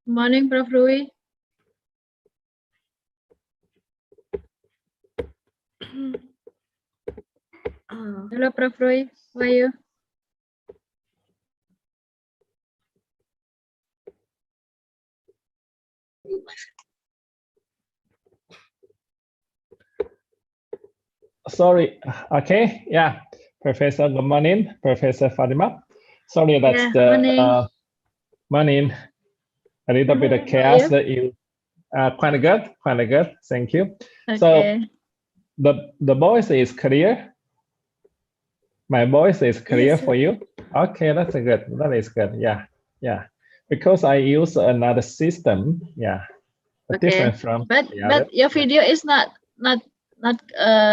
Morning, Prof. Rui. Hello, Prof. Rui. How are you? Sorry. Okay. Yeah. Professor, good morning. Professor Fatima. Sorry, that's Yeah, the morning. morning. A little bit of How are chaos you? that you quite good. Quite good. Thank you. So Okay. the voice is clear. My voice is clear Yes, for you. Okay, that's a good. That is good. Yeah. Yeah. Because I use another system. Yeah. Okay. Different from But the other. your video is not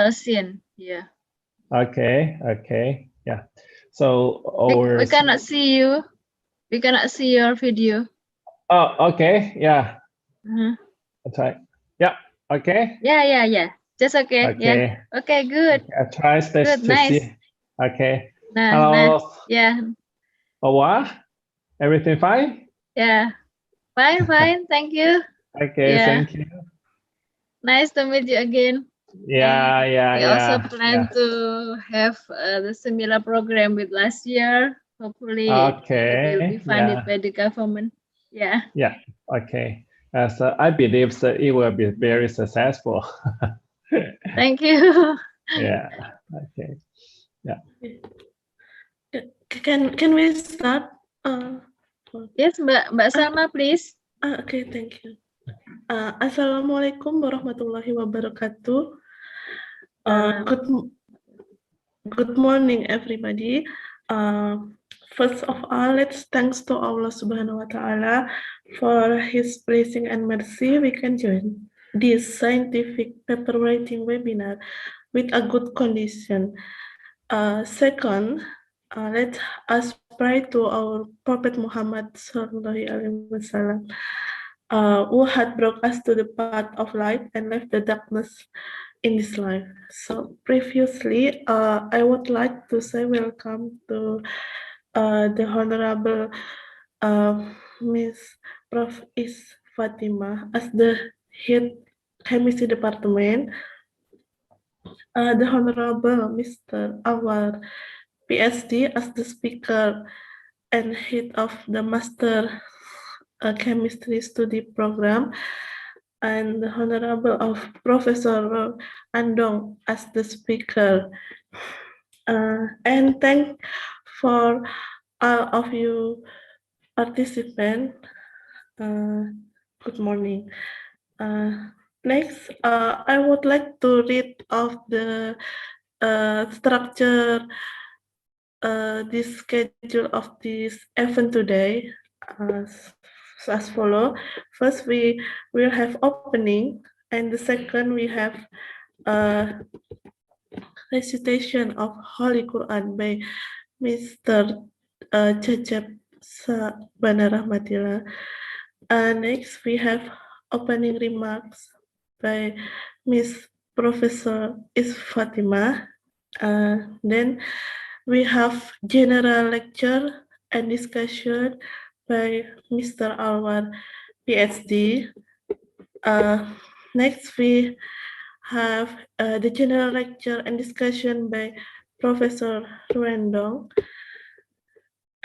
seen. Yeah. Okay. Okay. Yeah. So our We cannot see you. We cannot see your video. Oh, okay. Yeah. Uh-huh. That's right. Yeah. Okay. Yeah. Just okay. Yeah. Okay. Okay, good. I try this Good, to nice. see. Okay. Nah. Hello. Yeah. What? Everything fine? Yeah. Fine. Thank you. Okay. Yeah. Thank you. Nice to meet you again. Yeah. And Yeah. we also Yeah. plan to have the similar program with last year. Hopefully, it will be Okay. funded Yeah. by the government. Yeah. Yeah. Okay. So I believe that it will be very successful. Thank you. Yeah. Okay. Yeah. can we start? Yes, Mbak Salma, please. Okay, thank you. Assalamualaikum warahmatullahi wabarakatuh. Good morning, everybody. First of all, let's thanks to Allah Subhanahu wa Taala for His blessing and mercy. We can join this scientific paper writing webinar with a good condition. Second, let us pray to our Prophet Muhammad Sallallahu Alaihi Wasallam, who had brought us to the path of light and left the darkness in this life. So previously, I would like to say welcome to the Honorable Miss Prof. Is Fatima as the head chemistry department, the Honorable Mr. Awar PhD as the speaker and head of the Master Chemistry Study Program, and the Honorable of Professor Andong as the speaker. And thank for all of you participants. Good morning. Next, I would like to read of the structure, this schedule of this event today as follow. First, we will have opening, and the second we have recitation of Holy Quran by Mr. Cecep Sabana Rahmatilla. Next, we have opening remarks by Miss Professor Is Fatima. Then we have general lecture and discussion by Mr. Alwar, PhD. Next, we have the general lecture and discussion by Professor Ruendong.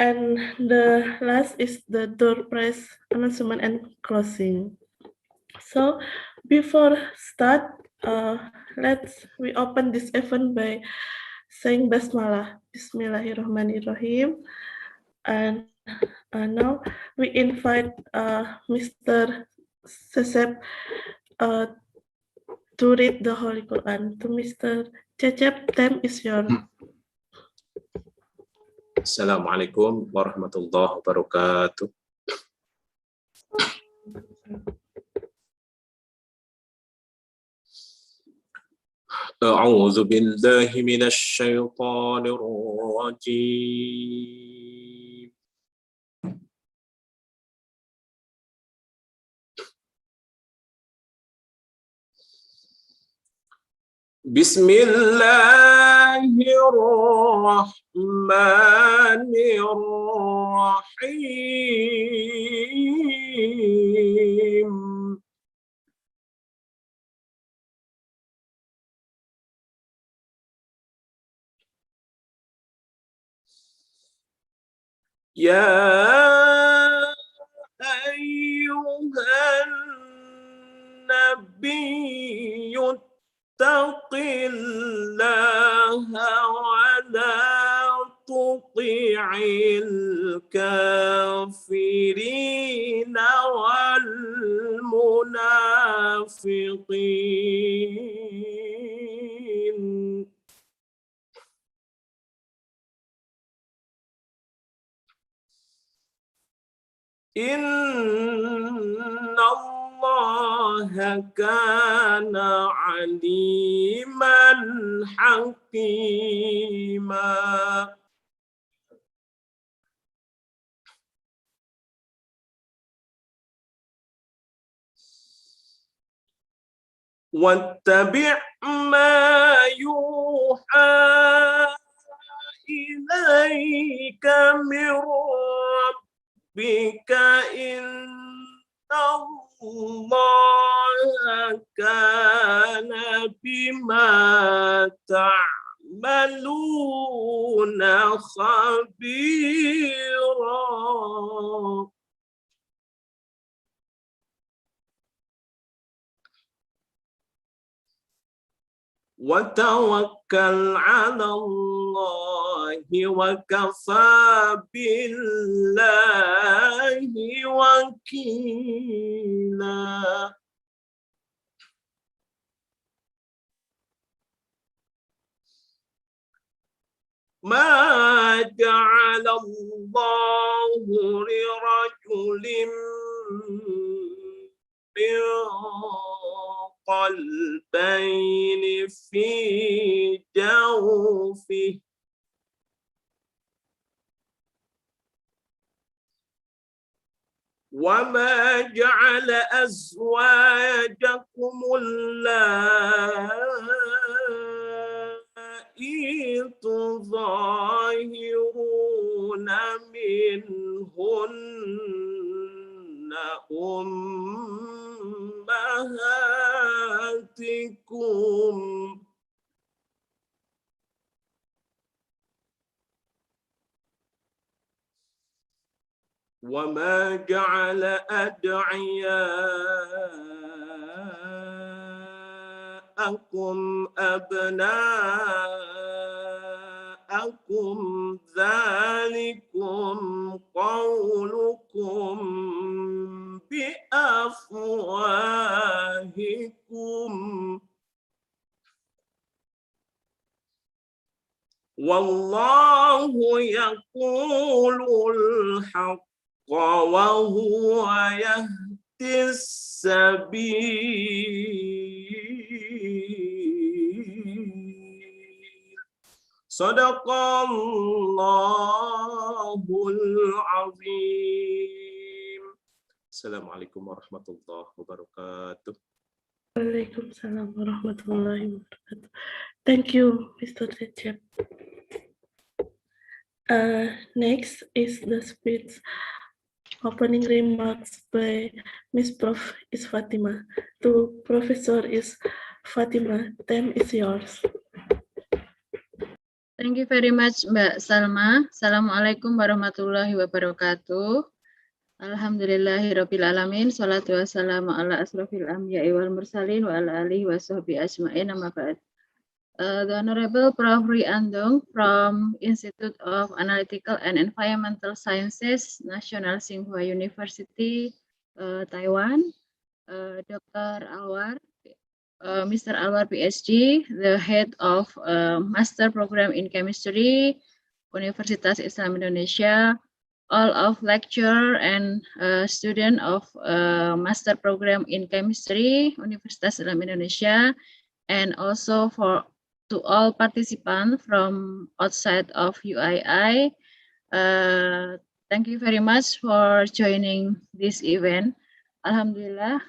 And the last is the door prize announcement and closing. So before start, we open this event by saying Basmalah, Bismillahirrahmanirrahim. And now we invite Mr. Cecep to read the Holy Quran. To Mr. Cecep, time is yours. Assalamualaikum warahmatullahi wabarakatuh. أعوذ بالله من الشيطان الرجيم. بسم الله الرحمن الرحيم يا أيها النبي اتق الله ولا تطع الكافرين والمنافقين إن الله كان عليما حكيما واتبع ما يوحى إليك من ربك إن الله كان بما تعملون خبيرا وتوكل على الله وكفى بالله وكيلا ما جعل الله لرجل من قلبين في جوفه وما جعل أزواجكم اللائي تظاهرون منهن أمهاتكم وما جعل أدعياءكم أبناءكم ذلكم قولكم بأفواهكم والله يقول الحق وهو يهدي السبيل صدق الله العظيم. السلام عليكم ورحمة الله وبركاته. Waalaikumsalam warahmatullahi wabarakatuh. Thank you, Mr. Recep. Next is the speech opening remarks by Miss Prof. is Fatima. To Professor is Fatima. Time is yours. Thank you very much, Mbak Salma. Assalamualaikum warahmatullahi wabarakatuh. Alhamdulillahirabbil alamin. Shalatu wassalamu ala asrofil anbiya'i wal mursalin wa ala alihi wa sahbihi ajma'in. Amma ba'd. The Honorable Prof. Rui Andong from Institute of Analytical and Environmental Sciences, National Tsinghua University, Taiwan. Dr. Alwar, Mr. Alwar PhD, the head of Master Program in Chemistry, Universitas Islam Indonesia, all of lecturer and student of Master Program in Chemistry, Universitas Islam Indonesia, and also to all participants from outside of UII. Thank you very much for joining this event. Alhamdulillah,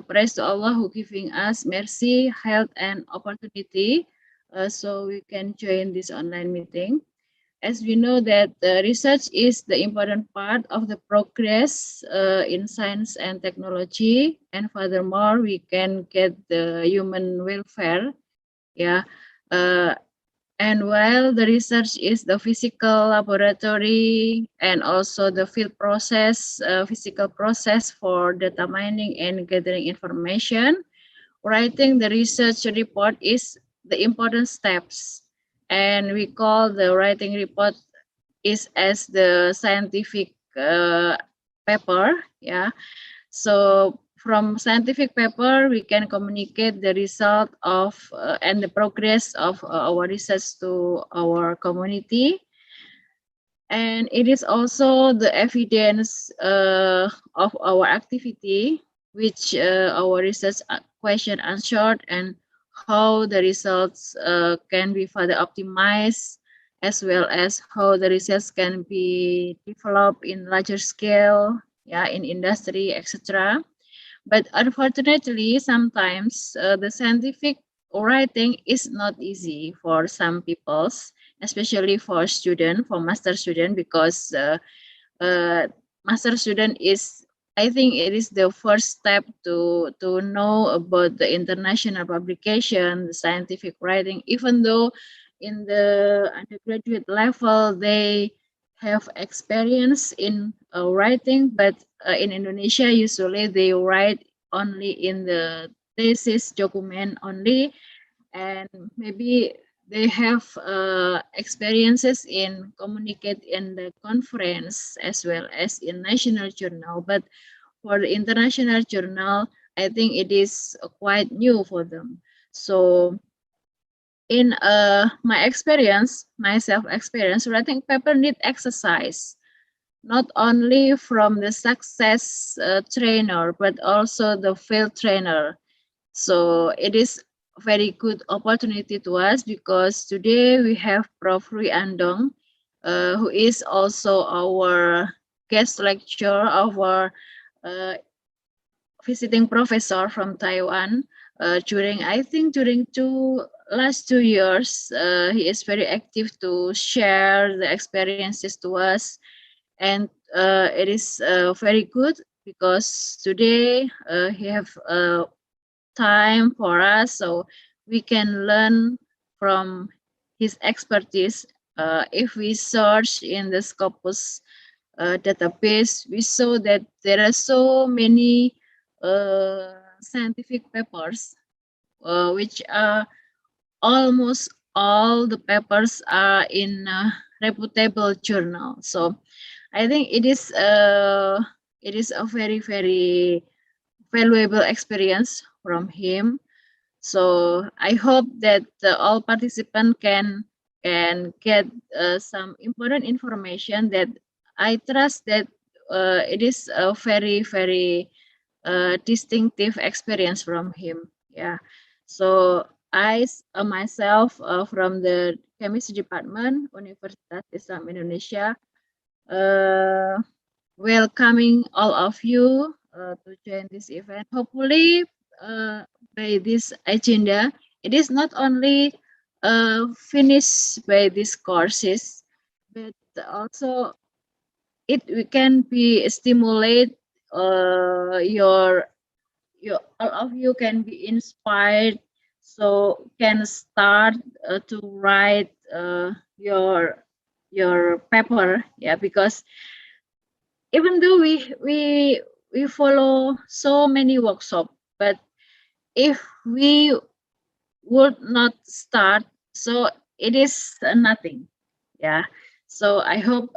praise to Allah who giving us mercy, health, and opportunity so we can join this online meeting. As we know that research is the important part of the progress in science and technology, and furthermore, we can get the human welfare. Yeah. And while the research is the physical laboratory and also the field process, physical process for data mining and gathering information, writing the research report is the important steps. And we call the writing report is as the scientific paper. Yeah. So from scientific paper, we can communicate the result of and the progress of our research to our community. And it is also the evidence of our activity, which our research question answered, and how the results can be further optimized, as well as how the research can be developed in larger scale, yeah, in industry, etc. But unfortunately, sometimes the scientific writing is not easy for some peoples, especially for student, for master student, because master student is, I think it is the first step to know about the international publication, the scientific writing, even though in the undergraduate level, they have experience in writing, but in Indonesia, usually they write only in the thesis document only, and maybe they have experiences in communicate in the conference as well as in national journal. But for the international journal, I think it is quite new for them. So in my experience, myself experience, writing paper need exercise, not only from the success trainer, but also the field trainer. So it is a very good opportunity to us, because today we have Prof. Rui Andong, who is also our guest lecturer, our visiting professor from Taiwan. During last 2 years, he is very active to share the experiences to us, and it is very good, because today he have time for us, so we can learn from his expertise. If we search in the Scopus database, we saw that there are so many scientific papers, which are almost all the papers are in reputable journal. So I think it is a very, very valuable experience from him. So I hope that all participants can get some important information, that I trust that it is a very, very distinctive experience from him. Yeah. So I myself from the chemistry department, Universitas Islam Indonesia, welcoming all of you to join this event. Hopefully, by this agenda, it is not only finished by these courses, but also it can be stimulate your all of you can be inspired, so can start to write your paper. Yeah, because even though we follow so many workshops, but if we would not start, so it is nothing. Yeah. So I hope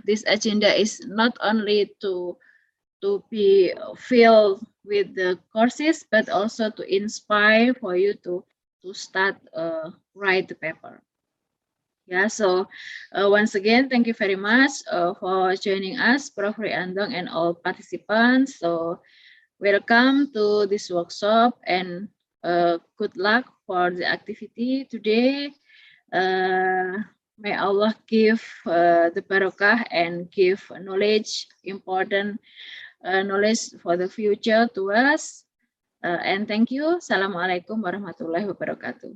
this agenda is not only to be filled with the courses, but also to inspire for you to start write the paper. Yeah, so once again, thank you very much for joining us, Prof. Rui Andong and all participants. So welcome to this workshop, and good luck for the activity today. May Allah give the barakah and give knowledge, important knowledge for the future to us. And thank you. Assalamualaikum warahmatullahi wabarakatuh.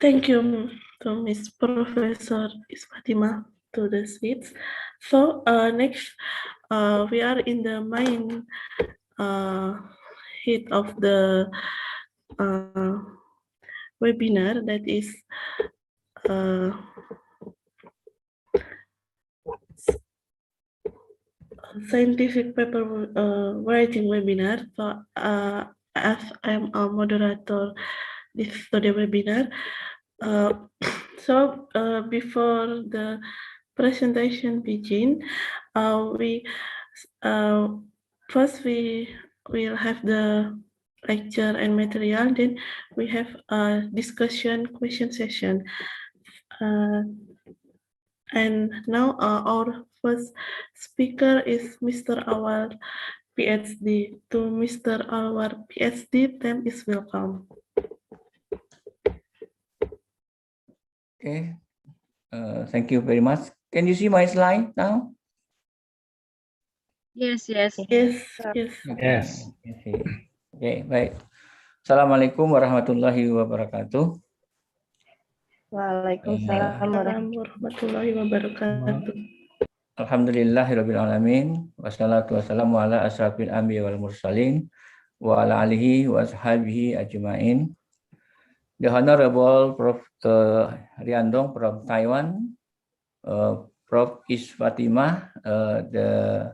Thank you to Miss Professor Fatima to the seats. So next, we are in the main heat of the webinar, that is scientific paper writing webinar. So as I'm a moderator this study webinar, so before the presentation begin, we first we will have the lecture and material, then we have a discussion question session. And now our first speaker is Mr. Awal, PhD. To Mr. Awal, PhD, then is welcome. Okay, thank you very much. Can you see my slide now? Yes, yes. Yes, yes. Yes. Okay, baik. Assalamualaikum warahmatullahi wabarakatuh. Waalaikumsalam warahmatullahi wabarakatuh. Alhamdulillahirabbil alamin wassalatu wassalamu ala asrafil anbiya wal mursalin wa ala alihi wa ashabihi ajmain. The Honorable Prof. Riandong from Taiwan, Prof. Fatima, the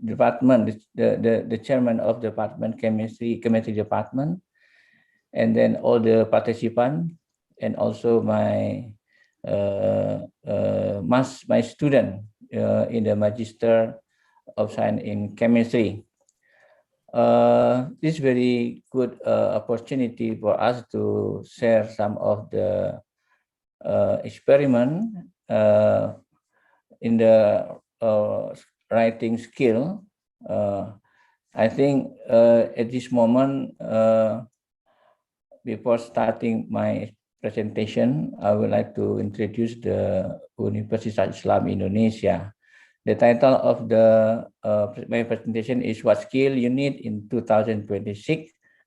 department, the chairman of the department chemistry department, and then all the participants, and also my my student in the Magister of Science in Chemistry. This is very good opportunity for us to share some of the experiment in the writing skill. I think at this moment, before starting my presentation, I would like to introduce the Universitas Islam Indonesia. The title of the my presentation is What Skill You Need in 2026,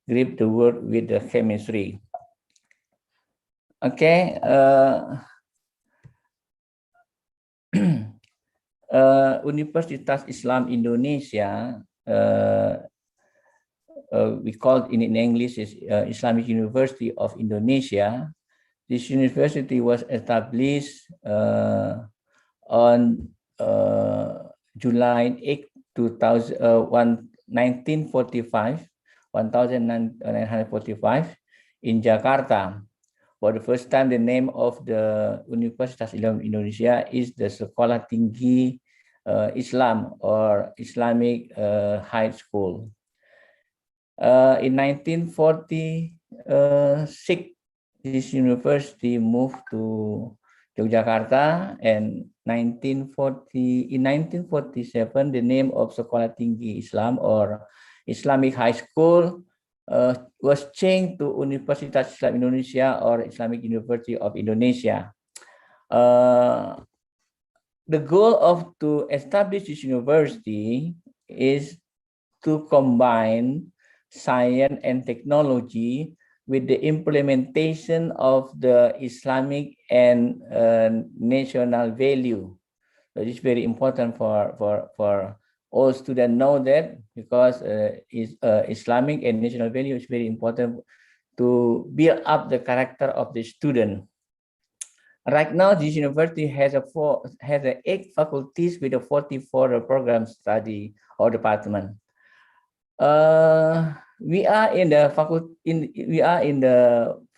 Grip the World with the Chemistry. Okay. Universitas Islam Indonesia, we call it in English is Islamic University of Indonesia. This university was established on July 8, 1945 in Jakarta. For the first time, the name of the Universitas Islam Indonesia is the Sekolah Tinggi Islam or Islamic High School. In 1946, this university moved to Yogyakarta, and in 1947, the name of Sekolah Tinggi Islam or Islamic High School was changed to Universitas Islam Indonesia or Islamic University of Indonesia. The goal of to establish this university is to combine science and technology with the implementation of the Islamic and national value. So it's very important for all students know that, because Islamic and national value is very important to build up the character of the student. Right now, this university has 8 faculties with a 44 program study or department. We are in the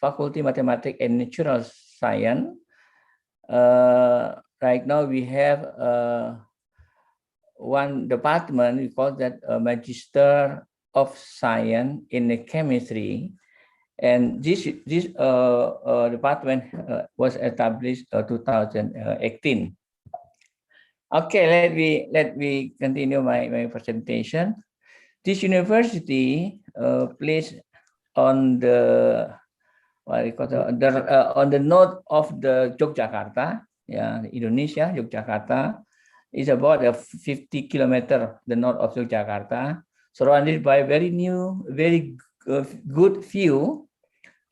faculty Mathematics and Natural Science. Right now we have one department, we call that Magister of Science in the Chemistry, and this department was established 2018. Okay, let me continue my presentation. This university placed on the on the north of the Yogyakarta, Indonesia. Yogyakarta is about 50 kilometers the north of Yogyakarta, surrounded by very good view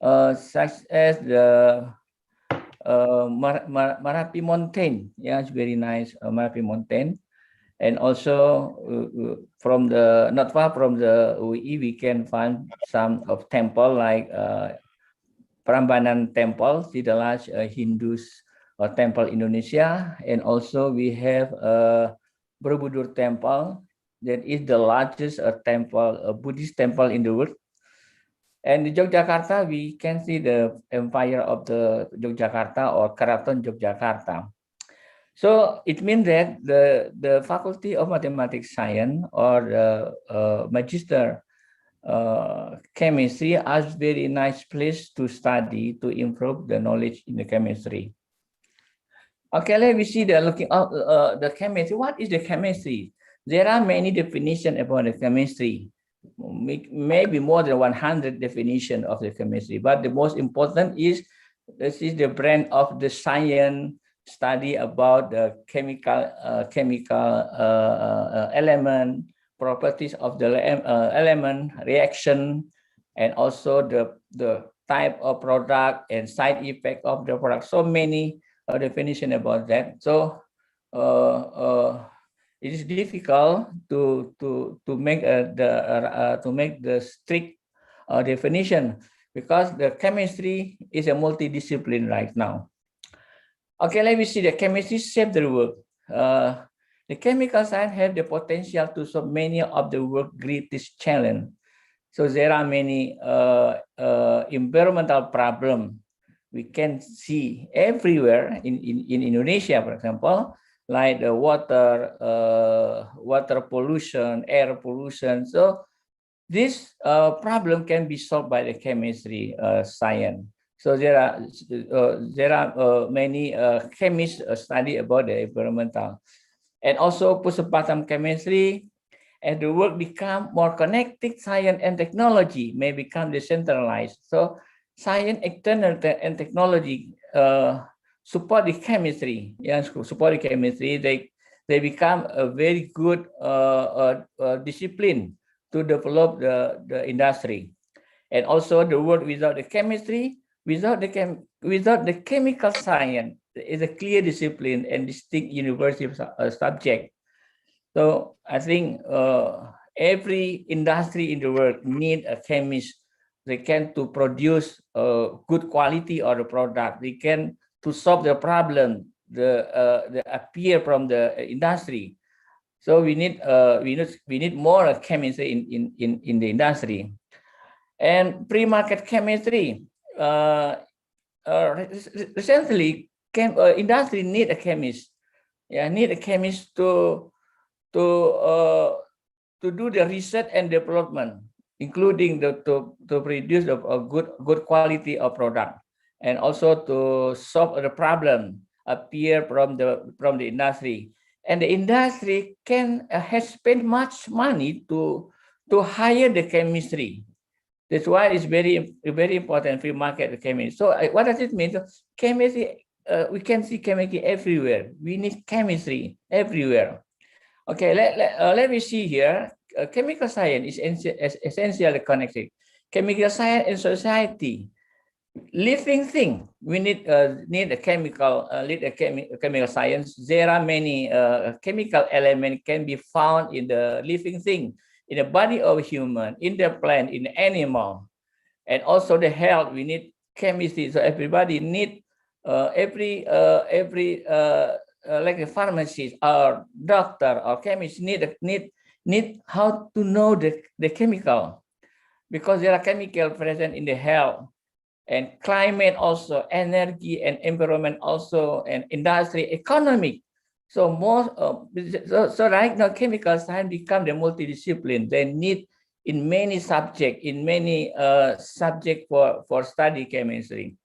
such as the Marapi Mountain. Yeah, it's very nice, Marapi Mountain. And also from the not far from the UII, we can find some of temple like Prambanan Temple, the large Hindus temple in Indonesia, and also we have Borobudur Temple, that is the largest temple, Buddhist temple in the world. And in Yogyakarta, we can see the empire of the Yogyakarta or Keraton Yogyakarta. So it means that the Faculty of Mathematics Science or the Magister Chemistry is very nice place to study to improve the knowledge in the chemistry. Okay, let me see the looking at the chemistry. What is the chemistry? There are many definitions about the chemistry. Maybe more than 100 definitions of the chemistry, but the most important is this is the brand of the science study about the chemical element, properties of the element, reaction, and also the type of product and side effect of the product. So many definition about that. So it is difficult to make the strict definition because the chemistry is a multidiscipline right now. Okay, let me see the chemistry shape the world. The chemical science have the potential to solve many of the world's greatest challenge. So there are many environmental problems we can see everywhere in Indonesia, for example, like the water pollution, air pollution. So this problem can be solved by the chemistry science. So there are many chemists study about the environmental, and also postpartum chemistry. As the world become more connected, science and technology may become decentralized. So science, and technology support the chemistry. Yes, support the chemistry. They become a very good discipline to develop the industry. And also the world without the chemistry, without the chemical science is a clear discipline and distinct university subject. So I think every industry in the world need a chemist. They can to produce good quality of the product. They can to solve the problem the appear from the industry. So we need more chemistry in the industry. And pre-market chemistry. Recently, industry need a chemist. Yeah, need a chemist to do the research and development, including to produce a good quality of product, and also to solve the problem appear from the industry. And the industry has spent much money to hire the chemistry. That's why it's very important free market chemistry. So what does it mean? So chemistry, we can see chemistry everywhere. We need chemistry everywhere. Okay, let me see here. Chemical science is essentially connected. Chemical science and society, living thing. We need a chemical chemical science. There are many chemical elements can be found in the living thing, in the body of human, in the plant, in the animal, and also the health. We need chemistry. So everybody need like a pharmacist or doctor or chemist need how to know the chemical, because there are chemicals present in the health and climate, also energy and environment, also and industry, economic. So more so right now chemical science become the multidiscipline. They need in many subjects, subject for study chemistry,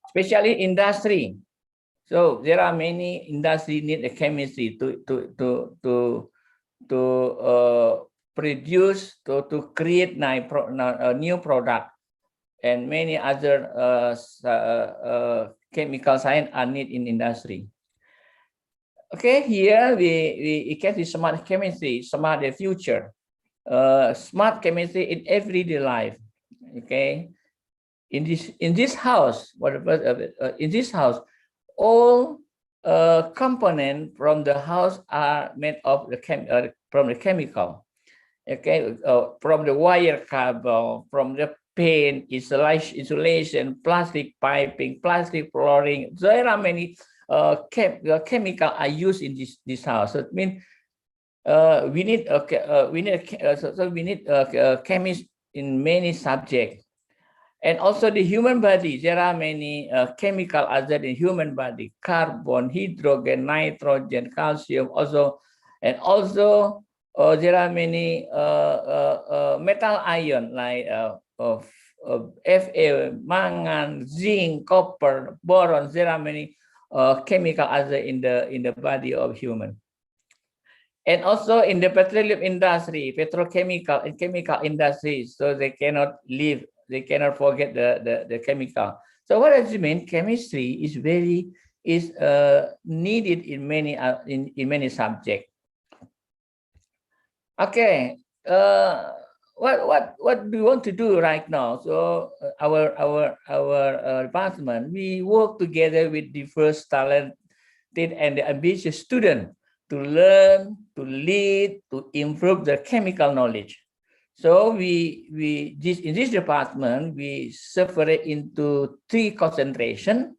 especially industry. So there are many industry need a chemistry to produce, to create new product, and many other chemical science are needed in industry. Okay, here we can see smart chemistry, smart the future, smart chemistry in everyday life. Okay, in this house, in this house, all components from the house are made of from the chemical. Okay, from the wire cable, from the paint, insulation, plastic piping, plastic flooring. There are many chemical are used in this house. So it means we need chemists in many subjects. And also the human body, there are many chemical other in human body: carbon, hydrogen, nitrogen, calcium, also, and also there are many metal ion like Fa, mangan, zinc, copper, boron. There are many chemical other in the body of human. And also in the petroleum industry, petrochemical and chemical industry, so they cannot live, they cannot forget the chemical. So what does it mean? Chemistry is needed in many subjects. Okay, what do we want to do right now? So our department, we work together with diverse, talented and ambitious students to learn, to lead, to improve their chemical knowledge. So in this department, we separate into 3 concentration.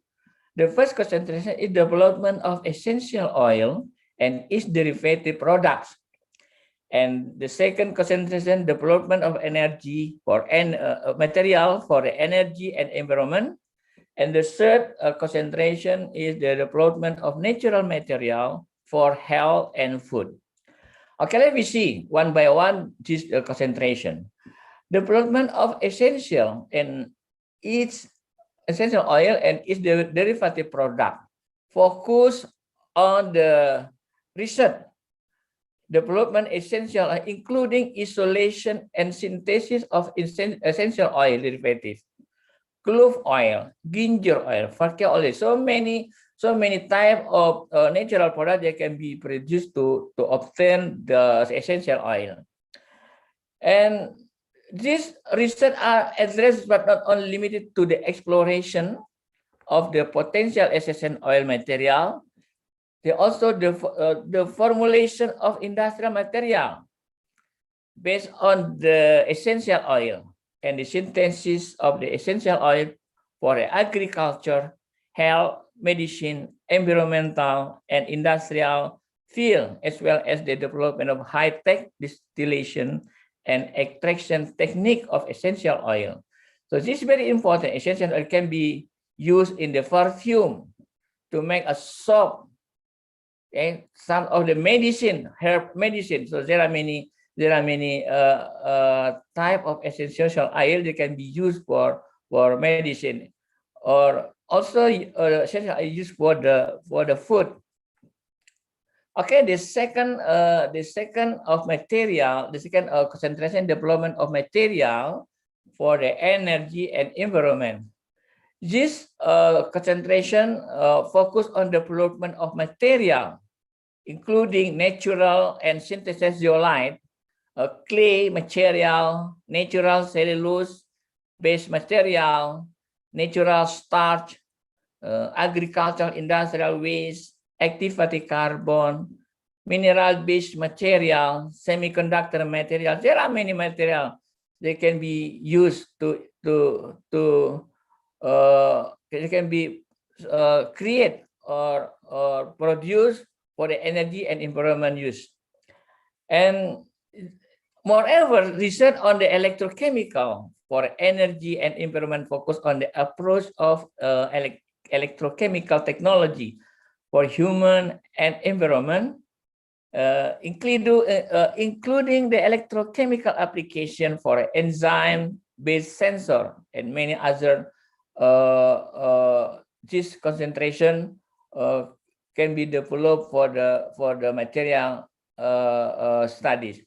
The first concentration is development of essential oil and its derivative products. And the second concentration, development of energy for material for the energy and environment. And the third concentration is the development of natural material for health and food. Okay, let me see one by one this concentration. Development of essential and its essential oil and its derivative product. Focus on the research, development essential, including isolation and synthesis of essential oil derivatives, clove oil, ginger oil, flax oil. So many types of natural products that can be produced to obtain the essential oil. And these research are addressed but not only limited to the exploration of the potential essential oil material. They also the formulation of industrial material based on the essential oil and the synthesis of the essential oil for the agriculture, health, medicine, environmental, and industrial field, as well as the development of high-tech distillation and extraction technique of essential oil. So this is very important. Essential oil can be used in the perfume to make a soap. Okay, some of the medicine, herb medicine. So there are many type of essential oil that can be used for medicine, or also essential oil used for the food. Okay, the second of material, the second concentration development of material for the energy and environment. This concentration focus on development of material, including natural and synthesis zeolite, clay material, natural cellulose-based material, natural starch, agricultural industrial waste, active fatty carbon, mineral-based material, semiconductor material. There are many materials they can be used they can be create or produce for the energy and environment use. And moreover, research on the electrochemical for energy and environment focus on the approach of electrochemical technology for human and environment, including the electrochemical application for enzyme-based sensor and many other. This concentration can be developed for the material studies.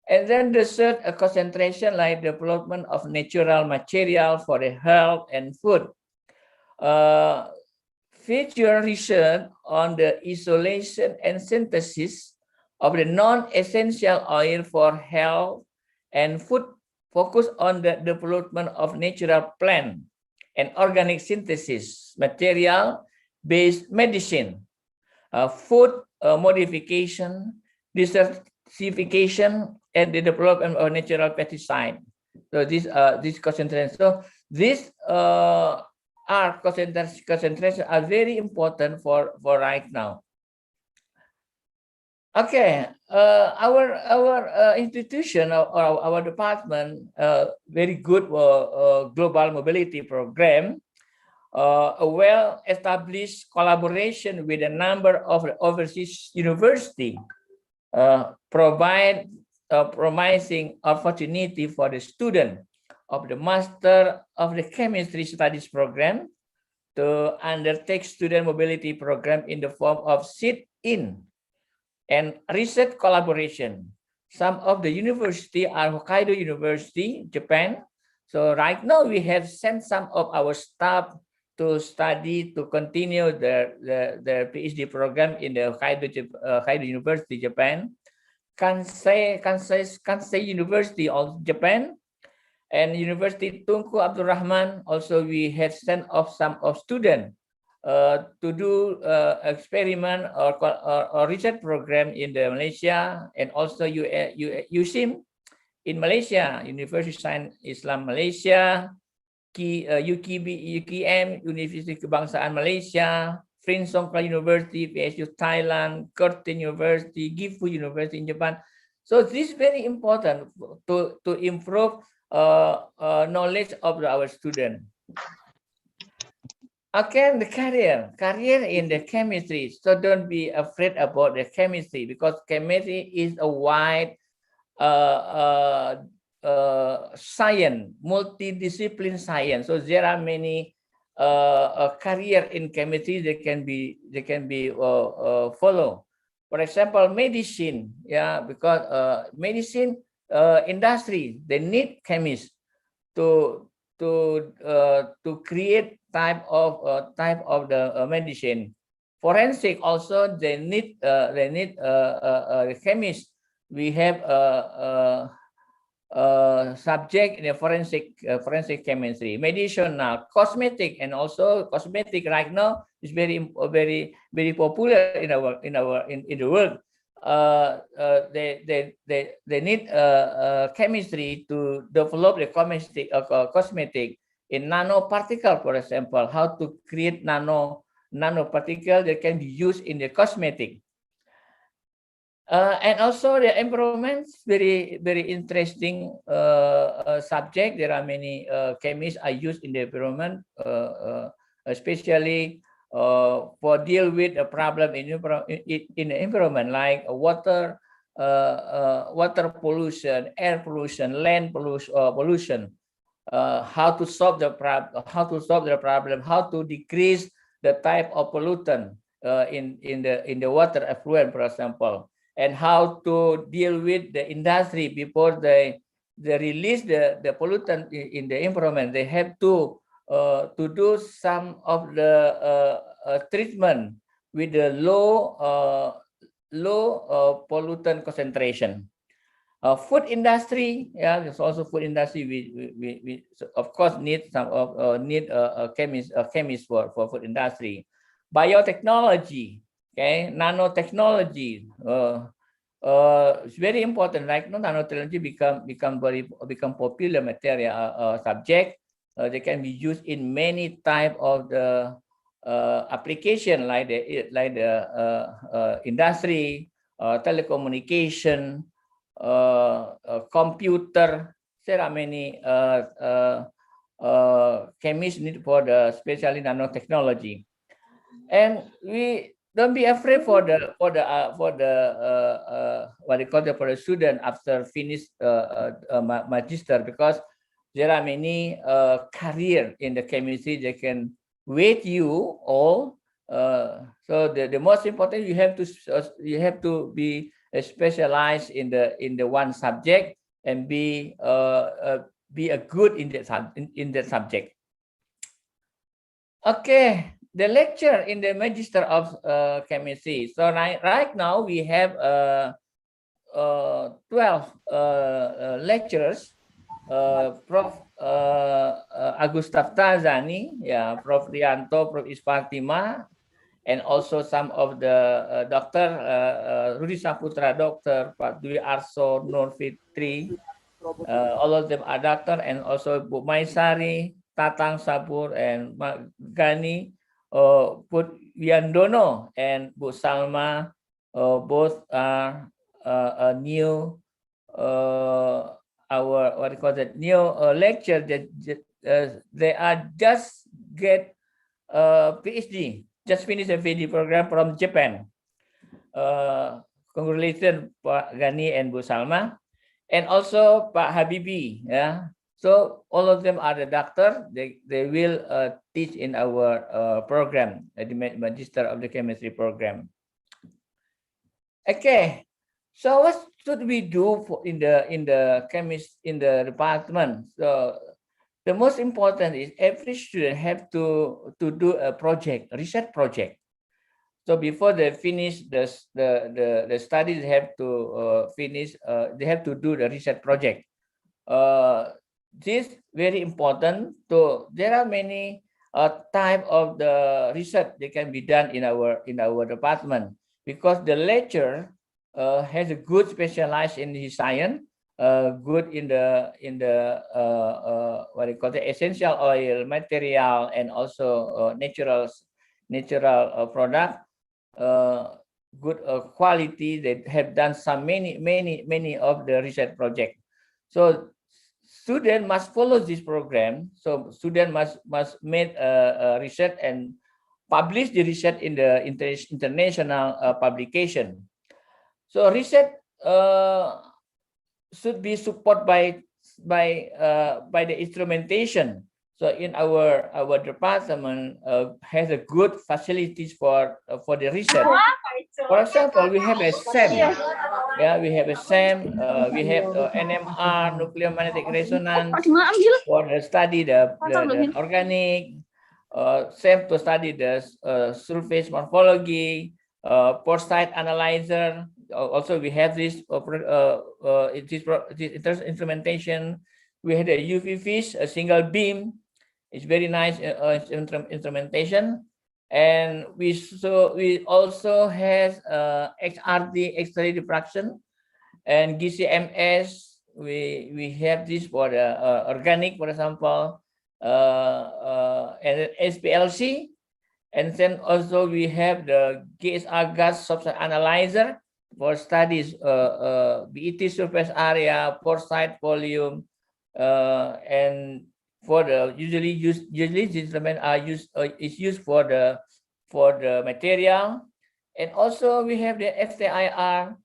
And then the third concentration, like development of natural material for the health and food. Feature research on the isolation and synthesis of the non-essential oil for health and food focus on the development of natural plant and organic synthesis, material-based medicine, food modification, desertification, and the development of natural pesticide. So this concentration. So these concentration are very important for right now. Okay, our institution or our department, very good global mobility program, a well-established collaboration with a number of overseas university, provide a promising opportunity for the student of the Master of the Chemistry Studies program to undertake student mobility program in the form of sit-in and research collaboration. Some of the university are Hokkaido University, Japan. So right now we have sent some of our staff to study, to continue the PhD program in the Hokkaido University, Japan. Kansai University of Japan, and University Tunku Abdul Rahman. Also, we have sent off some of students to do experiment or research program in the Malaysia, and also USIM in Malaysia, University of Science Islam Malaysia, UKM, University Kebangsaan Malaysia, Prince Songkla University, PSU Thailand, Curtin University, Gifu University in Japan. So this is very important to improve knowledge of our students. Again, the career in the chemistry. So don't be afraid about the chemistry, because chemistry is a wide science, multidiscipline science. So there are many career in chemistry that can be follow. For example, medicine, yeah, because medicine industry, they need chemists to create type of the medicine. Forensic also, they need chemists. We have subject in the forensic chemistry, medicinal, cosmetic, and also cosmetic right now is very popular in the world. They need chemistry to develop the cosmetic in nanoparticle, for example, how to create nanoparticle that can be used in the cosmetic. And also the environment, very interesting subject. There are many chemists are used in the environment, especially for deal with a problem in the environment, like water pollution, air pollution, land pollution. How to solve the problem? How to decrease the type of pollutant in the water effluent, for example, and how to deal with the industry before they release the pollutant in the environment. They have to do some of the treatment with the low pollutant concentration. Food industry, yeah, there's also food industry. We of course need some of a chemist for food industry. Biotechnology, okay, nanotechnology. It's very important. Like nanotechnology become popular material subject. They can be used in many type of the application, like the industry, telecommunication, computer. There are many chemists need for the especially nanotechnology. And we don't be afraid for the what they call for the student after finish magister, because there are many career in the chemistry that can wait you all. So the most important, you have to be specialized in the one subject and be a good in that subject. Okay, the lecture in the Magister of Chemistry. So right now we have 12 lecturers Prof. Agus Taftazani, yeah, Prof. Rianto, Prof. Isfatima, and also some of the Dr. Rudi Saputra, Dr. Pak Dwi Arso, Nur Fitri, all of them are doctor, and also Bu Maisari, Tatang Sabur, and Gani Put Yandono and Bu Salma, both are new our what do you call that new lecture that they are just get PhD, just finished a PhD program from Japan. Congratulations Pak Gani and Bu Salma, and also Pak Habibi. Yeah, so all of them are the doctor. They will teach in our program, the Magister of the Chemistry program. Okay, so what should we do in the department? So the most important is every student have to do a project, a research project. So before they finish the studies, they have to finish. They have to do the research project. This very important. So there are many type of the research that can be done in our department, because the lecturer has a good specialized in his science, good in the what do you call the essential oil material, and also natural product, good quality. They have done some many of the research project. So student must follow this program. So student must make a research and publish the research in the international publication. So research should be supported by the instrumentation. So in our department has a good facilities for the research. For example, we have a SEM. Yeah, we have a SEM. We have NMR, nuclear magnetic resonance, for study the organic. SEM to study the surface morphology. Pore site analyzer. Also, we have this instrumentation. We had a UV fish, a single beam. It's very nice instrumentation. And we also has XRD, X-ray diffraction, and GCMS. We have this for the organic, for example, and SPLC. And then also we have the GSR gas substance analyzer for studies BET surface area, pore site volume, and for the usually these instruments are used is used for the material. And also we have the FTIR.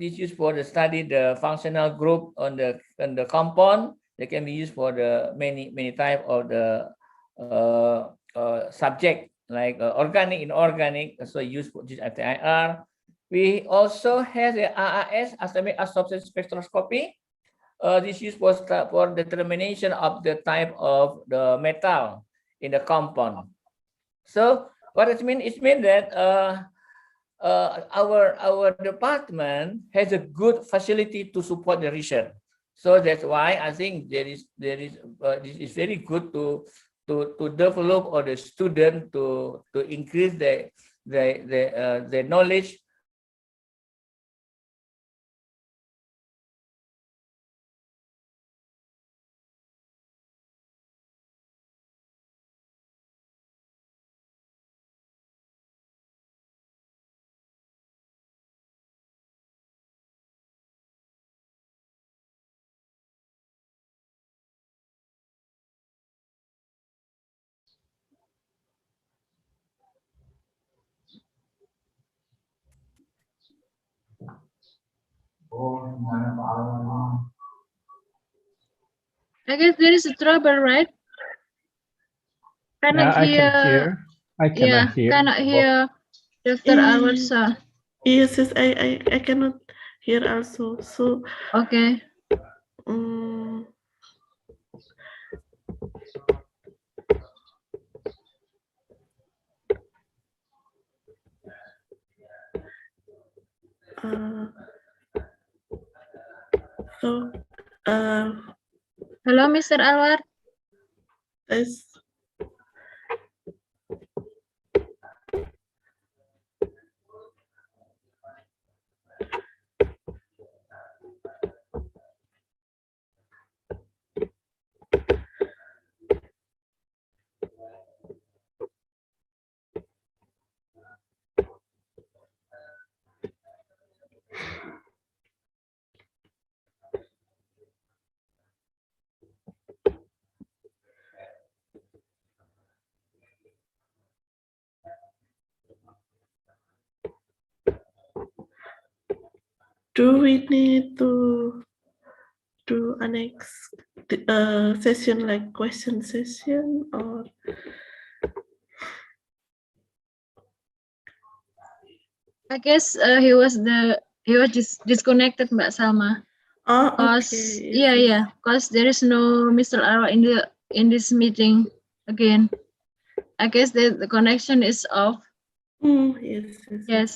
This used for the study the functional group on the compound. They can be used for the many type of the subject, like organic, inorganic. So use for this FTIR. We also have the RRS, atomic absorption spectroscopy. This is for determination of the type of the metal in the compound. So what it means? It means that our department has a good facility to support the research. So that's why I think this is very good to develop or the student to increase the knowledge. I guess there is a trouble, right? Cannot hear. I cannot hear. Cannot hear Dr. Alwarsa. Yes, I cannot hear also. So Okay. Hello, Mr. Alwar. Yes. Do we need to do a next session like question session or? I guess he was disconnected, Mbak Salma. Oh, Cause okay. yeah. Cause there is no Mr. Alwar in this meeting again. I guess the connection is off. Yes. Yes.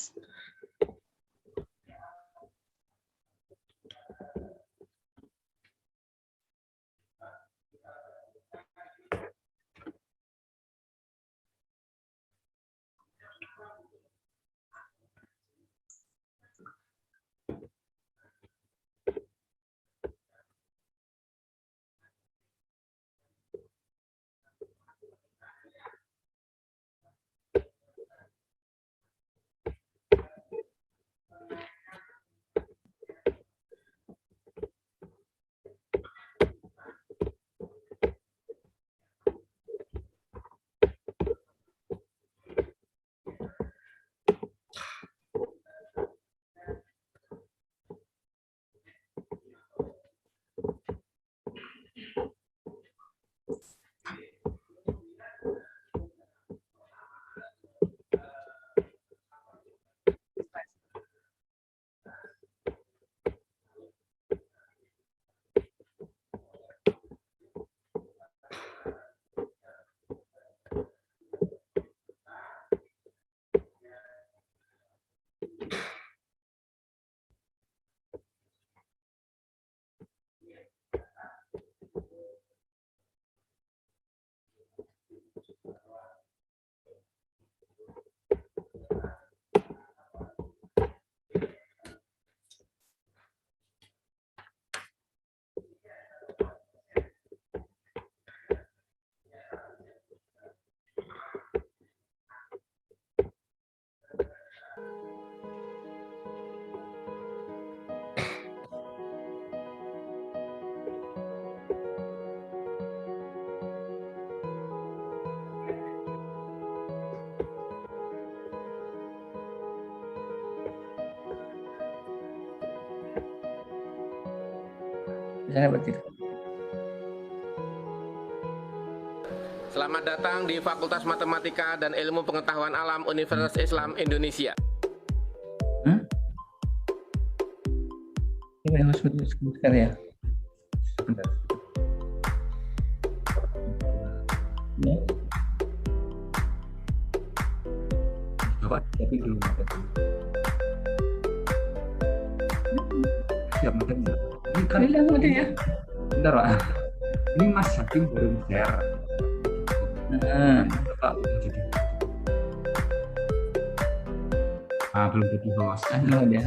Selamat datang di Fakultas Matematika dan Ilmu Pengetahuan Alam Universitas Islam Indonesia. Ini harus sebutkan ya. Sebentar. Ya. Bapak tapi dulu makan. Siap makan ya. Ini kan ya. Bentar Pak. Ini Mas Hakim baru share. Bapak jadi. Belum jadi host. Belum ya.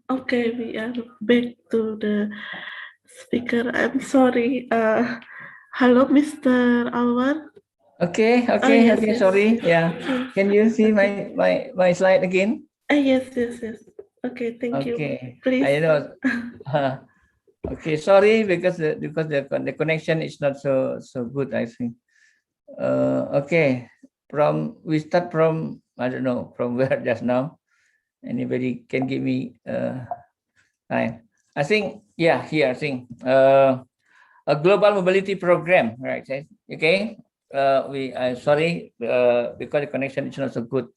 Okay, we are back to the speaker. I'm sorry. Hello, Mr. Alwar. Okay. Yes. Sorry. Yeah. Can you see my slide again? Yes. Okay, thank you. Please. I know. Okay, sorry because the connection is not so good, I think. Okay, we start from, I don't know from where just now. Anybody can give me time? I think, yeah, here I think a global mobility program, right? Okay, sorry because the connection is not so good.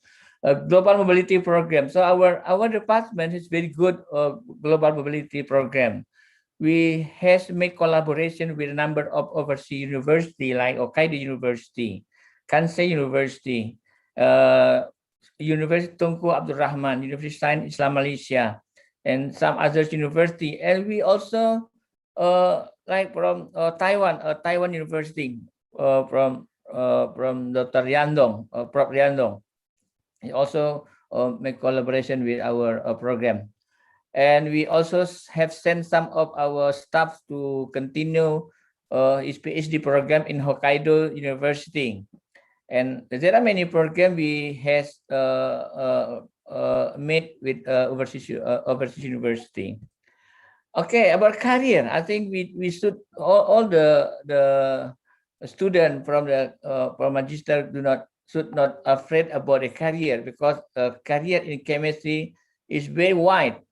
A global mobility program. So our department is very good global mobility program. We has made collaboration with a number of overseas university like Hokkaido University, Kansai University, University Tunku Abdul Rahman, University of Science Islam Malaysia, and some other university. And we also like from Taiwan University, from Dr. Riandong, Prof. Riandong. He also make collaboration with our program. And we also have sent some of our staff to continue his PhD program in Hokkaido University. And there are many programs we has made with overseas university. Okay, about career, I think we should all the student from the from magister should not afraid about a career, because career in chemistry is very wide.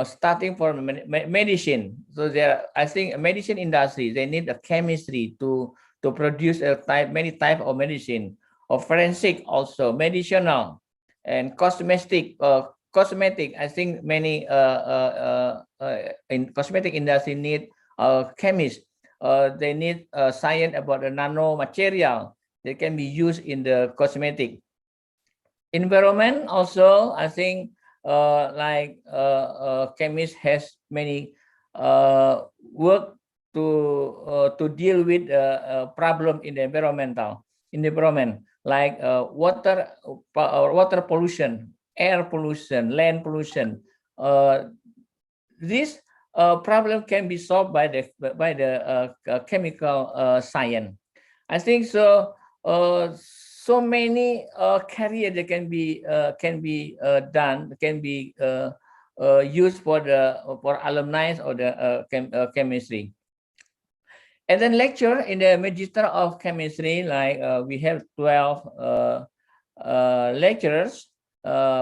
Starting from medicine, so I think medicine industry, they need a chemistry to produce many type of medicine, or forensic also, medicinal, and cosmetic. I think many in cosmetic industry need chemists. They need science about the nano material that can be used in the cosmetic. Environment also, I think chemist has many work to deal with problem in the environment, like water pollution, air pollution, land pollution. This problem can be solved by the chemical science. I think so. So many career that can be done, can be used for alumni or the chemistry. And then lecture in the Magister of Chemistry, like we have 12 lecturers.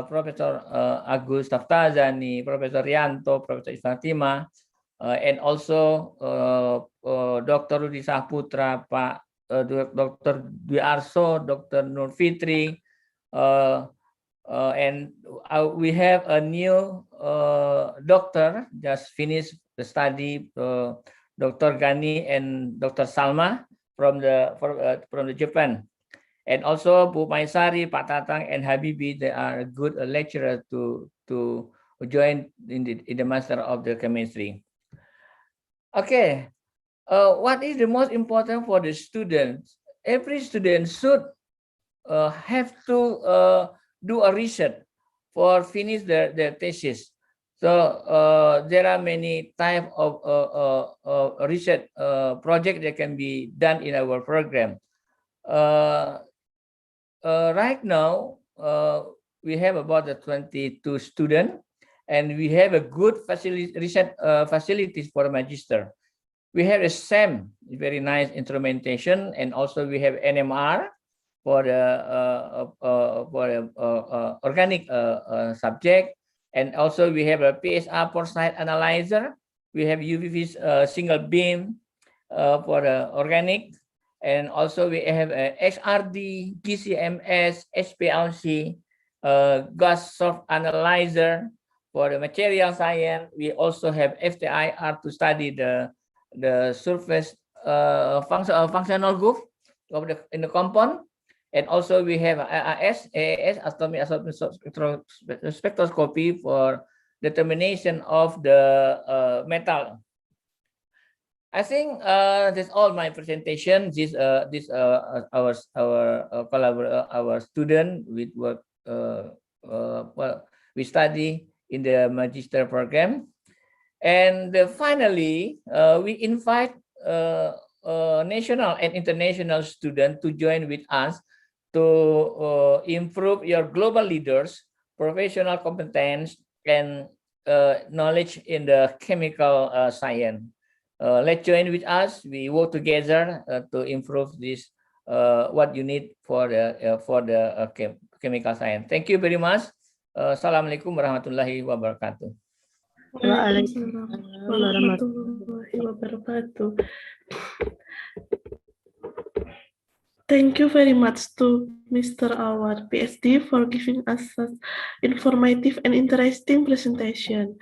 Professor Agus Taftazani, Professor Rianto, Professor Istatima, and also Dr. Rudi Saputra, Pak Dr. Dwi Arso, Dr. Nur Fitri, and we have a new doctor just finished the study, Dr. Gani and Dr. Salma from the Japan. And also Bu Maisari, Pak Tatang, and Habibi, they are good lecturers to join in the Master of the Chemistry. Okay, what is the most important for the students? Every student should have to do a research for finish their thesis. So there are many type of research project that can be done in our program. Right now, we have about 22 students, and we have a good research facilities for a magister. We have a SEM, very nice instrumentation, and also we have NMR for the organic subject, and also we have a PSR foresight analyzer. We have UV single beam for the organic. And also we have a XRD, GCMS, HPLC, gas source analyzer for the material science. We also have FTIR to study the surface functional group of in the compound. And also we have AAS, atomic spectroscopy for determination of the metal. I think that's all my presentation. Our student with what we study in the magister program, and finally we invite national and international students to join with us to improve your global leaders, professional competence, and knowledge in the chemical science. Let's join with us. We work together to improve this what you need for the chemical science. Thank you very much. Assalamualaikum warahmatullahi wabarakatuh. Waalaikumsalam warahmatullahi wabarakatuh. Thank you very much to Mr. Awar, PhD, for giving us such informative and interesting presentation.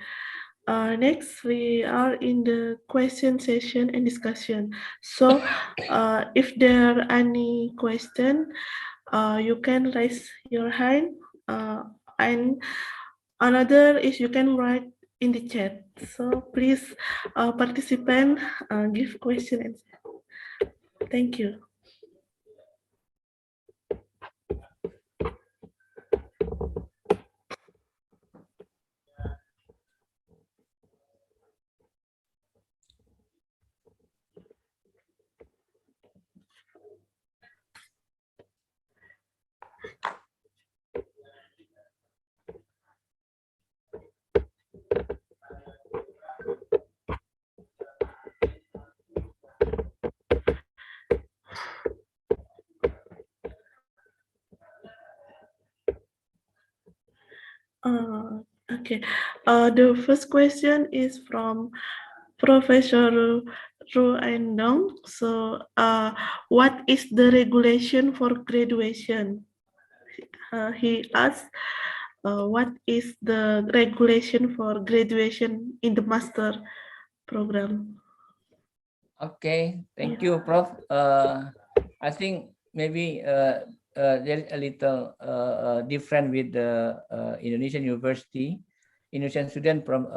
Next, we are in the question session and discussion. So, if there are any question, you can raise your hand, and another is you can write in the chat. So, please, participant, give question and answer. Thank you. Okay. The first question is from Professor Ru Endong. So, what is the regulation for graduation? He asked, what is the regulation for graduation in the master program? Okay, thank you, Prof. I think maybe there's a little different with the Indonesian university, Indonesian student from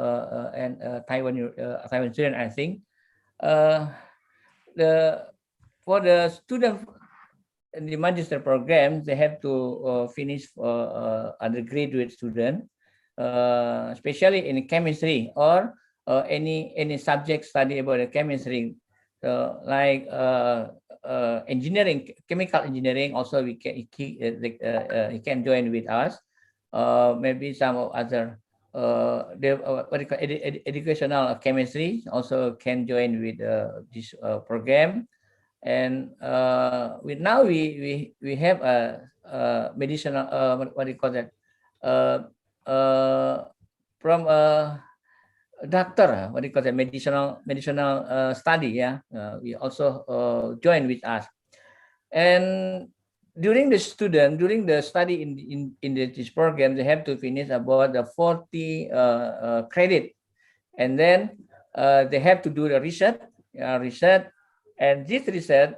and Taiwan student. I think for the student in the magister program, they have to finish undergraduate student, especially in chemistry or any subject study about the chemistry. Like engineering, chemical engineering, also he can join with us. Maybe some other educational chemistry also can join with this program. And now we have a medicinal what do you call that, from a doctor, what do you call that, medicinal study. Yeah, we also join with us. And during the study in this program, they have to finish about the 40 credit, and then they have to do the research, and this research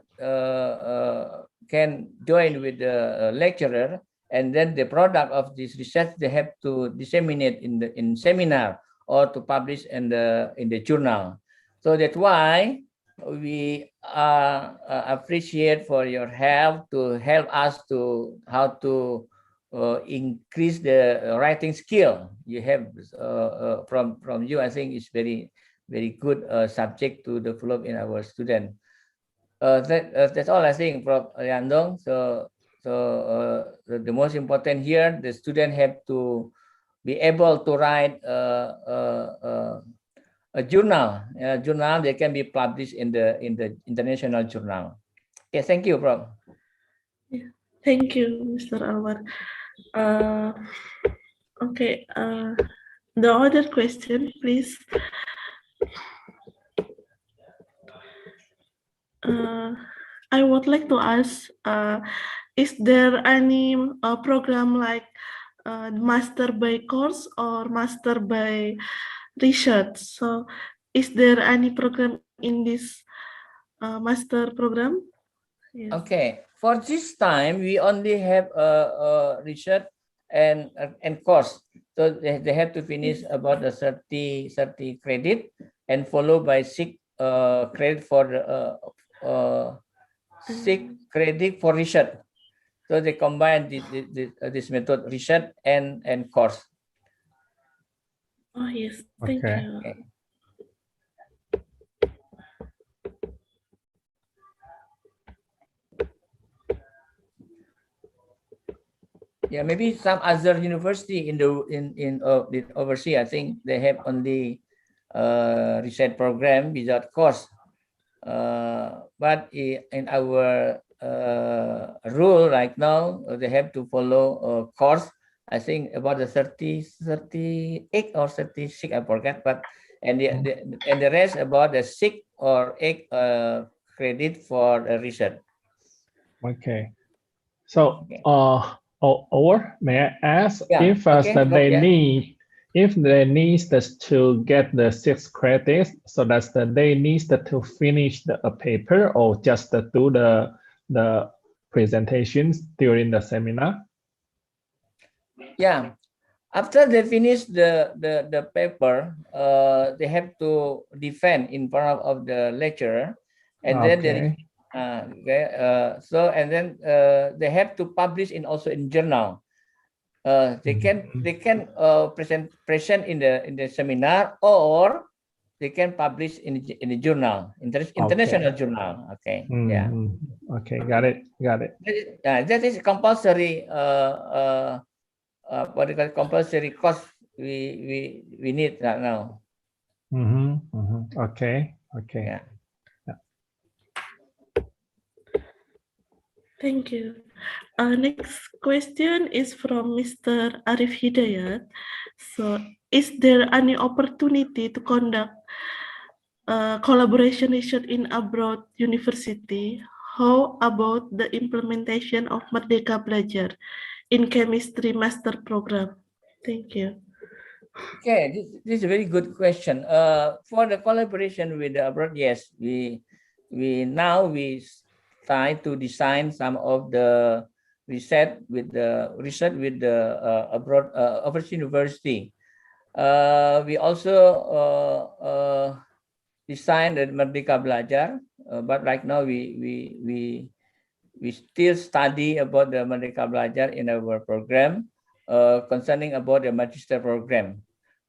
can join with the lecturer, and then the product of this research they have to disseminate in seminar or to publish in the journal. So that's why we appreciate for your help to help us to how to increase the writing skill you have from you. I think it's very good subject to develop in our student. That's all I think, Prof. Yandong. So the most important here, the student have to be able to write a journal. They can be published in the international journal. Okay, thank you, Prof. Yeah, thank you, Mr. Alwar. Okay, the other question, please. I would like to ask, is there any program like master by course or master by research? So is there any program in this master program? Yes. Okay, for this time we only have research and course. So they have to finish about the 30 credit and followed by 6 credit for 6 credit for research. So they combine this method, research and course. Oh yes, thank you. Okay. Yeah, maybe some other university in overseas, I think they have only research program without course. But in our rule right now. They have to follow a course. I think about the 38 or 36, I forget. But and the rest about the 6 or 8 credit for the research. Okay. So, or may I ask if they need to get the 6 credits, so that they need to finish a paper or just to do the presentations during the seminar? Yeah. After they finish the paper, they have to defend in front of the lecturer, and then so and then they have to publish also in journal. They can present in the seminar, or they can publish in the journal, international journal. Okay. Yeah. Okay. Got it. That is compulsory. What do you call compulsory course we need right now. Okay. Yeah. Thank you. Next question is from Mr. Arif Hidayat. So, is there any opportunity to conduct collaboration research in abroad university? How about the implementation of Merdeka Belajar in chemistry master program? Thank you. Okay, this is a very good question. For the collaboration with the abroad, yes, we try to design some of the research with the abroad overseas university. We also designed the Merdeka Belajar, but right now we still study about the Merdeka Belajar in our program concerning about the magister program.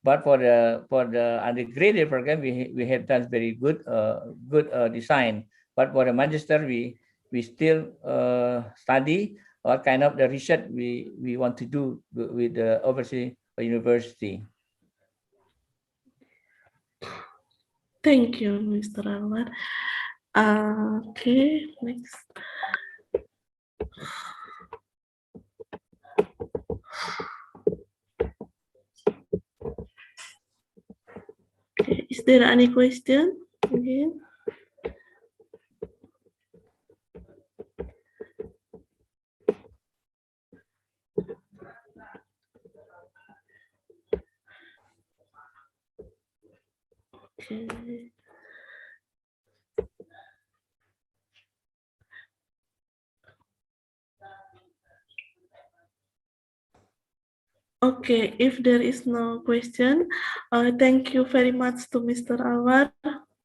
But for the undergraduate program, we have done very good design. But for the magister, we still study what kind of the research we want to do with the overseas university. Thank you, Mr. Anwar. Okay, next. Okay, is there any question again? Okay. Okay, if there is no question, thank you very much to Mr. Anwar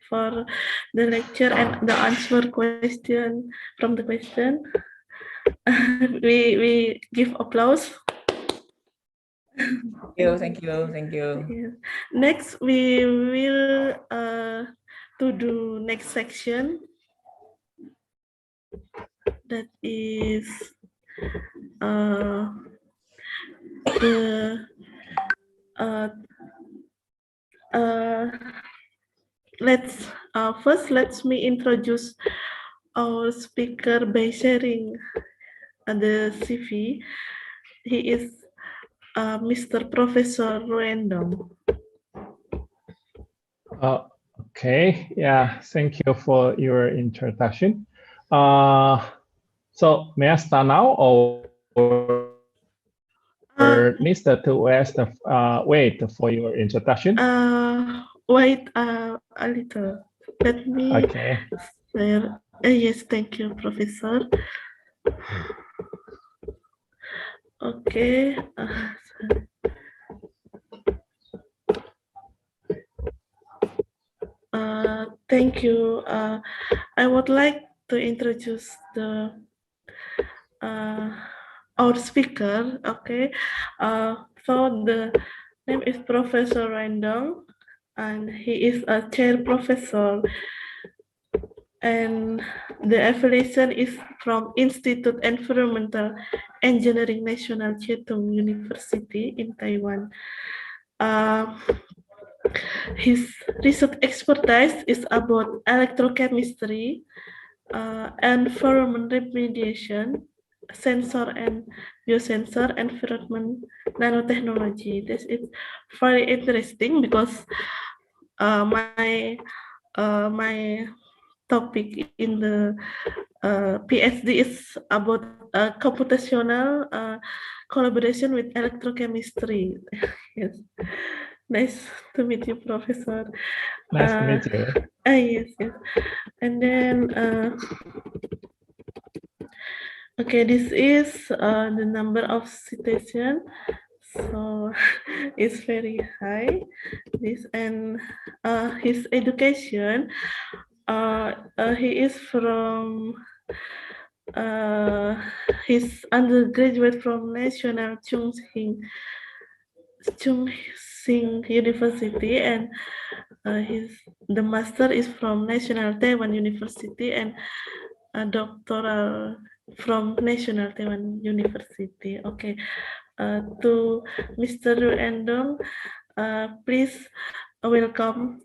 for the lecture and the answer question from the question. We give applause. Thank you. Next, we will to do next section. That is let me introduce our speaker by sharing the CV. He is Mr. Professor Ruendong. Okay, yeah, thank you for your introduction. So may I start now, or needs to wait for your introduction? Wait a little. Let me share. Yes, thank you, Professor. Okay. Thank you. I would like to introduce our speaker. Okay. So the name is Professor Ruendong, and he is a chair professor, and the affiliation is from Institute Environmental Engineering National Chitung University in Taiwan. His research expertise is about electrochemistry, environment remediation, sensor and biosensor, environment nanotechnology. This is very interesting because my topic in the PhD is about computational collaboration with electrochemistry. Yes, nice to meet you, Professor. Nice to meet you. Yes, yes. And then, okay, this is the number of citation. So it's very high. This and his education. He is from his undergraduate from National Chung-Sing University, and the master is from National Taiwan University, and a doctoral from National Taiwan University. Okay, to Mr. Endong, please welcome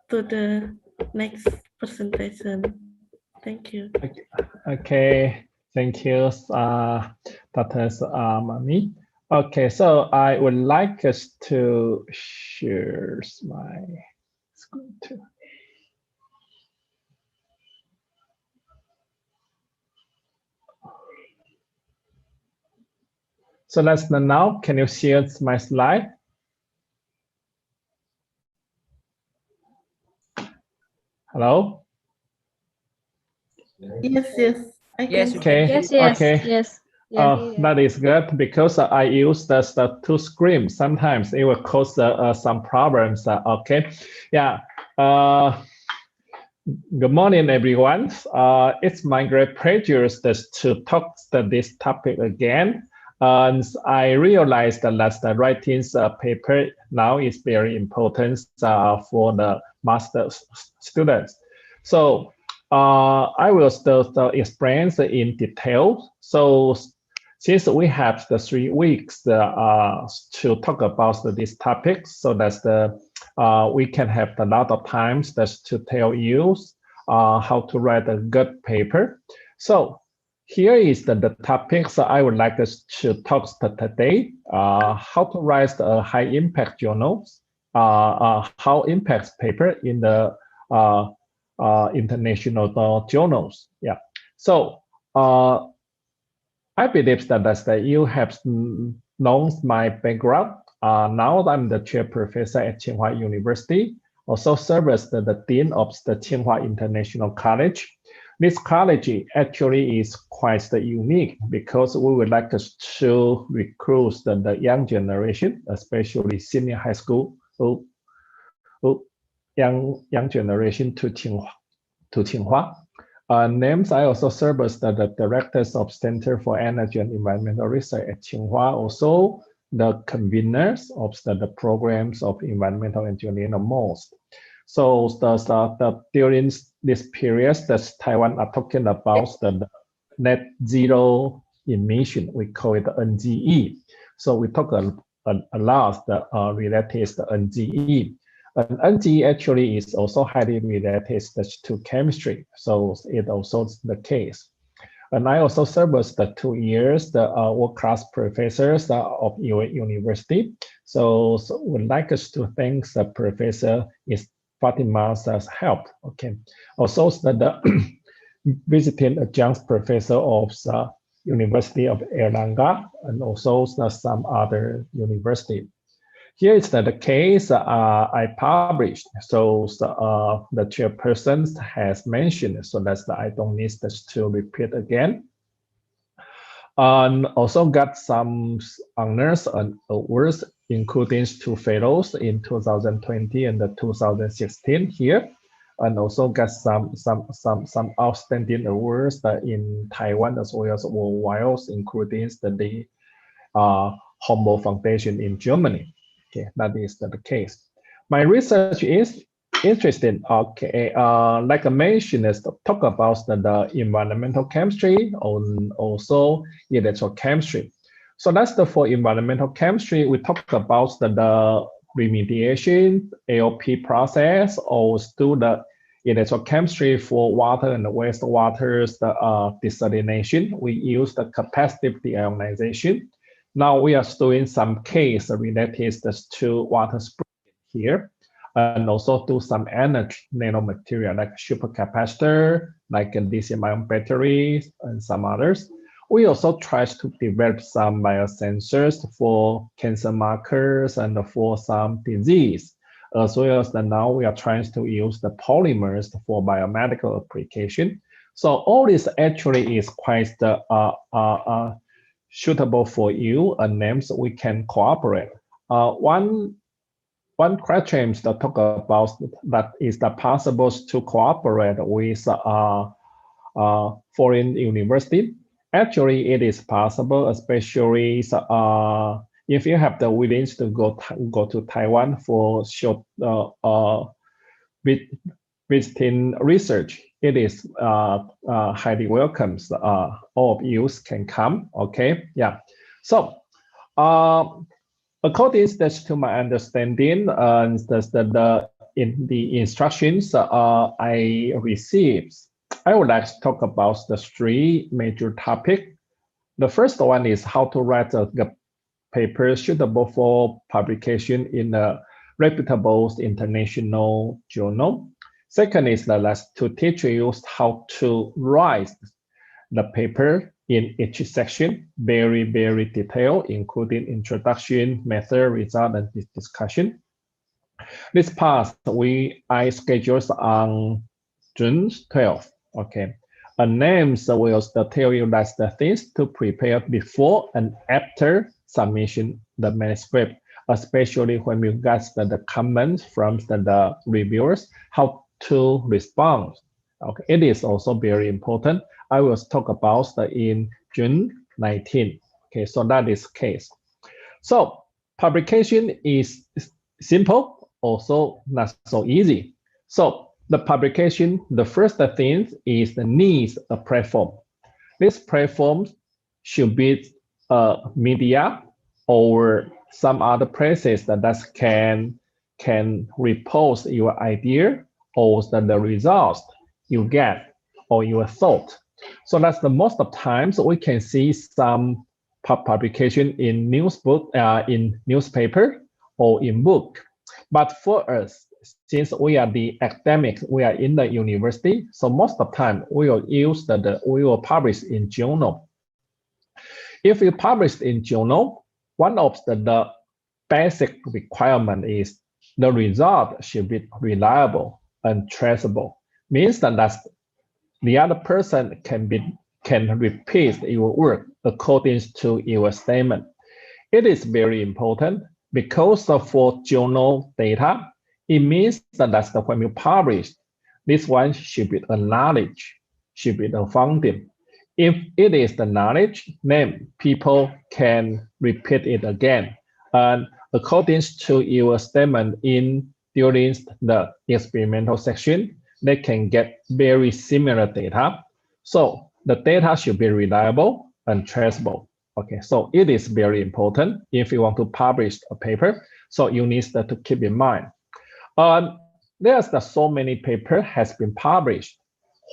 to the next presentation. Thank you. Okay, thank you, Dr. Mami. Okay, so I would like us to share my screen too. So let's now, can you share my slide? Hello? Yes, yes. I Yes, can. Okay. Yes, yes, Okay. yes. That is good because I use the two screens. Sometimes it will cause some problems. Okay. Yeah. Good morning, everyone. It's my great pleasure to talk this topic again. And I realized that the writing paper now is very important for the master's students. So I will start explain in detail. So since we have the 3 weeks to talk about this topic, so that we can have a lot of times to tell you how to write a good paper. So here is the topics I would like us to talk today. How to write a high impact journals, how impacts paper in the international journals. Yeah. So I believe that you have known my background. Now I'm the chair professor at Tsinghua University, also serve as the dean of the Tsinghua International College. This college actually is quite unique because we would like to recruit the young generation, especially senior high school, young generation to Tsinghua. Names, I also serve as the directors of Center for Energy and Environmental Research at Tsinghua, also the conveners of the programs of environmental engineering most. So during this period, Taiwan are talking about the net zero emission. We call it NGE. So we talk a lot related to NGE. And NGE actually is also highly related to chemistry. So it also is the case. And I also serve as the 2 years the world-class professors of your university. So would like us to thank the professor is Fatima's help. Okay. Also the visiting adjunct professor of the University of Erlangen and also some other university. Here is the case I published. So the chairperson has mentioned, so that I don't need to repeat again. And also got some honors and awards, including 2 fellows in 2020 and 2016 here, and also got some outstanding awards in Taiwan as well as worldwide, including the Humboldt Foundation in Germany. Okay, that is the case. My research is interesting. Okay, like I mentioned, is to talk about the environmental chemistry and also electrochemistry. So that's for environmental chemistry. We talk about the remediation, AOP process, or do the electrochemistry for water and wastewater desalination. We use the capacitive deionization. Now we are doing some case related to water spread here, and also do some energy nanomaterial like supercapacitor, like lithium-ion batteries, and some others. We also try to develop some biosensors for cancer markers and for some disease, as well as now we are trying to use the polymers for biomedical application. So all this actually is quite suitable for you, and names we can cooperate. One question to talk about that is that possible to cooperate with foreign university. Actually, it is possible, especially if you have the willingness to go to Taiwan for short visiting research. It is highly welcome. All of you can come. Okay, yeah. So, according to my understanding, in the instructions I received, I would like to talk about the three major topics. The first one is how to write a paper suitable for publication in a reputable international journal. Second is to teach you how to write the paper in each section, very, very detailed, including introduction, method, result, and discussion. This part I scheduled on June 12th. Okay, and names will tell you that's the things to prepare before and after submission the manuscript, especially when you get the comments from the reviewers, how to respond. Okay, it is also very important. I will talk about in June 19. Okay, so that is case. So publication is simple, also not so easy. So the publication, the first thing is the needs a platform. This platform should be media or some other places that can repost your idea or the results you get or your thought. So that's the most of times we can see some publication in in newspaper or in book. But for us, since we are the academics, we are in the university, so most of the time we will use we will publish in journal. If you publish in journal, one of the basic requirement is the result should be reliable and traceable. Means that the other person can repeat your work according to your statement. It is very important because for journal data, it means that when you publish, this one should be a knowledge, should be the founding. If it is the knowledge, then people can repeat it again. And according to your statement during the experimental section, they can get very similar data. So the data should be reliable and traceable. Okay, so it is very important if you want to publish a paper. So you need to keep in mind. There's so many papers has been published.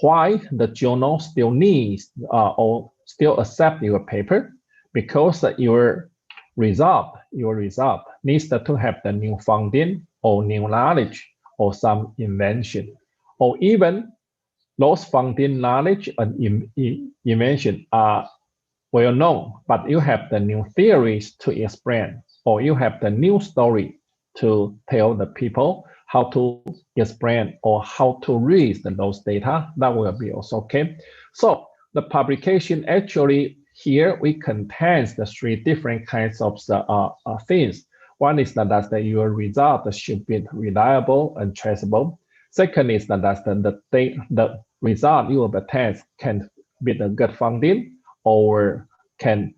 Why the journal still needs or still accept your paper? Because your result needs to have the new finding or new knowledge or some invention, or even those finding, knowledge and invention are well known, but you have the new theories to explain, or you have the new story to tell the people how to explain or how to read those data. That will be also okay. So the publication actually here we contain the three different kinds of things. One is that your result should be reliable and traceable. Second is that the result you obtain can be a good funding or can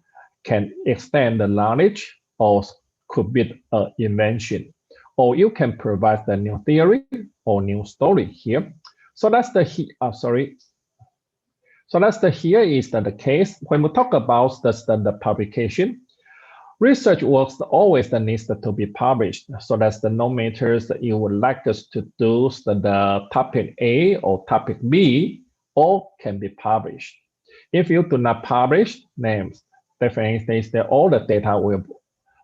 extend the knowledge or could be an invention. Or you can provide the new theory or new story here. So that's the here is the case. When we talk about the publication, research works always needs to be published. So that's no matter that you would like us to do the topic A or topic B, all can be published. If you do not publish names, definitely that all the data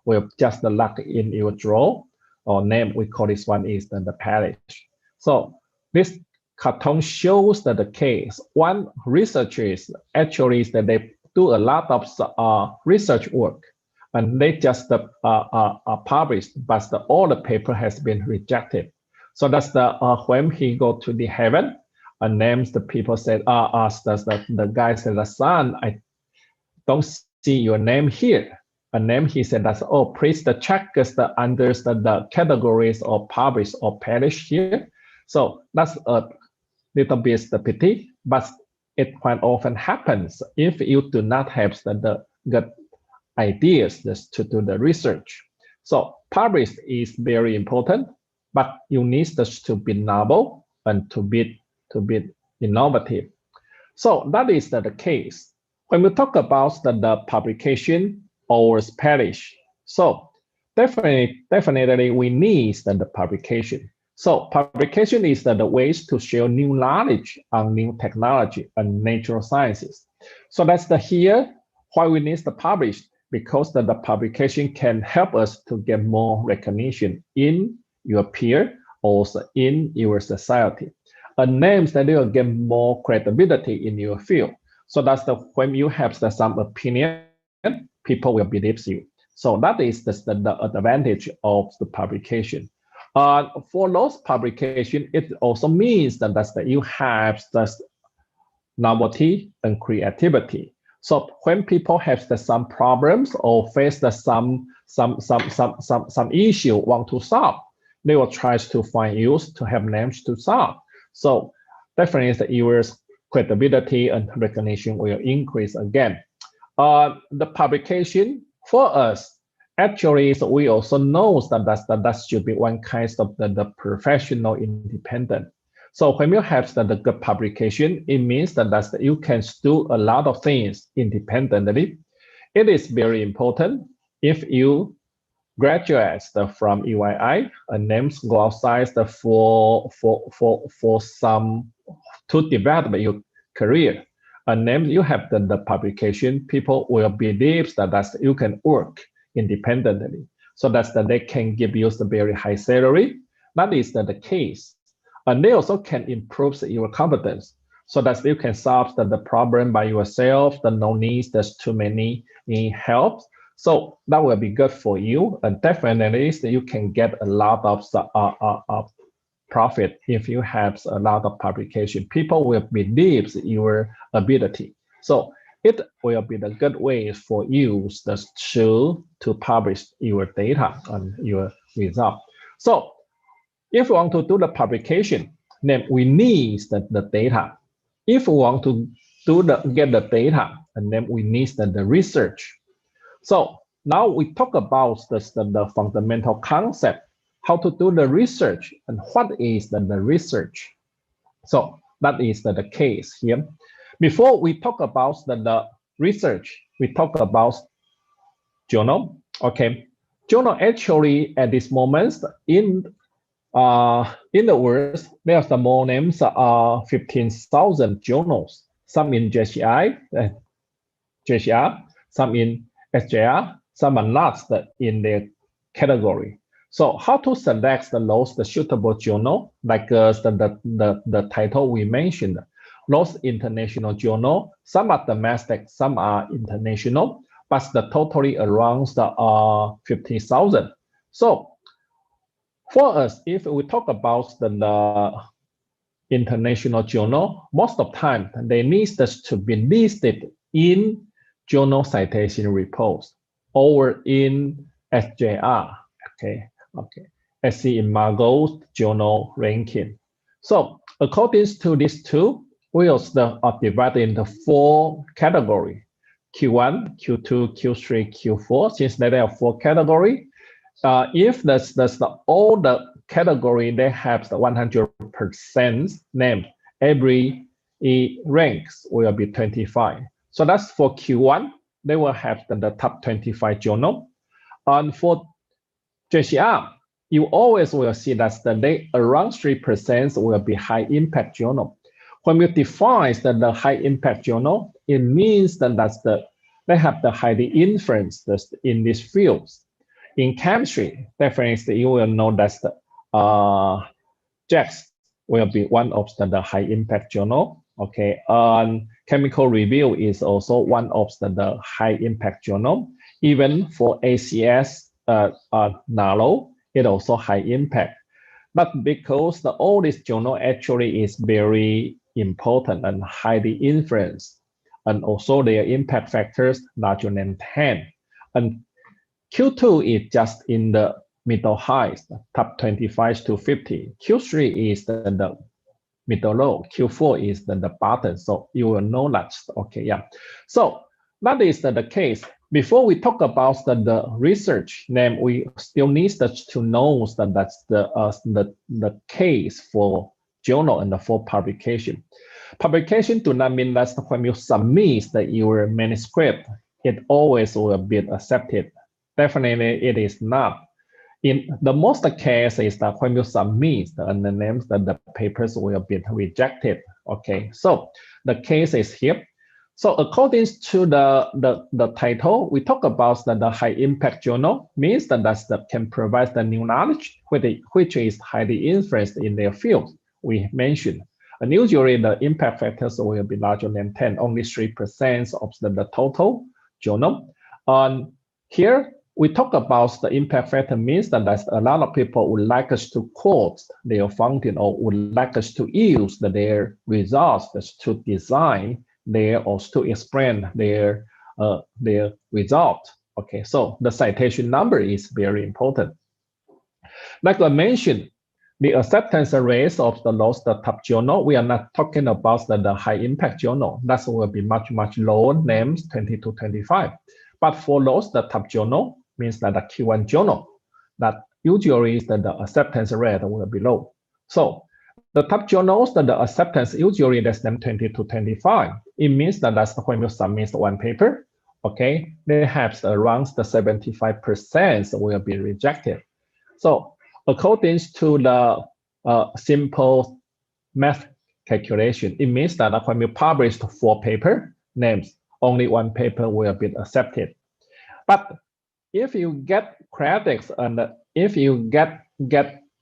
will just lock in your drawer or name. We call this one is the parish. So this cartoon shows that the case. One researchers actually that they do a lot of research work, and they just published, but all the paper has been rejected. So that's the when he go to the heaven, and names the people said, the guy said, the son, I don't see your name here. A name he said that's please check under the categories of published or published here. So that's a little bit the pity, but it quite often happens if you do not have the good ideas to do the research. So published is very important, but you need to be novel and to be innovative. So that is the case. When we talk about the publication or publish, so definitely we need the publication. So publication is the ways to share new knowledge on new technology and natural sciences. So that's here why we need to publish, because the publication can help us to get more recognition in your peer, also in your society. And names that will get more credibility in your field. So that's when you have some opinion, people will believe you. So that is the advantage of the publication. For those publication, it also means that you have the novelty and creativity. So when people have some problems or face some issue want to solve, they will try to find use to have names to solve. So definitely your credibility and recognition will increase again. The publication for us, actually, so we also know that should be one kind of the professional independent. So when you have the good publication, it means that you can do a lot of things independently. It is very important if you graduate from UII and names go outside for some to develop your career. And then you have the publication, people will believe that you can work independently. So that they can give you the very high salary. That is the case. And they also can improve your competence so that you can solve the problem by yourself, no needs, there's too many help. So that will be good for you. And definitely you can get a lot of profit if you have a lot of publication. People will believe your ability. So it will be the good way for you to publish your data and your result. So if we want to do the publication, then we need the data. If we want to get the data, and then we need the research. So now we talk about the fundamental concept, how to do the research and what is the research. So that is the case here. Before we talk about the research, we talk about journal. Okay, journal actually at this moment in the world, there's the more names 15,000 journals. Some in JCR, some in SJR, some are not in their category. So how to select the suitable journal, like the title we mentioned, those international journal, some are domestic, some are international, but the totally around 50,000. So for us, if we talk about the international journal, most of the time they need us to be listed in journal citation reports or in SJR, SC Imago journal ranking. So according to these two, we also are divided into 4 categories: Q1, Q2, Q3, Q4. Since there are 4 categories, if that's all the category, they have the 100% name. Every ranks will be 25. So that's for Q1. They will have the top 25 journal. And for JCR, you always will see that around 3% will be high impact journal. When we define the high impact journal, it means that they have the highly influence in these fields. In chemistry, definitely you will know that JACS will be one of the high impact journal. Okay, and chemical review is also one of the high impact journal. Even for ACS NALO, it also high impact. But because all this journal actually is very important and highly influenced, and also their impact factors larger than 10. And Q2 is just in the middle highs, top 25 to 50. Q3 is the middle low. Q4 is the bottom. So you will know that. Okay, yeah. So that is the case. Before we talk about the research name, we still need to know that that's the case for journal and for publication. Publication do not mean that when you submit your manuscript, it always will be accepted. Definitely, it is not. In the most case is that when you submit and the names that the papers will be rejected. Okay, so the case is here. So according to the title, we talk about the high impact journal means that can provide the new knowledge which is highly influenced in their field. We mentioned, and usually the impact factors will be larger than 10, only 3% of the total journal. And here we talk about the impact factor means that a lot of people would like us to quote their finding or would like us to use their results to design or to explain their result. Okay, so the citation number is very important. Like I mentioned, the acceptance rate of the top journal, we are not talking about the high impact journal. That will be much lower, names 20 to 25. But for the top journal, means that the Q1 journal, that usually is that the acceptance rate will be low. So the top journals, that the acceptance usually less than 20 to 25. It means that that's when you submit one paper, okay, they have around the 75% will be rejected. So according to the simple math calculation, it means that when you publish 4 paper names, only 1 paper will be accepted. But if you get credits and if you get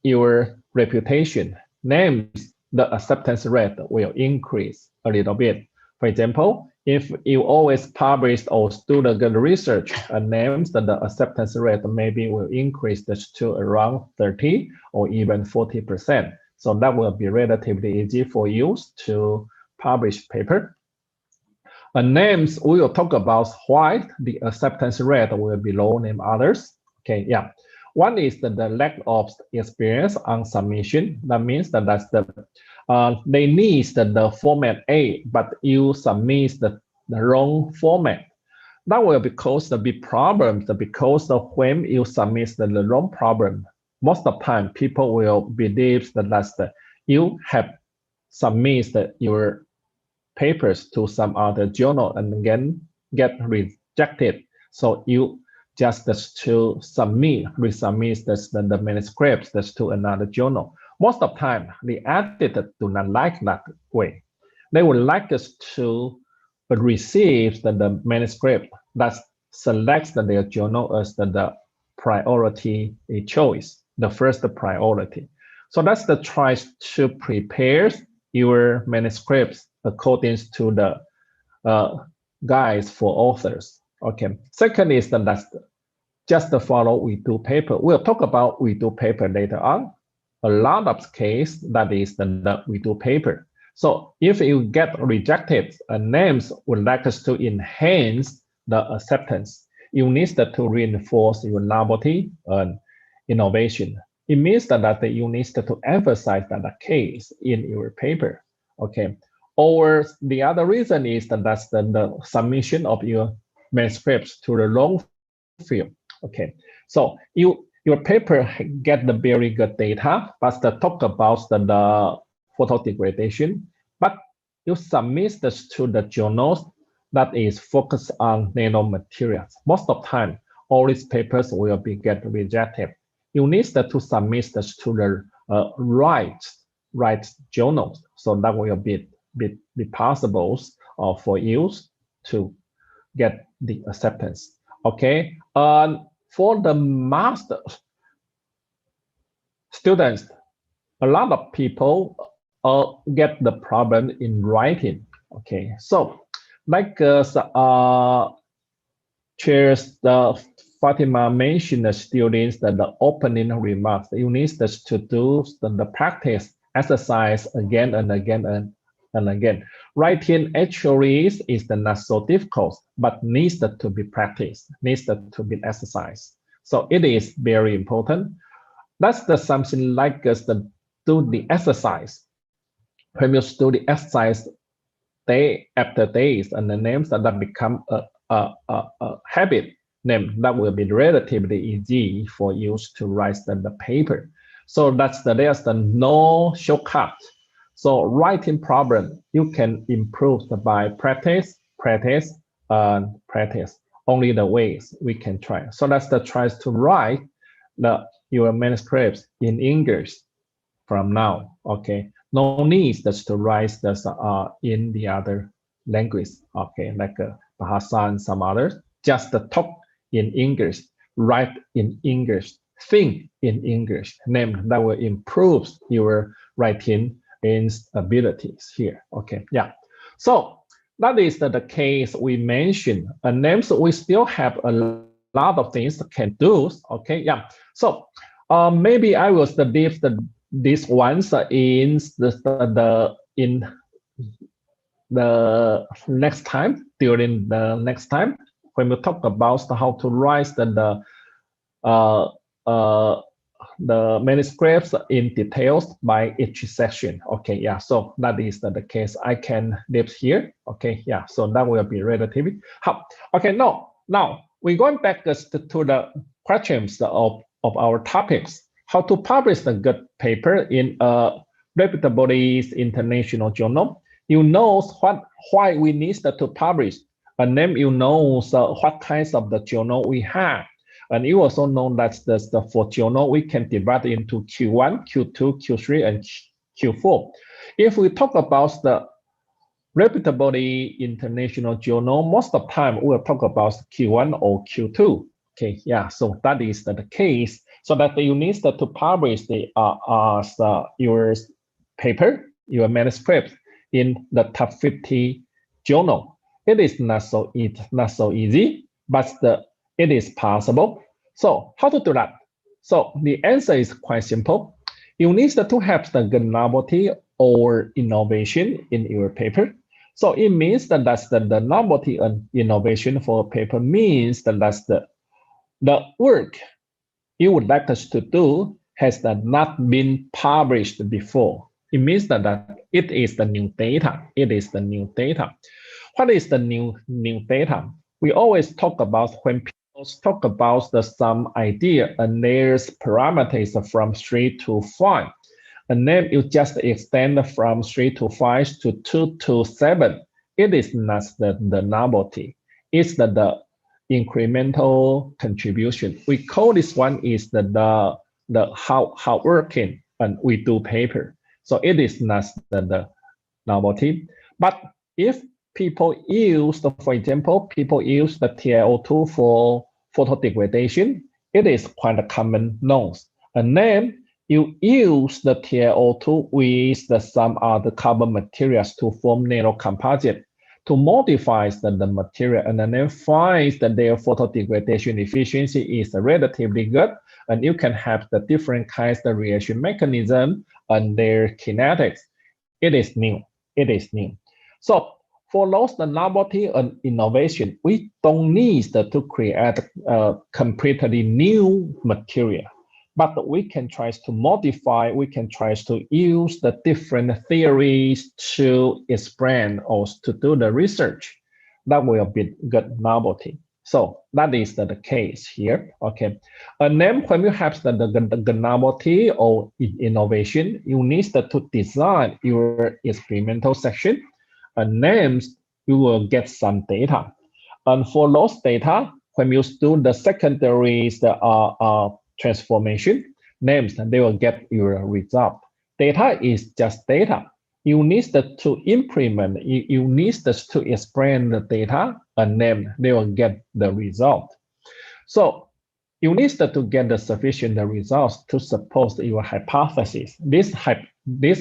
your reputation, names, the acceptance rate will increase a little bit. For example, if you always publish or do the good research and names, then the acceptance rate maybe will increase to around 30 or even 40%. So that will be relatively easy for you to publish paper. And names, we will talk about why the acceptance rate will be lower than others. Okay, yeah. One is the lack of experience on submission. That means that they need the format A, but you submit the wrong format. That will cause the big problems because of when you submit the wrong problem. Most of the time, people will believe that you have submitted your papers to some other journal and again get rejected. So you just to resubmit the manuscripts to another journal. Most of the time, the editor do not like that way. They would like us to receive the manuscript that selects their journal as the priority choice, the first priority. So that's the try to prepare your manuscripts according to the guides for authors. Okay. Second is that's just follow we do paper. We'll talk about we do paper later on. A lot of case that is the we do paper. So if you get rejected, names would like us to enhance the acceptance. You need to reinforce your novelty and innovation. It means that you need to emphasize that case in your paper. Okay. Or the other reason is that that's the submission of your manuscripts to the wrong field. Okay, so your paper get the very good data, but talk about the photo degradation, but you submit this to the journals that is focused on nanomaterials. Most of the time, all these papers will be get rejected. You need to submit this to the right journals, so that will be possible for you to get the acceptance. Okay, for the master students, a lot of people get the problem in writing. Okay, so like Fatima mentioned, the students that the opening remarks, you need to do the practice exercise again and again and again. Writing actually is not so difficult, but needs to be practiced, needs to be exercised. So it is very important. That's something like do the exercise. When you do the exercise day after days, and the names that become a habit name, that will be relatively easy for you to write the paper. So there's no shortcut. So writing problem, you can improve by practice. Only the ways we can try. So that's the tries to write your manuscripts in English from now. Okay, no need just to write this in the other language. Okay, like Bahasa and some others. Just talk in English, write in English, think in English. Name that will improve your writing abilities here. Okay, yeah. So that is the case we mentioned. Names, we still have a lot of things can do. Okay, yeah. So maybe I will leave these ones in the next time, during the next time when we talk about how to write the manuscripts in details by each section. Okay, yeah, so that is the case I can leave here. Okay, yeah, so that will be relatively. Okay, now we're going back to the questions of our topics. How to publish a good paper in a reputable international journal. You know why we need to publish, and then you know what kinds of the journal we have. And you also know that for journal, we can divide into Q1, Q2, Q3, and Q4. If we talk about the reputable international journal, most of the time we'll talk about Q1 or Q2. Okay, yeah, so that is the case. So that you need to publish your paper, your manuscript in the top 50 journal. It is not so easy, but it is possible. So how to do that? So the answer is quite simple. You need to have the good novelty or innovation in your paper. So it means that the novelty and innovation for a paper means that the work you would like us to do has not been published before. It means that it is the new data. It is the new data. What is the new data? We always talk about when people talk about some idea and there's parameters from 3 to 5. And then you just extend from 3 to 5 to 2 to 7. It is not the novelty. It's the incremental contribution. We call this one is the how working and we do paper. So it is not the novelty. But if people use, for example, people use the TiO2 for photodegradation, it is quite a common known. And then you use the TiO2 with some other carbon materials to form nanocomposite, to modify the material, and then find that their photodegradation efficiency is relatively good, and you can have the different kinds of reaction mechanism and their kinetics. It is new. It is new. So for those the novelty and innovation, we don't need to create a completely new material, but we can try to modify, we can try to use the different theories to explain or to do the research. That will be good novelty. So that is the case here, okay. And then when you have the novelty or innovation, you need to design your experimental section, and then you will get some data. And for those data, when you do the secondary transformation, names, they will get your result. Data is just data. You need to implement, you need to explain the data, and name, they will get the result. So you need to get the sufficient results to support your hypothesis. This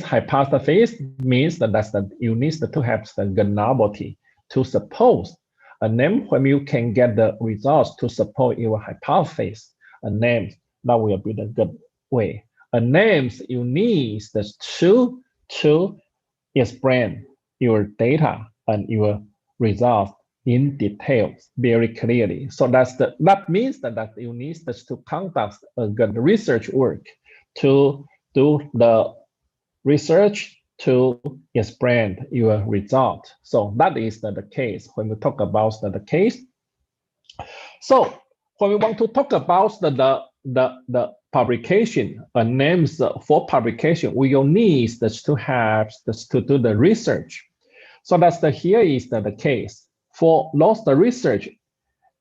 hypothesis means that you need to have the good novelty to suppose. And then when you can get the results to support your hypothesis, a name, that will be the good way. A names you need to explain your data and your results in details very clearly. So that means that you need to conduct a good research work to do the research to explain your result. So that is the case when we talk about the case. So when we want to talk about the publication, names for publication, we will need to have to do the research. So here is the case. For lost research,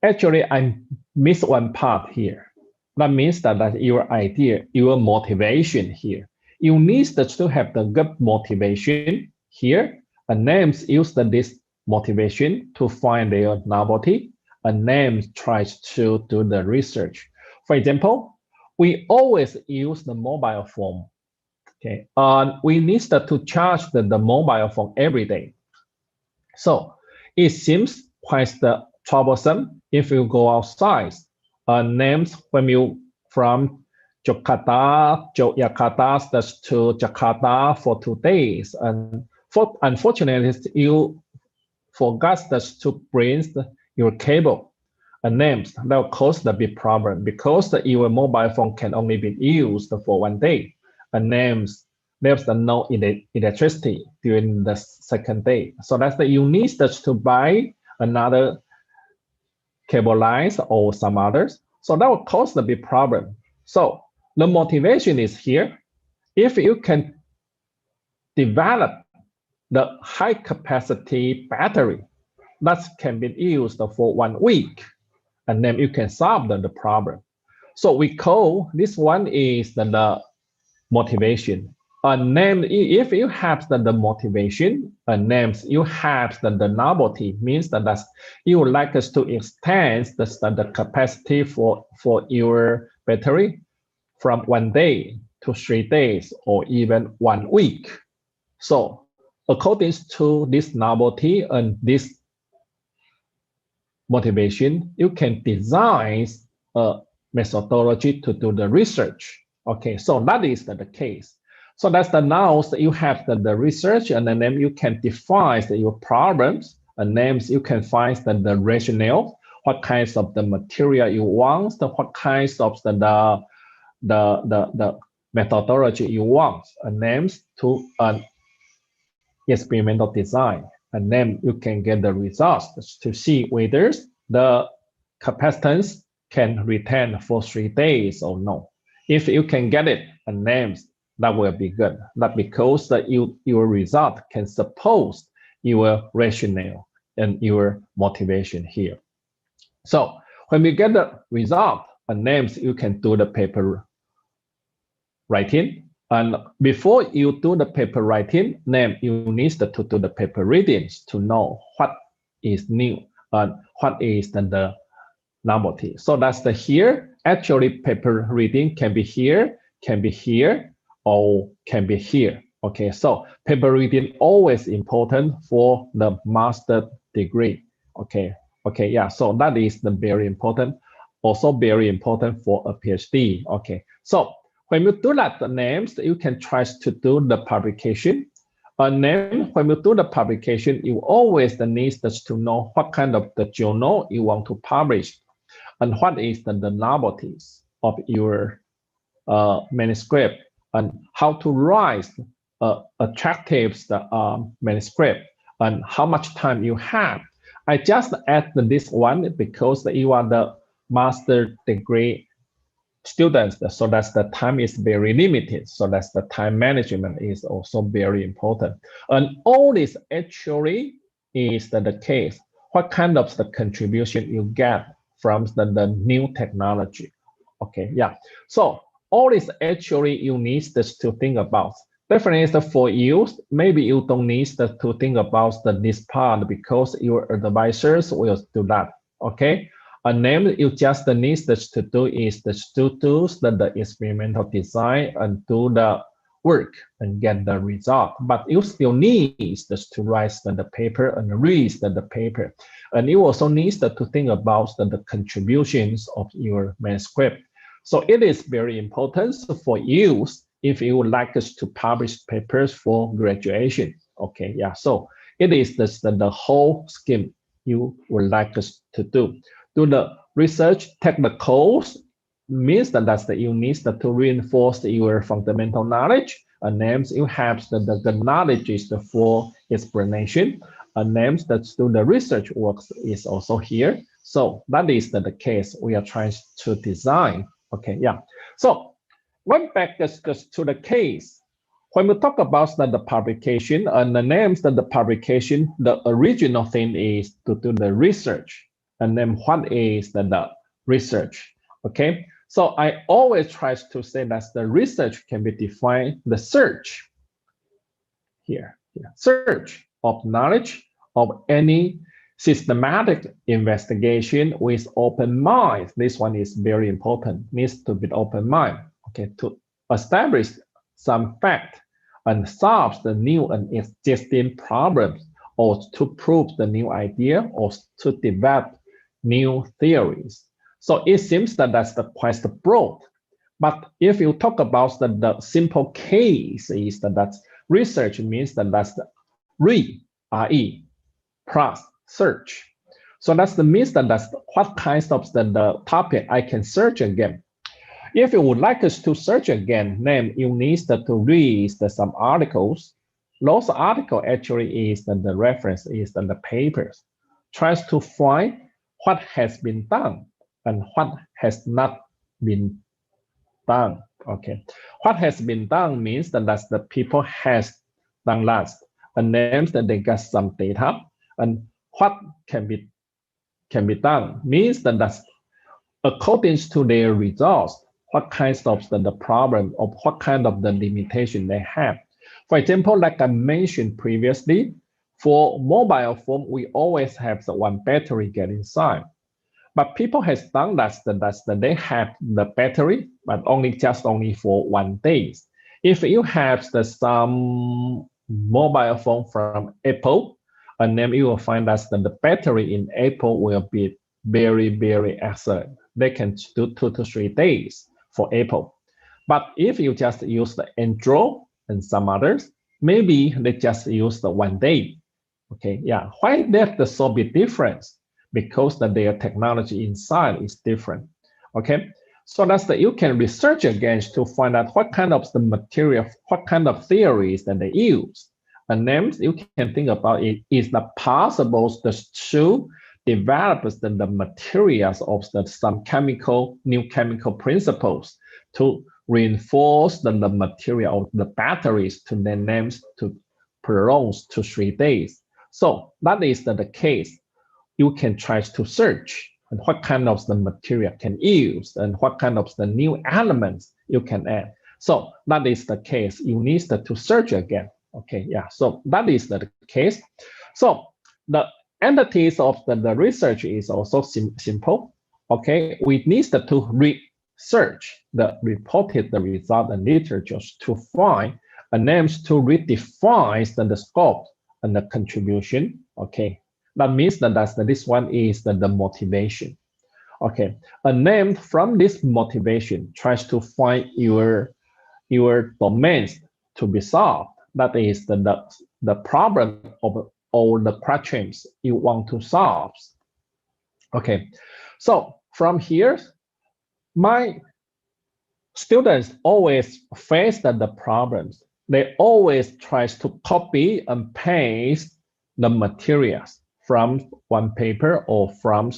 actually I miss one part here. That means that your idea, your motivation here. You need to have the good motivation here. And names use this motivation to find their novelty. And names tries to do the research. For example, we always use the mobile phone. Okay, we need to charge the mobile phone every day. So it seems quite troublesome if you go outside. Names when you from Jakarta to Jakarta for 2 days, and unfortunately you forgot to bring your cable. Names that will cause the big problem because your mobile phone can only be used for 1 day. And names there's no electricity during the second day. So that's you need to buy another cable lines or some others. So that will cause the big problem. So the motivation is here. If you can develop the high capacity battery that can be used for 1 week, and then you can solve the problem. So we call this one is the motivation. Name, if you have the motivation, names you have the novelty, means that you would like us to extend the capacity for your battery from 1 day to 3 days or even 1 week. So according to this novelty and this motivation, you can design a methodology to do the research. Okay, so that is the case. So that's the now you have the research, and then you can define your problems, and names you can find the rationale, what kinds of the material you want, what kinds of the methodology you want, and names to an experimental design. And then you can get the results to see whether the capacitance can retain for 3 days or no. If you can get it, and names, that will be good. That because your result can support your rationale and your motivation here. So when we get the result, and names, you can do the paper writing. And before you do the paper writing, name, you need to do the paper readings to know what is new and what is the novelty. So that's the here. Actually, paper reading can be here, or can be here. Okay, so paper reading always important for the master degree. Okay, yeah. So that is the very important. Also very important for a PhD. Okay, so when you do that, the names, you can try to do the publication. A name, when you do the publication, you always need to know what kind of the journal you want to publish, and what is the novelties of your manuscript, and how to write attractive manuscript, and how much time you have. I just add this one because you are the master degree students, so that's the time is very limited. So that's the time management is also very important. And all this actually is the case. What kind of the contribution you get from the new technology. Okay, yeah. So all is actually you need to think about. Definitely for you, maybe you don't need to think about this part because your advisors will do that. Okay. And then you just need to do is to do the experimental design and do the work and get the result. But you still need to write the paper and read the paper. And you also need to think about the contributions of your manuscript. So it is very important for you if you would like us to publish papers for graduation. Okay, yeah. So it is the whole scheme you would like us to do. Do the research technicals means that you need to reinforce your fundamental knowledge. And names you have the knowledge is for explanation. And names that do the research works is also here. So that is the case we are trying to design. Okay, yeah. So going back just to the case, when we talk about the publication and the names of the publication, the original thing is to do the research. And then what is the research? Okay, so I always try to say that the research can be defined the search here, search of knowledge of any systematic investigation with open mind. This one is very important, needs to be open mind. Okay, to establish some fact and solve the new and existing problems, or to prove the new idea, or to develop new theories. So it seems that that's quite broad. But if you talk about the simple case, is that research means that's the RE plus search. So that's the means that's what kinds of the topic I can search again. If you would like us to search again, then you need to read some articles. Those articles actually is the reference is the papers. Tries to find what has been done and what has not been done. Okay, what has been done means that's the people has done last, and then that they got some data, and what can be done means that's according to their results, what kinds of the problem or what kind of the limitation they have. For example, like I mentioned previously, for mobile phone, we always have the one battery get inside. But people has done that they have the battery, but only for 1 day. If you have some mobile phone from Apple, and then you will find that the battery in Apple will be very, very excellent. They can do 2 to 3 days for Apple. But if you just use the Android and some others, maybe they just use the 1 day. Okay, yeah. Why there's so big difference? Because their technology inside is different. Okay, so that's you can research again to find out what kind of the material, what kind of theories that they use. And then you can think about it, is it possible to develop the materials of some new chemical principles to reinforce the material of the batteries to then names to prolong to 3 days. So that is the case. You can try to search and what kind of the material can use and what kind of the new elements you can add. So that is the case. You need to search again. Okay, yeah. So that is the case. So the entities of the research is also simple. Okay, we need to research the reported the result and literature to find names to redefine the scope and the contribution. Okay. That means that this one is the motivation. Okay, a name from this motivation tries to find your domains to be solved. That is the problem of all the questions you want to solve. Okay, so from here, my students always face the problems. They always try to copy and paste the materials from one paper or from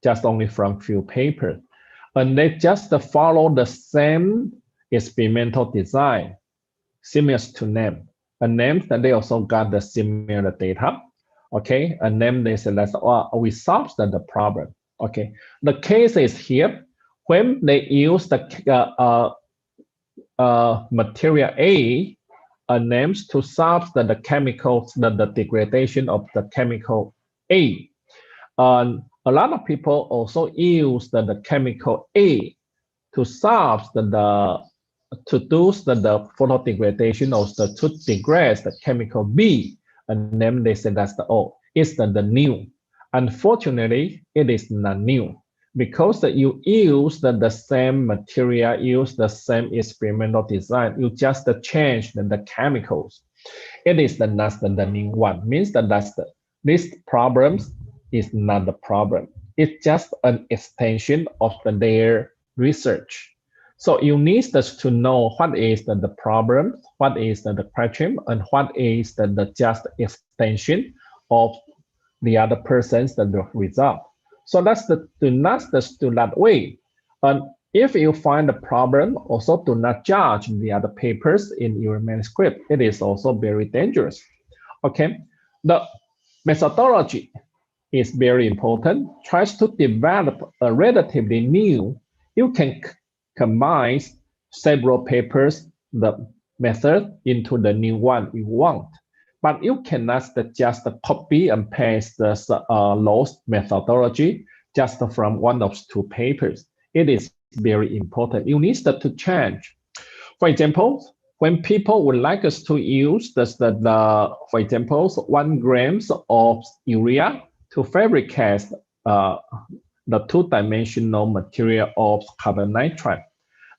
just only from few papers. And they just follow the same experimental design, similar to name. And then they also got the similar data. Okay, and then they say, we solved the problem. Okay, the case is here when they use the material A names to solve the chemicals, the degradation of the chemical A. A lot of people also use the chemical A to solve to do the photodegradation of to degrade the chemical B, and then they say that's it's the new. Unfortunately, it is not new because you use the same material, use the same experimental design, you just change the chemicals. It is not the new one. Means that this problems is not the problem. It's just an extension of their research. So you need to know what is the problem, what is the question, and what is the just extension of the other person's the result. So do not do that way. And if you find the problem, also do not judge the other papers in your manuscript. It is also very dangerous. Okay, the methodology is very important. Tries to develop a relatively new. You can combine several papers, the method into the new one you want. But you cannot just copy and paste the lost methodology just from one of two papers. It is very important. You need to change. For example, when people would like us to use for example, 1 grams of urea to fabricate the two-dimensional material of carbon nitride,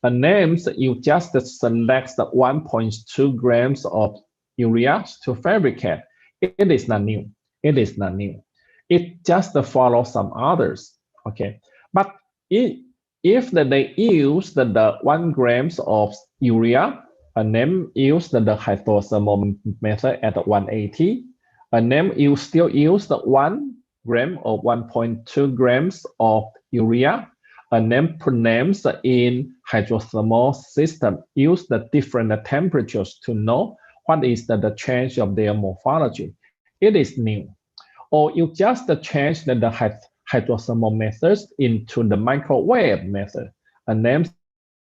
and names you just select the 1.2 grams of urea to fabricate. It is not new. It is not new. It just follows some others. Okay, but if they use the 1 grams of urea, and then use the hydrothermal method at 180, and then you still use the 1 gram or 1.2 grams of urea, and then put names in hydrothermal system, use the different temperatures to know what is the change of their morphology. It is new. Or you just change the hydrothermal methods into the microwave method, and then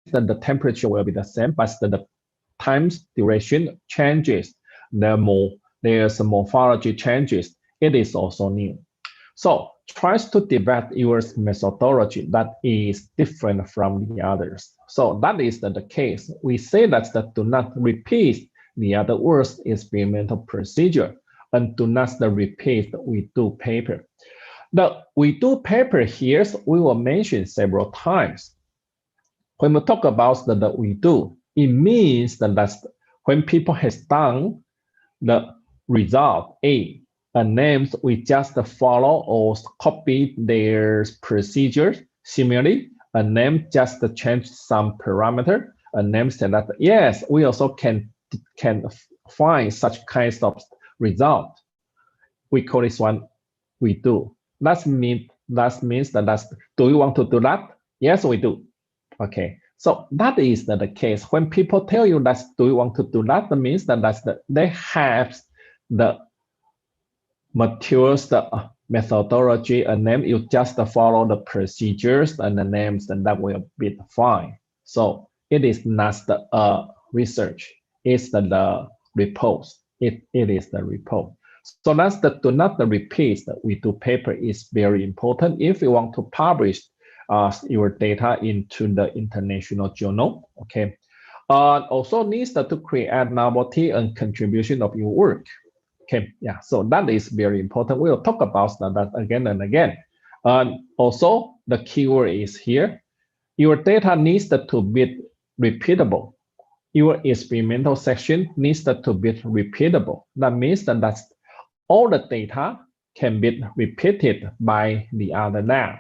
the temperature will be the same, but the time's duration changes. There's morphology changes. It is also new. So tries to develop your methodology that is different from the others. So that is the case. We say that do not repeat the other words experimental procedure, and do not repeat the we do paper. The we do paper here, we will mention several times. When we talk about the we do, it means that when people has done the result A, and then we just follow or copy their procedures similarly, and then just change some parameter, and then say that yes, we also can find such kinds of result. We call this one we do. That means that do you want to do that? Yes, we do. Okay, so that is the case. When people tell you that do you want to do that, that means that they have the materials, the methodology, and then you just follow the procedures and the names, and that will be fine. So it is not the research, it's the report. It is the report. So that's the do not repeat that we do paper is very important if you want to publish your data into the international journal. Okay. Also needs to create novelty and contribution of your work. Okay, yeah, so that is very important. We'll talk about that again and again. Also, the keyword is here. Your data needs to be repeatable. Your experimental section needs to be repeatable. That means that all the data can be repeated by the other lab,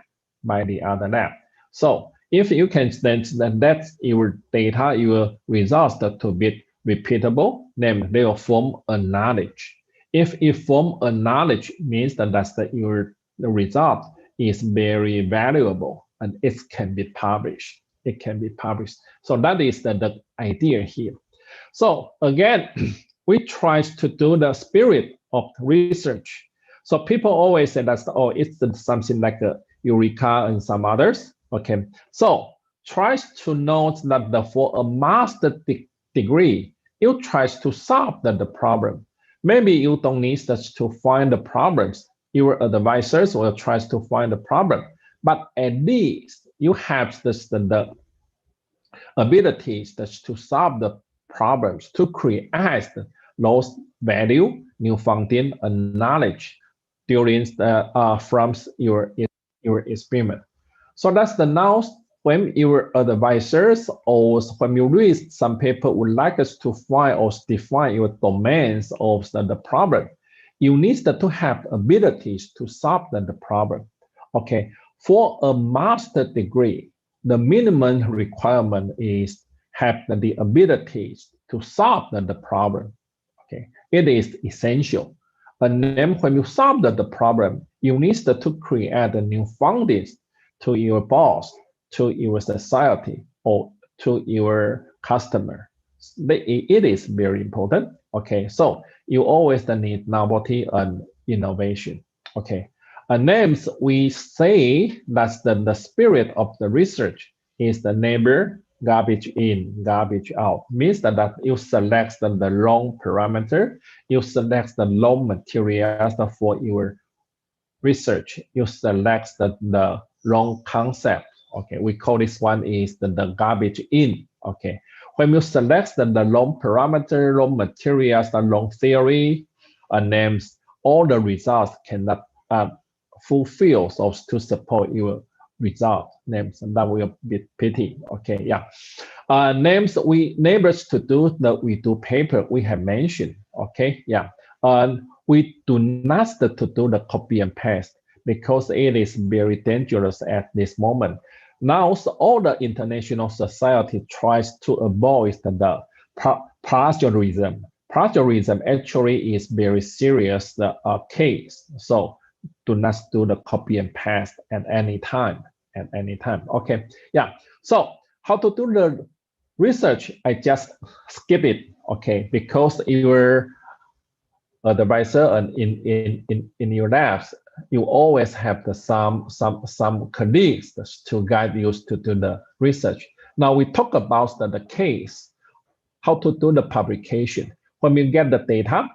So if you can then that's your data, your results to be repeatable, then they will form a knowledge. If it form a knowledge, means that the result is very valuable and it can be published. It can be published. So that is the idea here. So again, we try to do the spirit of research. So people always say that, oh, it's something like Eureka, and some others. Okay, so try to note that for a master degree, you try to solve the problem. Maybe you don't need to find the problems. Your advisors will try to find the problem, but at least you have the abilities to solve the problems, to create those value, new finding, and knowledge during from your experiment. So that's the now when your advisors or when you read some paper would like us to find or define your domains of the problem, you need to have abilities to solve the problem. Okay, for a master degree, the minimum requirement is have the abilities to solve the problem. Okay, it is essential. And then when you solve the problem, you need to create a new findings to your boss, to your society, or to your customer. It is very important. Okay, so you always need novelty and innovation. Okay, and then we say that the spirit of the research is the never garbage in, garbage out. Means that you select the wrong parameter, you select the wrong materials for your research, you select the wrong concept. Okay, we call this one is the garbage in. Okay, when you select the wrong parameter, wrong materials, the wrong theory, and names, all the results cannot fulfill those to support your result names, and that will be pity. Okay, yeah. Names we neighbors to do the we do paper we have mentioned. Okay, yeah. We do not to do the copy and paste because it is very dangerous at this moment. Now, so all the international society tries to avoid the plagiarism. Plagiarism actually is very serious case. So do not do the copy and paste at any time. At any time. Okay. Yeah. So how to do the research? I just skip it. Okay, because your advisor and in your labs, you always have some colleagues to guide you to do the research. Now we talk about the case, how to do the publication. When you get the data,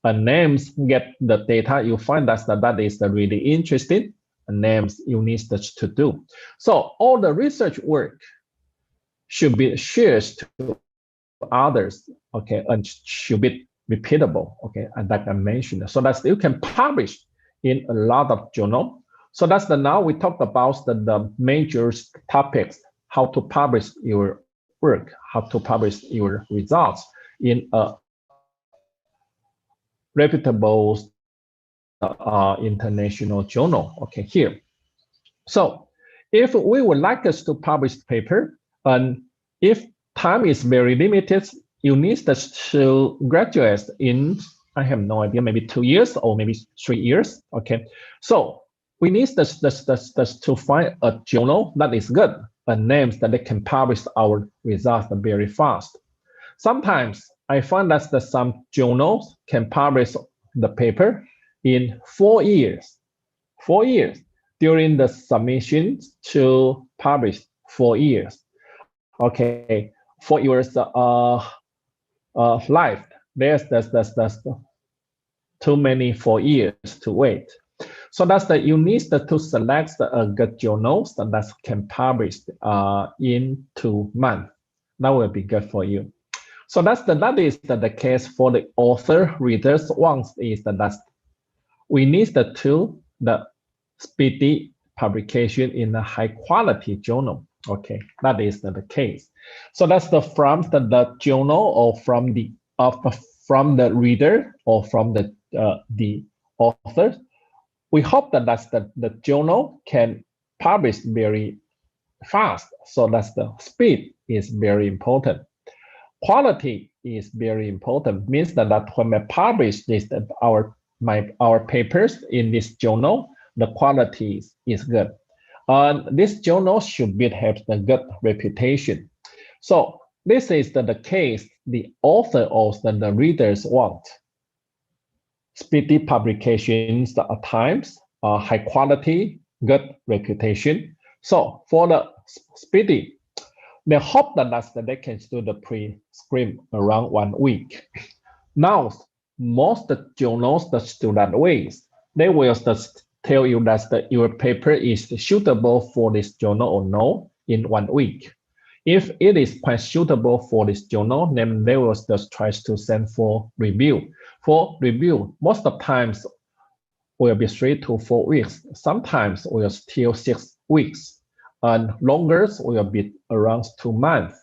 names get the data, you find that is really interesting. Names you need to do. So all the research work should be shared to others. Okay, and should be repeatable. Okay, and like I mentioned, so that you can publish in a lot of journals. So that's now we talk about the major topics, how to publish your work, how to publish your results in a reputable international journal. Okay, here. So if we would like us to publish paper, and if time is very limited, you need us to graduate in, I have no idea, maybe 2 years or maybe 3 years. Okay, so we need us to find a journal that is good, a name that they can publish our results very fast. Sometimes I find that some journals can publish the paper in 4 years. 4 years during the submission to publish 4 years. Okay, 4 years life. There's too many 4 years to wait. So that's you need to select a good journals that can publish in 2 months. That will be good for you. So that is the case for the author readers. Once is that we need the speedy publication in a high quality journal. Okay, that is the case. So that's from the journal or from the reader or from the author. We hope that the journal can publish very fast. So that's the speed is very important. Quality is very important. Means that when we publish this our papers in this journal, the quality is good. This journal should have a good reputation. So this is the case the author or the readers want. Speedy publications at times, high quality, good reputation. So for the speedy, they hope that they can do the pre-screen around 1 week. Now, most journals, the student ways, they will just tell you that your paper is suitable for this journal or no in 1 week. If it is quite suitable for this journal, then they will just try to send for review. For review, most of the times will be 3 to 4 weeks. Sometimes will still 6 weeks, and longer will be around 2 months.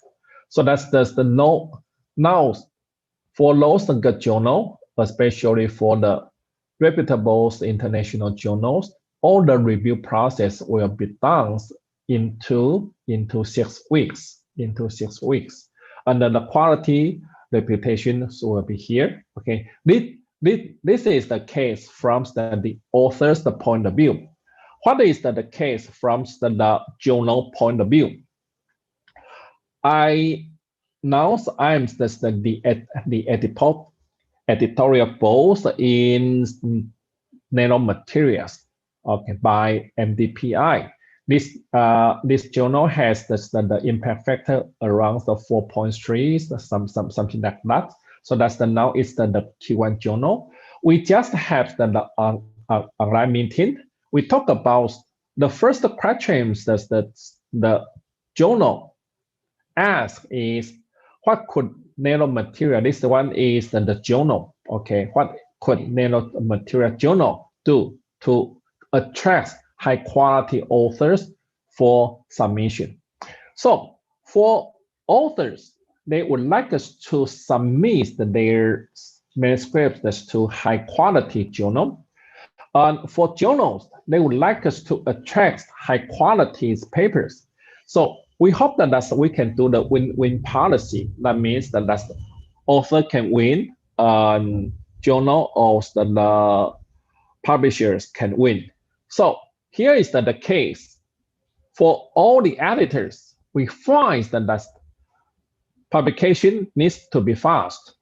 So that's the no. Now, for those good journal, especially for the reputable international journals, all the review process will be done into 6 weeks. And then the quality reputation will be here. Okay, this is the case from the author's point of view. What is the case from the journal point of view? I'm the editorial board in nanomaterials, okay, by MDPI. This journal has the impact factor around the 4.3, something like that. So that's now it's the Q1 journal. We just have the online meeting. We talk about the first questions that the journal ask is, what could nanomaterial, this one is the journal, okay, what could nanomaterial journal do to attract high quality authors for submission? So for authors, they would like us to submit their manuscripts to high quality journal. And for journals, they would like us to attract high quality papers. So we hope that we can do the win-win policy. That means that the author can win, and journal or the publishers can win. So here is the case. For all the editors, we find that publication needs to be fast.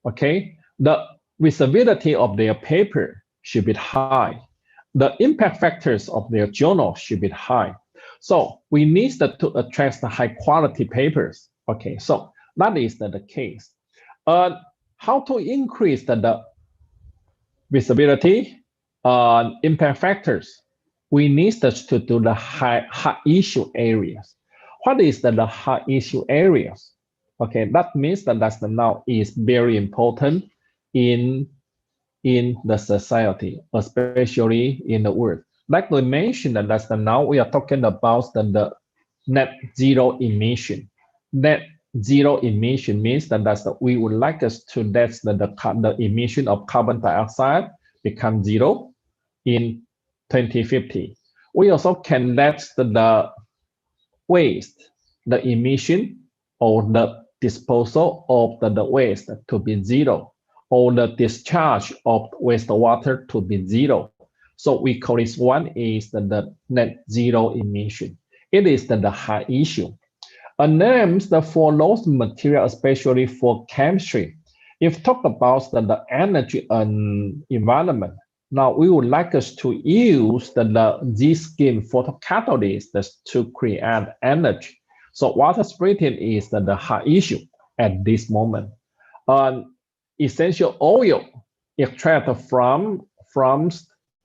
Okay, the visibility of their paper should be high. The impact factors of their journal should be high. So we need to attract the high quality papers. Okay, so that is the case. How to increase the visibility and impact factors? We need to do the high issue areas. What is the high issue areas? Okay, that means that now is very important in the society, especially in the world. Like we mentioned, that now we are talking about the net zero emission. Net zero emission means that we would like us to let the emission of carbon dioxide become zero in 2050. We also can let the waste, the emission or the disposal of the waste to be zero, or the discharge of wastewater to be zero. So we call this one is the net zero emission. It is the high issue. And then for those materials, especially for chemistry, if talk about the energy and environment, now we would like us to use the Z-skin photocatalyst to create energy. So water splitting is the high issue at this moment. Essential oil extracted from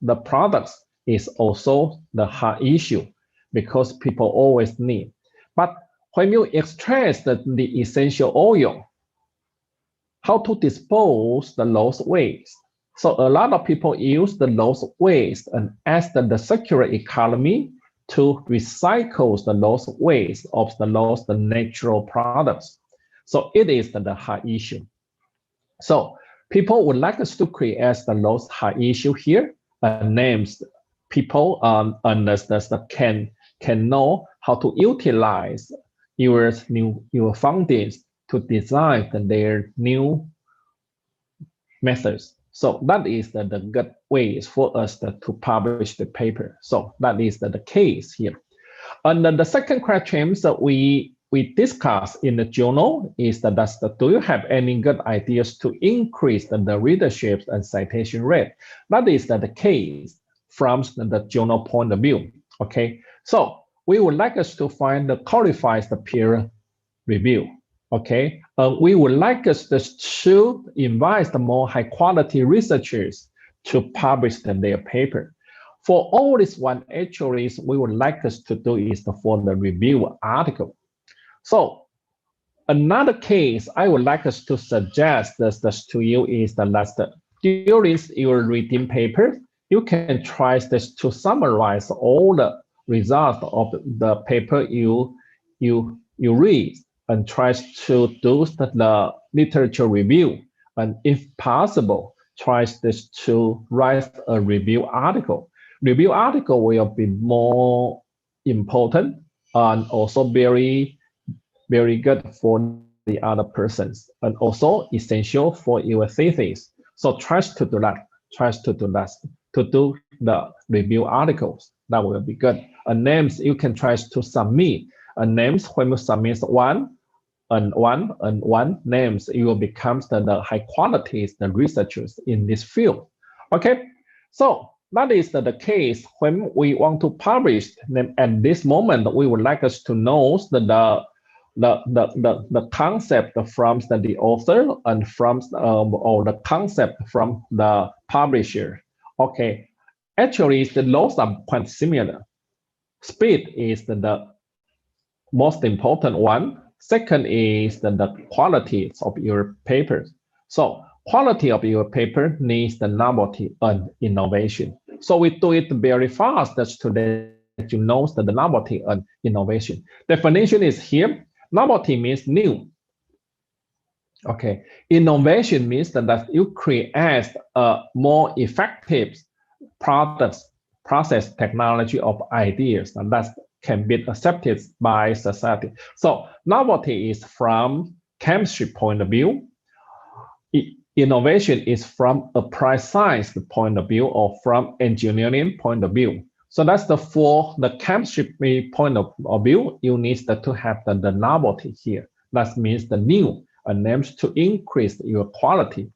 the products is also the high issue because people always need. But when you extract the essential oil, how to dispose the lost waste? So a lot of people use the lost waste and ask the circular economy to recycle the lost waste of the lost natural products. So it is the high issue. So people would like us to create the lost high issue here, names people can know how to utilize your findings to design their new methods. So that is the good ways for us to publish the paper. So that is the case here. And then the second question that we discuss in the journal is that do you have any good ideas to increase the readership and citation rate? That is the case from the journal point of view. Okay, so we would like us to find the qualified peer review. Okay, we would like us to invite the more high quality researchers to publish their paper. For all this one, actually, we would like us to do is for the review article. So another case I would like us to suggest this to you is the last. During your reading paper, you can try this to summarize all the results of the paper you read and try to do the literature review. And if possible, try this to write a review article. Review article will be more important and also very good for the other persons and also essential for your thesis. So try to do that. To do the review articles. That will be good. Names you can try to submit. Names when you submit one names, you will become the high quality the researchers in this field. Okay, so that is the case when we want to publish. At this moment, we would like us to know the concept from the author and from or the concept from the publisher. Okay, actually the laws are quite similar. Speed is the most important one. Second is the quality of your paper. So quality of your paper needs the novelty and innovation. So we do it very fast. That's to let you know the novelty and innovation. Definition is here. Novelty means new. Okay. Innovation means that you create a more effective process technology of ideas, and that can be accepted by society. So novelty is from chemistry point of view. Innovation is from applied science point of view or from engineering point of view. So that's for the chemistry point of view, you need to have the novelty here. That means the new and aims to increase your quality.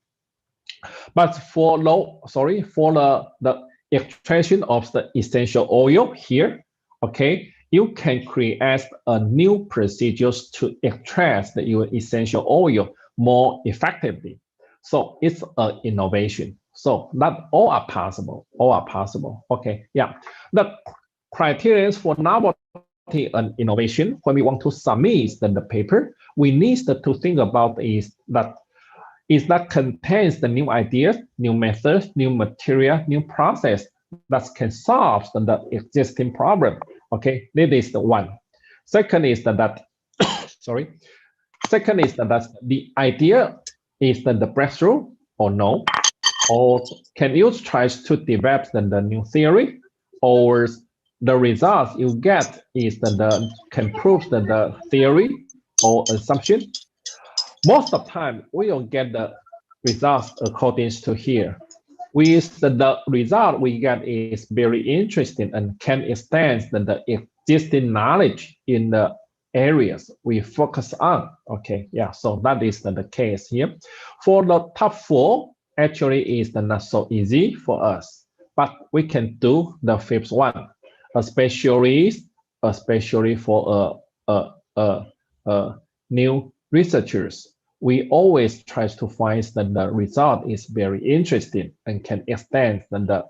But for the extraction of the essential oil here, okay, you can create a new procedures to extract your essential oil more effectively. So it's an innovation. So that all are possible. Okay, yeah. The criteria for novelty and innovation when we want to submit the paper, we need to think about is that contains the new ideas, new methods, new material, new process that can solve the existing problem. Okay, this is the one. Second is that Second is that the idea is the breakthrough or no, or can you try to develop the new theory, or the results you get is that can prove the theory or assumption. Most of the time, we will get the results according to here. With the result we get is very interesting and can extend the existing knowledge in the areas we focus on. Okay, yeah, so that is the case here. For the top 4, actually is not so easy for us, but we can do the 5th one, especially for new researchers. We always try to find that the result is very interesting and can extend the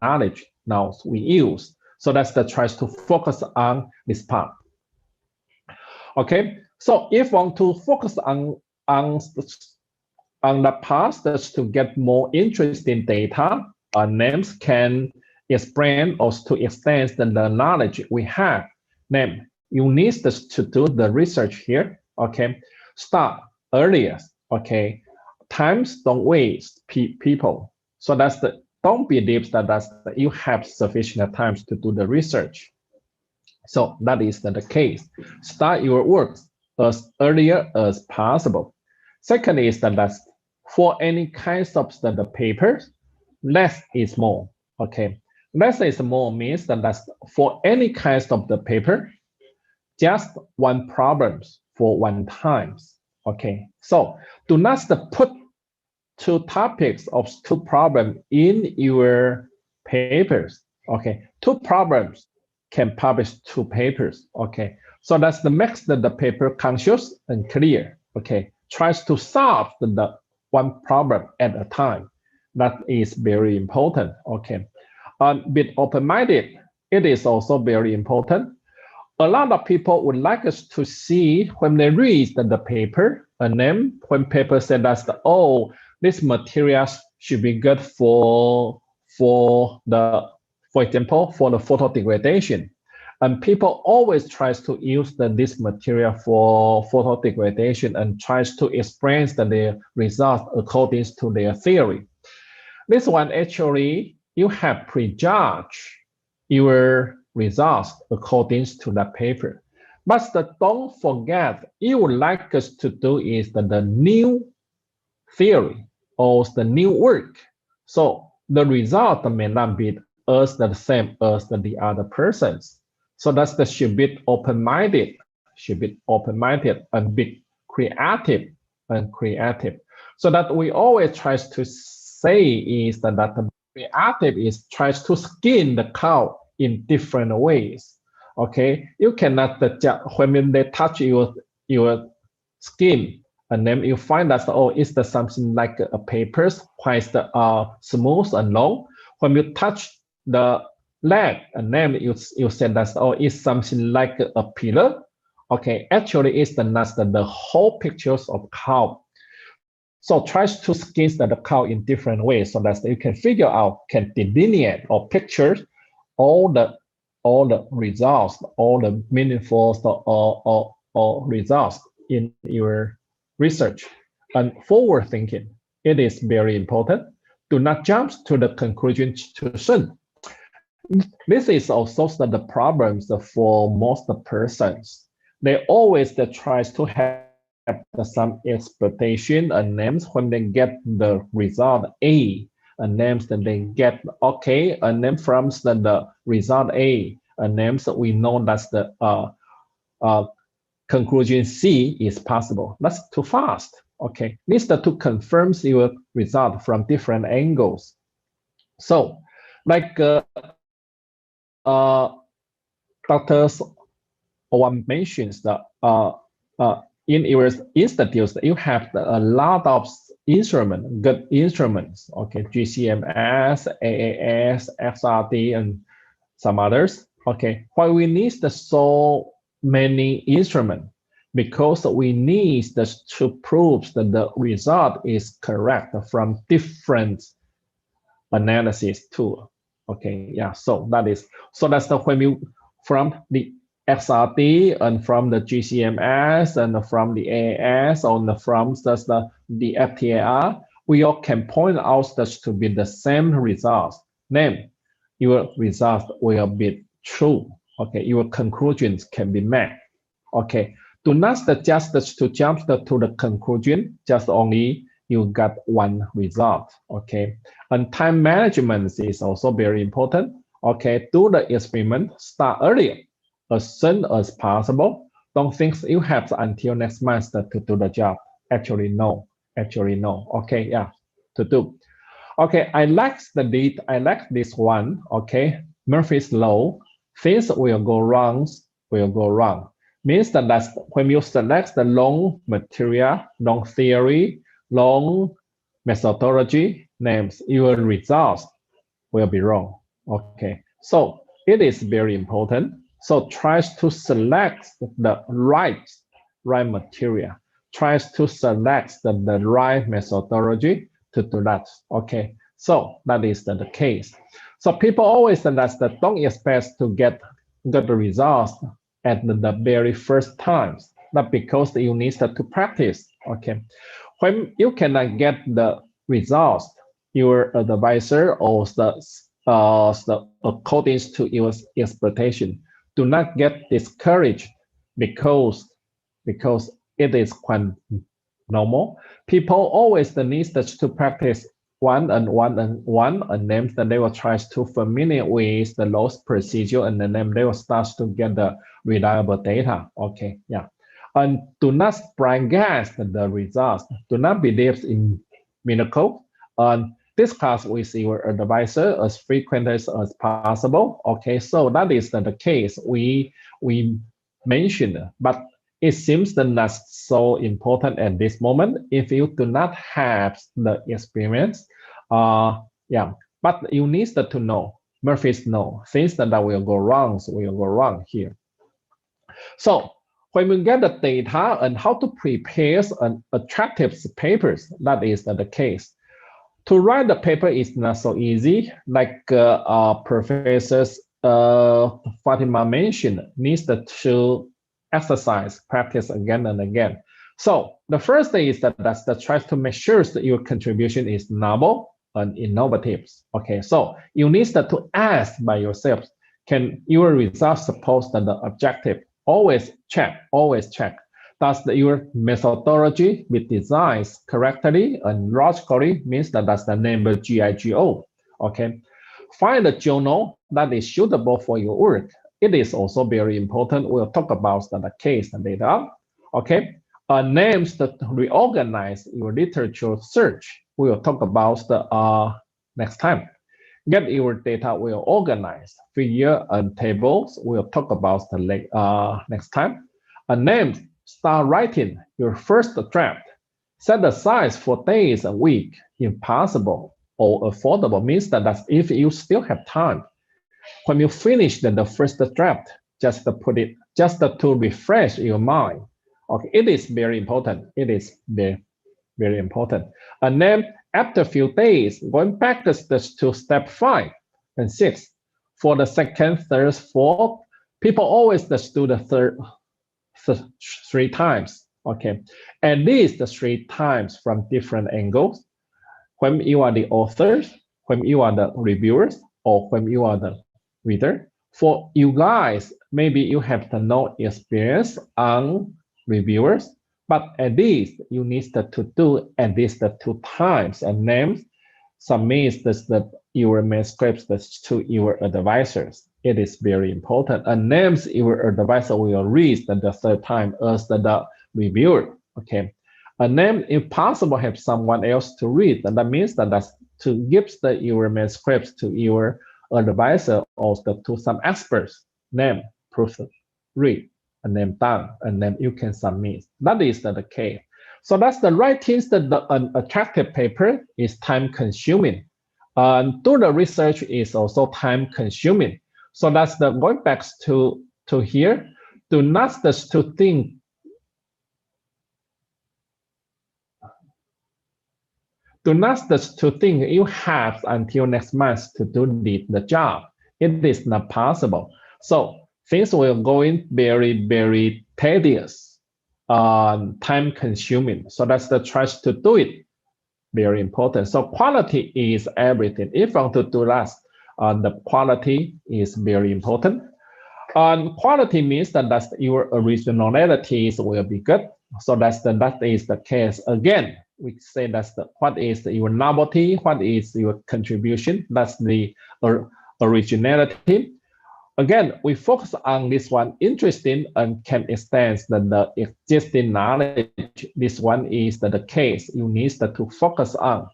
knowledge now we use. So that's the tries to focus on this part. Okay, so if we want to focus on the past, that's to get more interesting data, names can explain or to extend the knowledge we have. Name, you need to do the research here. Okay, start earlier. Okay, times don't waste people. So that's the don't believe that you have sufficient time to do the research. So that is the case. Start your work as earlier as possible. Second is that for any kinds of the papers, less is more. Okay, less is more means that for any kinds of the paper, just one problem for one time. Okay, so do not put 2 topics of 2 problems in your papers. Okay, 2 problems can publish 2 papers. Okay, so that's the makes the paper conscious and clear. Okay, tries to solve the 1 problem at a time. That is very important. Okay, be open-minded. It is also very important. A lot of people would like us to see when they read the paper, and then when paper said that, oh, this material should be good for example, for the photo degradation. And people always tries to use this material for photo degradation and tries to explain the result according to their theory. This one actually, you have prejudged your results according to the paper. But don't forget, you would like us to do is the new theory or the new work. So the result may not be as the same as the other persons. So that's the should be open-minded, and be creative and creative. So that we always try to say is that the creative is tries to skin the cow in different ways. Okay, you cannot when they touch your skin, and then you find that it's the something like a papers, quite smooth and long. When you touch the leg, and then you said that it's something like a pillar. Okay, actually it's not the whole pictures of cow. So tries to skin the cow in different ways so that you can figure out, can delineate or picture all the results, all the meaningful or results in your research. And forward thinking, it is very important. Do not jump to the conclusion too soon. This is also the problems for most persons. They always tries to have some expectation and names when they get the result A, and names that they get okay, and then from the result A, and names that we know that's the conclusion C is possible. That's too fast. Okay, needs to confirm your result from different angles. So, like Dr. Owen mentions that in your institutes, you have a lot of good instruments, okay, GCMS, AAS, XRD, and some others. Okay, why we need so many instruments? Because we need to prove that the result is correct from different analysis tool. Okay, yeah, so that's when you from the XRD and from the GCMS and from the AAS and from the FTIR, we all can point out that to be the same results. Then your results will be true. Okay, your conclusions can be met. Okay, do not just to jump to the conclusion, just only you got one result. Okay, and time management is also very important. Okay, do the experiment, start earlier, as soon as possible. Don't think you have until next month to do the job. Actually, no. Okay, yeah, to do. Okay, I like this one. Okay, Murphy's law. Things will go wrong. Means that when you select the long material, long theory, long methodology names, your results will be wrong. Okay, so it is very important. So tries to select the right material, tries to select the right methodology to do that. Okay, so that is the case. So people always say that don't expect to get the results at the very first times. Not because you need to practice. Okay, when you cannot get the results, your advisor or the according to your expectation, do not get discouraged because it is quite normal. People always need to practice one, and then they will try to familiar with the loss procedure, and then they will start to get the reliable data. Okay, yeah. And do not blind guess the results. Do not believe in miracle. And discuss with your advisor as frequent as possible. Okay, so that is the case we mentioned, but it seems that not so important at this moment if you do not have the experience. Yeah, but you need to know. Murphy's law, things that will go wrong here. So when we get the data and how to prepare an attractive papers, that is the case. To write the paper is not so easy, like Professor Fatima mentioned, needs to exercise, practice again and again. So the first thing is that try to make sure that your contribution is novel and innovative. Okay, so you need to ask by yourself, can your results support the objective? Always check. Does your methodology be designed correctly and logically, means that's the name of GIGO. Okay, find a journal that is suitable for your work. It is also very important. We'll talk about the case later. Okay, names that reorganize your literature search. We'll talk about the next time. Get your data well organized. Figure and tables. We'll talk about the next time. A name. Start writing your first draft. Set aside 4 days a week. Impossible or affordable means that if you still have time. When you finish the first draft, just to refresh your mind. Okay, it is very important. It is very, very important. And then after a few days, going back to step 5 and 6. For the second, third, fourth, people always do the third 3 times. Okay, at least 3 times from different angles. When you are the authors, when you are the reviewers, or when you are the reader. For you guys, maybe you have no experience on reviewers, but at least you need to do at least 2 times and then submit your manuscripts to your advisors. It is very important. And names your advisor will read the 3rd time as the reviewer. Okay. And then if possible, have someone else to read. And that means that's to give your manuscripts to your advisor or to some experts. Name, proof, read, and then done, and then you can submit. That is the case. So that's the writing. An attractive paper is time consuming. Do the research is also time consuming. So that's going back to here. Do not just to think. Do not just to think you have until next month to do the job. It is not possible. So things will go in very, very tedious, time consuming. So that's the try to do it. Very important. So quality is everything. If you want to do that, the quality is very important. Quality means that your originalities will be good. So that is the case. Again, we say what is your novelty, what is your contribution. That's the originality. Again, we focus on this one, interesting and can extend the existing knowledge. This one is the case you need to focus on.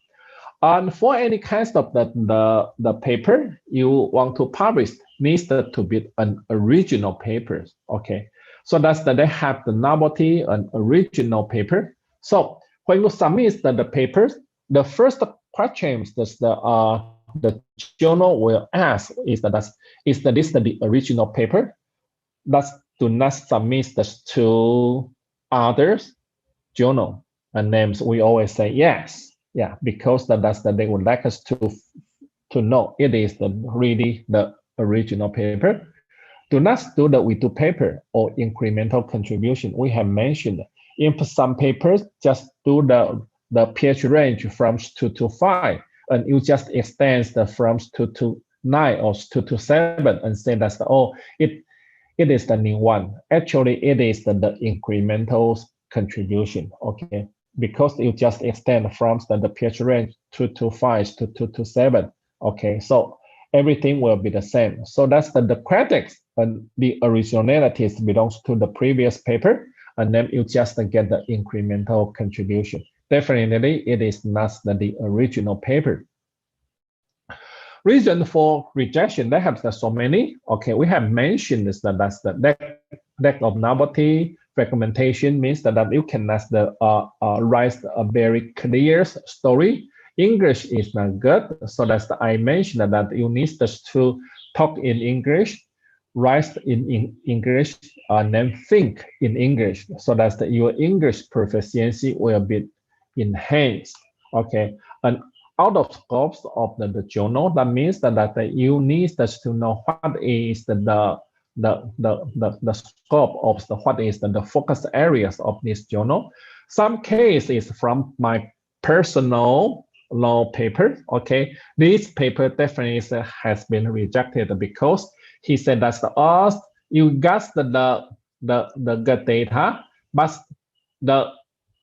And for any kind of the paper you want to publish needs to be an original paper. Okay, so that's that they have the novelty and original paper. So when you submit the papers, the first questions the journal will ask is this the original paper? Do not submit this to others journal and names. We always say yes, yeah, because they would like us to know it is really the original paper. Do not do the WeDo paper or incremental contribution. We have mentioned in some papers just do the pH range from 2 to 5. And you just extend from 2 to 9 or 2 to 7 and say that's it is the new one. Actually, it is the incremental contribution, okay? Because you just extend from the pH range 2 to 5 to 2 to 7, okay? So everything will be the same. So that's the credits and the originalities belongs to the previous paper, and then you just get the incremental contribution. Definitely, it is not the original paper. Reason for rejection, they have so many. Okay, we have mentioned this, that's the lack of novelty. Fragmentation means that you cannot write a very clear story. English is not good, so that's I mentioned that you need to talk in English, write in English, and then think in English, so that your English proficiency will be enhanced. Okay, and out of scope of the journal, that means that you need to know what is the scope of what is the focus areas of this journal. Some case is from my personal law paper. Okay, this paper definitely has been rejected because he said that you got the good data, but the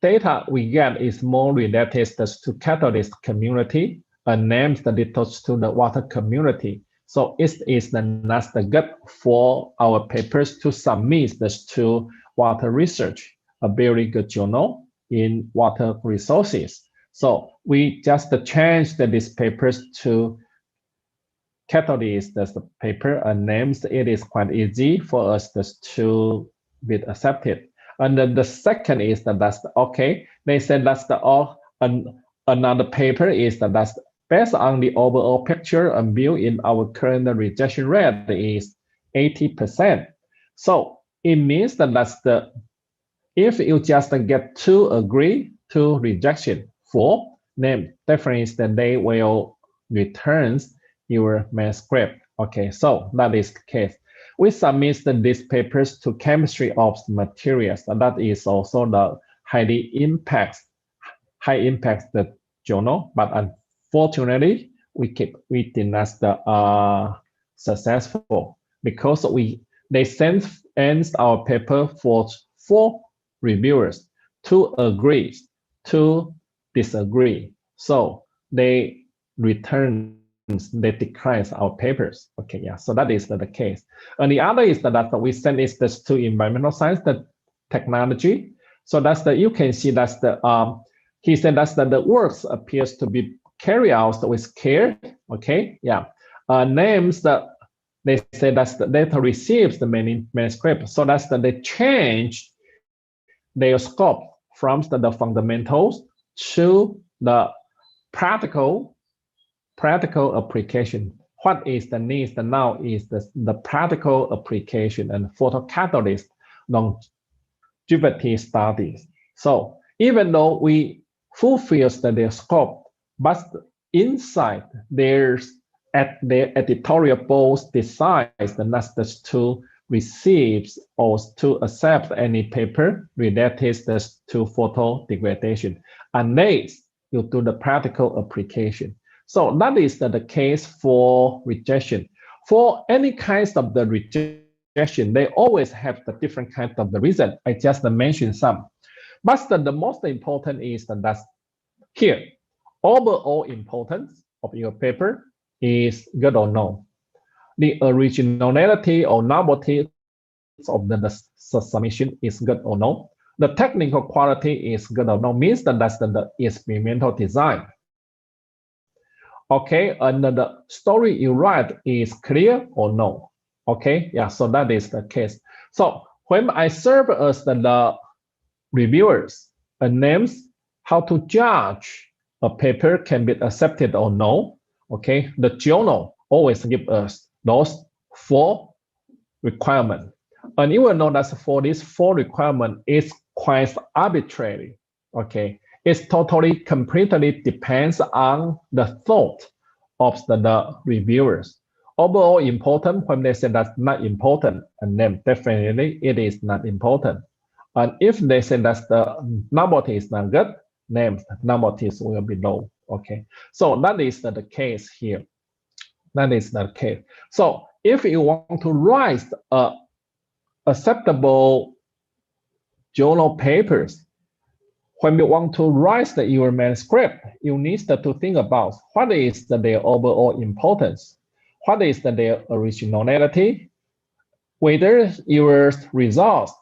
data we get is more related to catalyst community and names related to the water community. So it is not good for our papers to submit this to water research, a very good journal in water resources. So we just changed these papers to catalyst as the paper and names. It is quite easy for us to be accepted. And then the second is that's okay. They said that's another paper is that's based on the overall picture and view in our current rejection rate is 80%. So it means that if you just get 2 agree to rejection for them, definitely then they will return your manuscript. Okay, so that is the case. We submit these papers to chemistry of materials, and that is also the high impact the journal, but unfortunately we did not successful because they sent our paper for 4 reviewers, 2 agree, 2 disagree. So they decline our papers. Okay, yeah, so that is the case. And the other is that we send this to environmental science, the technology. So that's you can see that's he said that's the works appears to be carried out with care. Okay, yeah. Names that they say that's the data receives the manuscript. So that's they change their scope from the fundamentals to the practical application. What is the need now is the practical application and photocatalyst longevity studies. So even though we fulfill their scope, but inside there's at their editorial boards decides the next to receive or to accept any paper related to photo degradation unless you do the practical application. So that is the case for rejection. For any kinds of the rejection, they always have the different kinds of the reason. I just mentioned some. But the most important is that here, overall importance of your paper is good or no. The originality or novelty of the submission is good or no. The technical quality is good or no, means that that's the experimental design. Okay, and the story you write is clear or no. Okay, yeah, so that is the case. So when I serve as the reviewers and names how to judge a paper can be accepted or no. Okay, the journal always give us those 4 requirements. And you will know that for these 4 requirements, it's quite arbitrary. Okay, it's completely depends on the thought of the reviewers. Overall important, when they say that's not important, and then definitely it is not important. And if they say that the novelty is not good, then novelties will be low. Okay, so that is the case here. That is the case. So if you want to write acceptable journal papers, when you want to write your manuscript, you need to think about what is their overall importance, what is their originality, whether your results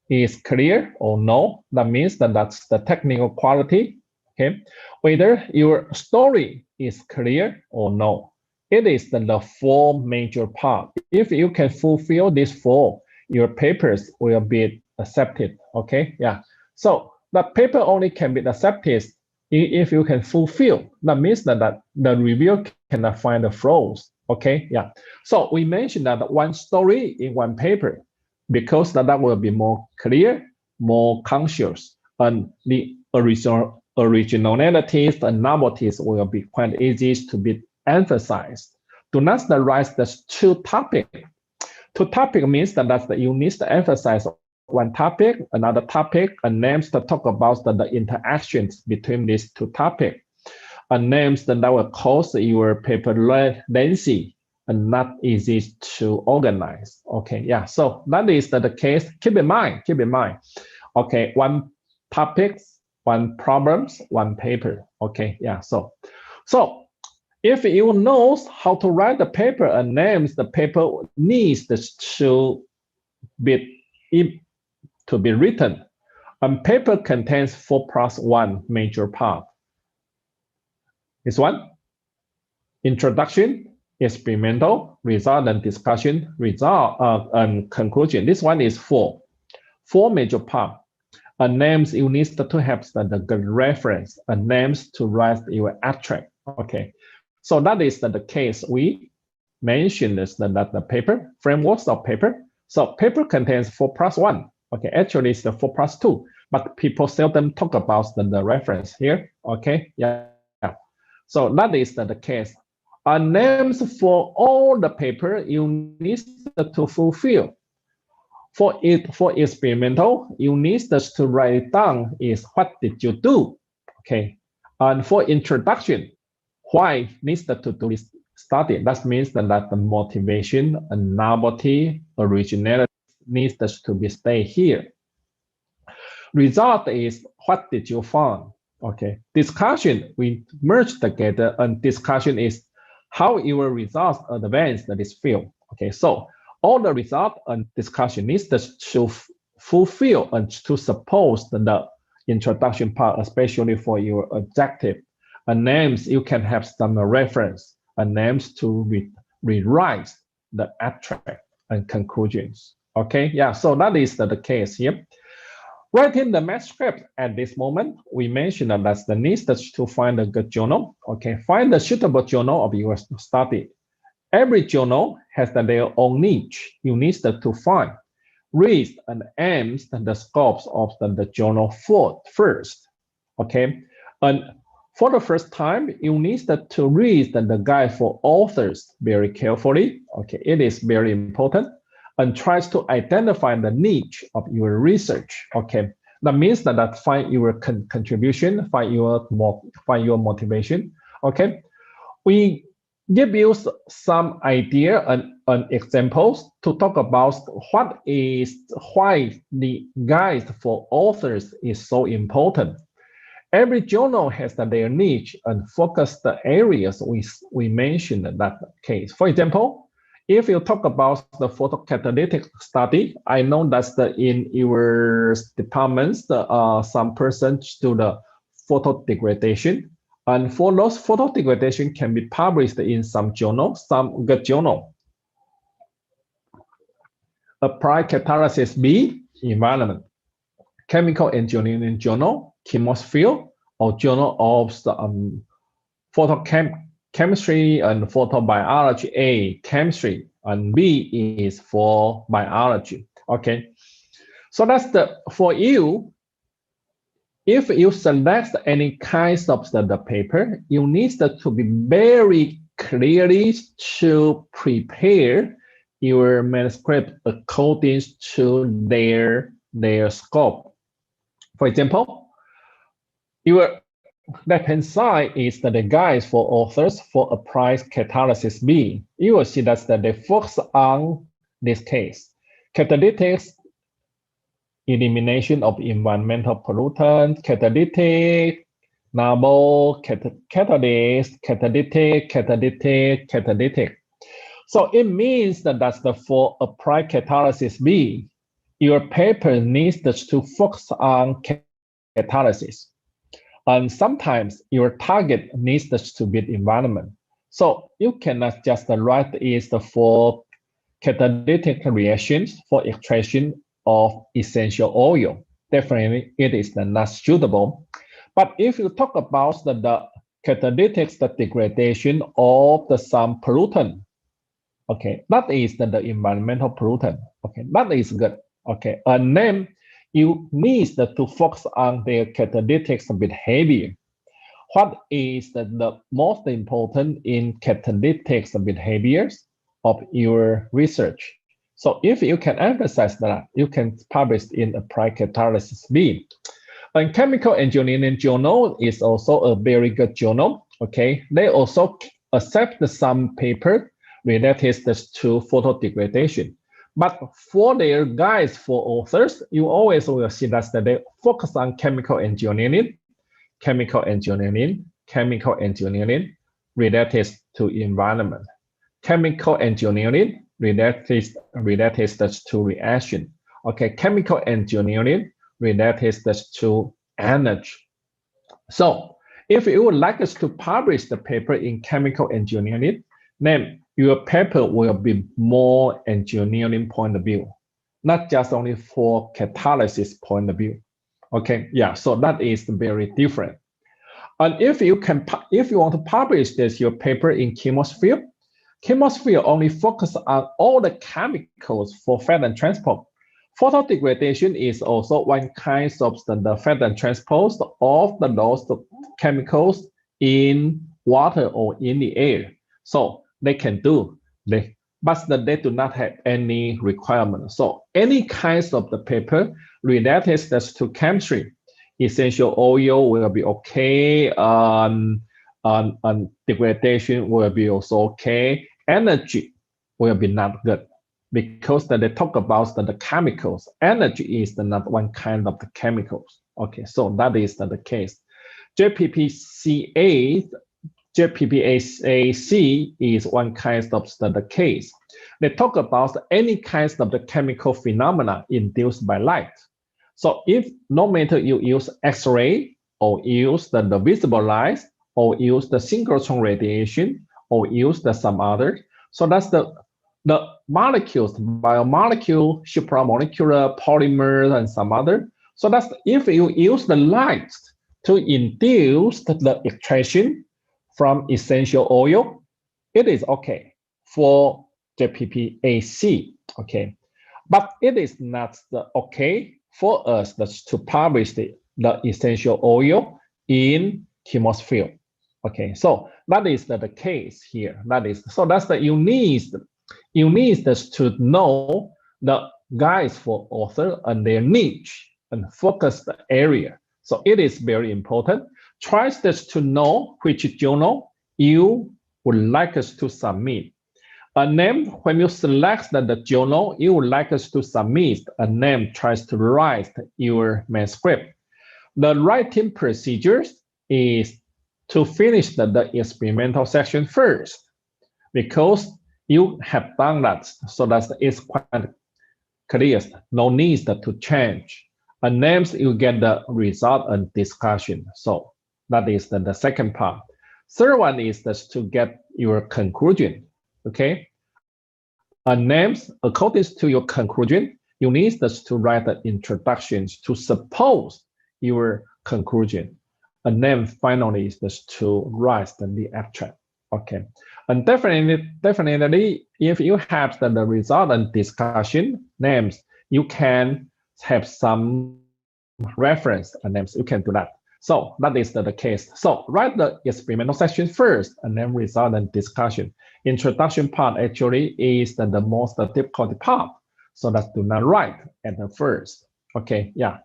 is clear or no. That means that's the technical quality. Okay, whether your story is clear or no. it is the four major parts. If you can fulfill these four, your papers will be accepted. Okay, yeah. So the paper only can be accepted if you can fulfill. That means that the reviewer cannot find the flaws. Okay, yeah. So we mentioned that one story in one paper, because that will be more clear, more conscious, and the originalities and novelties will be quite easy to be emphasized. Do not write the two topics. Two topic means that you need to emphasize one topic, another topic, and names to talk about the interactions between these two topics, and names that will cause your paper lengthy and not easy to organize. Okay, yeah. So that is the case. Keep in mind. Okay, one topic, one problems, one paper. Okay, yeah. So if you know how to write the paper and names, the paper needs to be written. And paper contains 4+1 major part. This one, introduction, experimental, result and discussion, result and conclusion. This one is four major part. And names you need to have the good reference and names to write your abstract. Okay, so that is the case we mentioned is that the paper frameworks of paper. So paper contains 4+1. Okay, actually it's the 4+2, but people seldom talk about the reference here. Okay, yeah. So that is the case. Names for all the paper you need to fulfill. For experimental, you need to write it down is what did you do? Okay, and for introduction, why needs to do this study? That means that the motivation and novelty, originality needs to be stay here. Result is what did you find? Okay, discussion, we merge together, and discussion is how your results advance this field. Okay, so all the result and discussion needs to fulfill and to support the introduction part, especially for your objective. And names, you can have some reference and names to rewrite the abstract and conclusions. Okay, yeah, so that is the case here. Writing the manuscript at this moment, we mentioned that the need to find a good journal. Okay, find the suitable journal of your study. Every journal has their own niche you need to find. Read and aim the scopes of the journal first. Okay, and for the first time, you need to read the guide for authors very carefully. Okay, it is very important. And tries to identify the niche of your research. Okay, that means that find your contribution, find your motivation. Okay, we give you some idea and examples to talk about why the guide for authors is so important. Every journal has their niche and focus the areas we mentioned in that case. For example, if you talk about the photocatalytic study, I know that in your departments, some persons do the photo degradation. And for those photo degradation can be published in some journal, some good journal. Applied Catalysis B, Environment, Chemical Engineering Journal, Chemosphere, or Journal of Photochemistry and Photobiology, A, Chemistry, and B is for Biology. Okay, so that's for you. If you select any kinds of the paper, you need to be very clearly to prepare your manuscript according to their scope. For example, your left-hand side is the guide for authors for Applied Catalysis B. You will see that they focus on this case. Catalytic elimination of environmental pollutants, catalytic, novel, catalyst, catalytic. So it means that for Applied Catalysis B, your paper needs to focus on catalysis. And sometimes your target needs to be the environment. So you cannot just write is for catalytic reactions for extraction of essential oil. Definitely, it is not suitable. But if you talk about the catalytic degradation of some pollutant, okay, that is the environmental pollutant. Okay, that is good. Okay, and then you need to focus on their catalytic behavior. What is the most important in catalytic behaviors of your research? So if you can emphasize that, you can publish in Applied Catalysis B. And Chemical Engineering Journal is also a very good journal. Okay, they also accept some paper related to photodegradation. But for their guides for authors, you always will see that they focus on chemical engineering related to environment, chemical engineering related to reaction, okay, chemical engineering related to energy. So if you would like us to publish the paper in chemical engineering, then your paper will be more engineering point of view, not just only for catalysis point of view. Okay, yeah, so that is very different. And if you want to publish your paper in chemosphere only focus on all the chemicals for fat and transport. Photodegradation is also one kind of the fat and transport of the lost chemicals in water or in the air. So they can do, but they do not have any requirement. So any kinds of the paper related to chemistry, essential oil will be okay, and degradation will be also okay. Energy will be not good because they talk about the chemicals. Energy is not one kind of the chemicals. Okay, so that is the case. JPPAC is one kind of the case. They talk about any kinds of the chemical phenomena induced by light. So if no matter you use X-ray or use the visible light or use the synchrotron radiation or use some other, so that's the molecules, biomolecule, supramolecular, polymers, and some other. So that's if you use the light to induce the extraction from essential oil, it is okay for JPPAC. Okay, but it is not okay for us to publish the essential oil in chemosphere. Okay, so that is the case here. That's the you need to know the guides for author and their niche and focus the area. So it is very important. Try to know which journal you would like us to submit. A name, when you select the journal you would like us to submit, a name tries to write your manuscript. The writing procedures is to finish the experimental section first, because you have done that, so that it's quite clear. No need to change. And names you get the result and discussion. So that is the second part. Third one is to get your conclusion. Okay. And names according to your conclusion, you need to write the introductions to support your conclusion. And then finally is to write the abstract. Okay. And definitely, if you have the result and discussion names, you can have some reference and names. You can do that. So that is the case. So write the experimental section first, and then result and discussion. Introduction part actually is the most difficult part. So let's do not write at the first. Okay, yeah.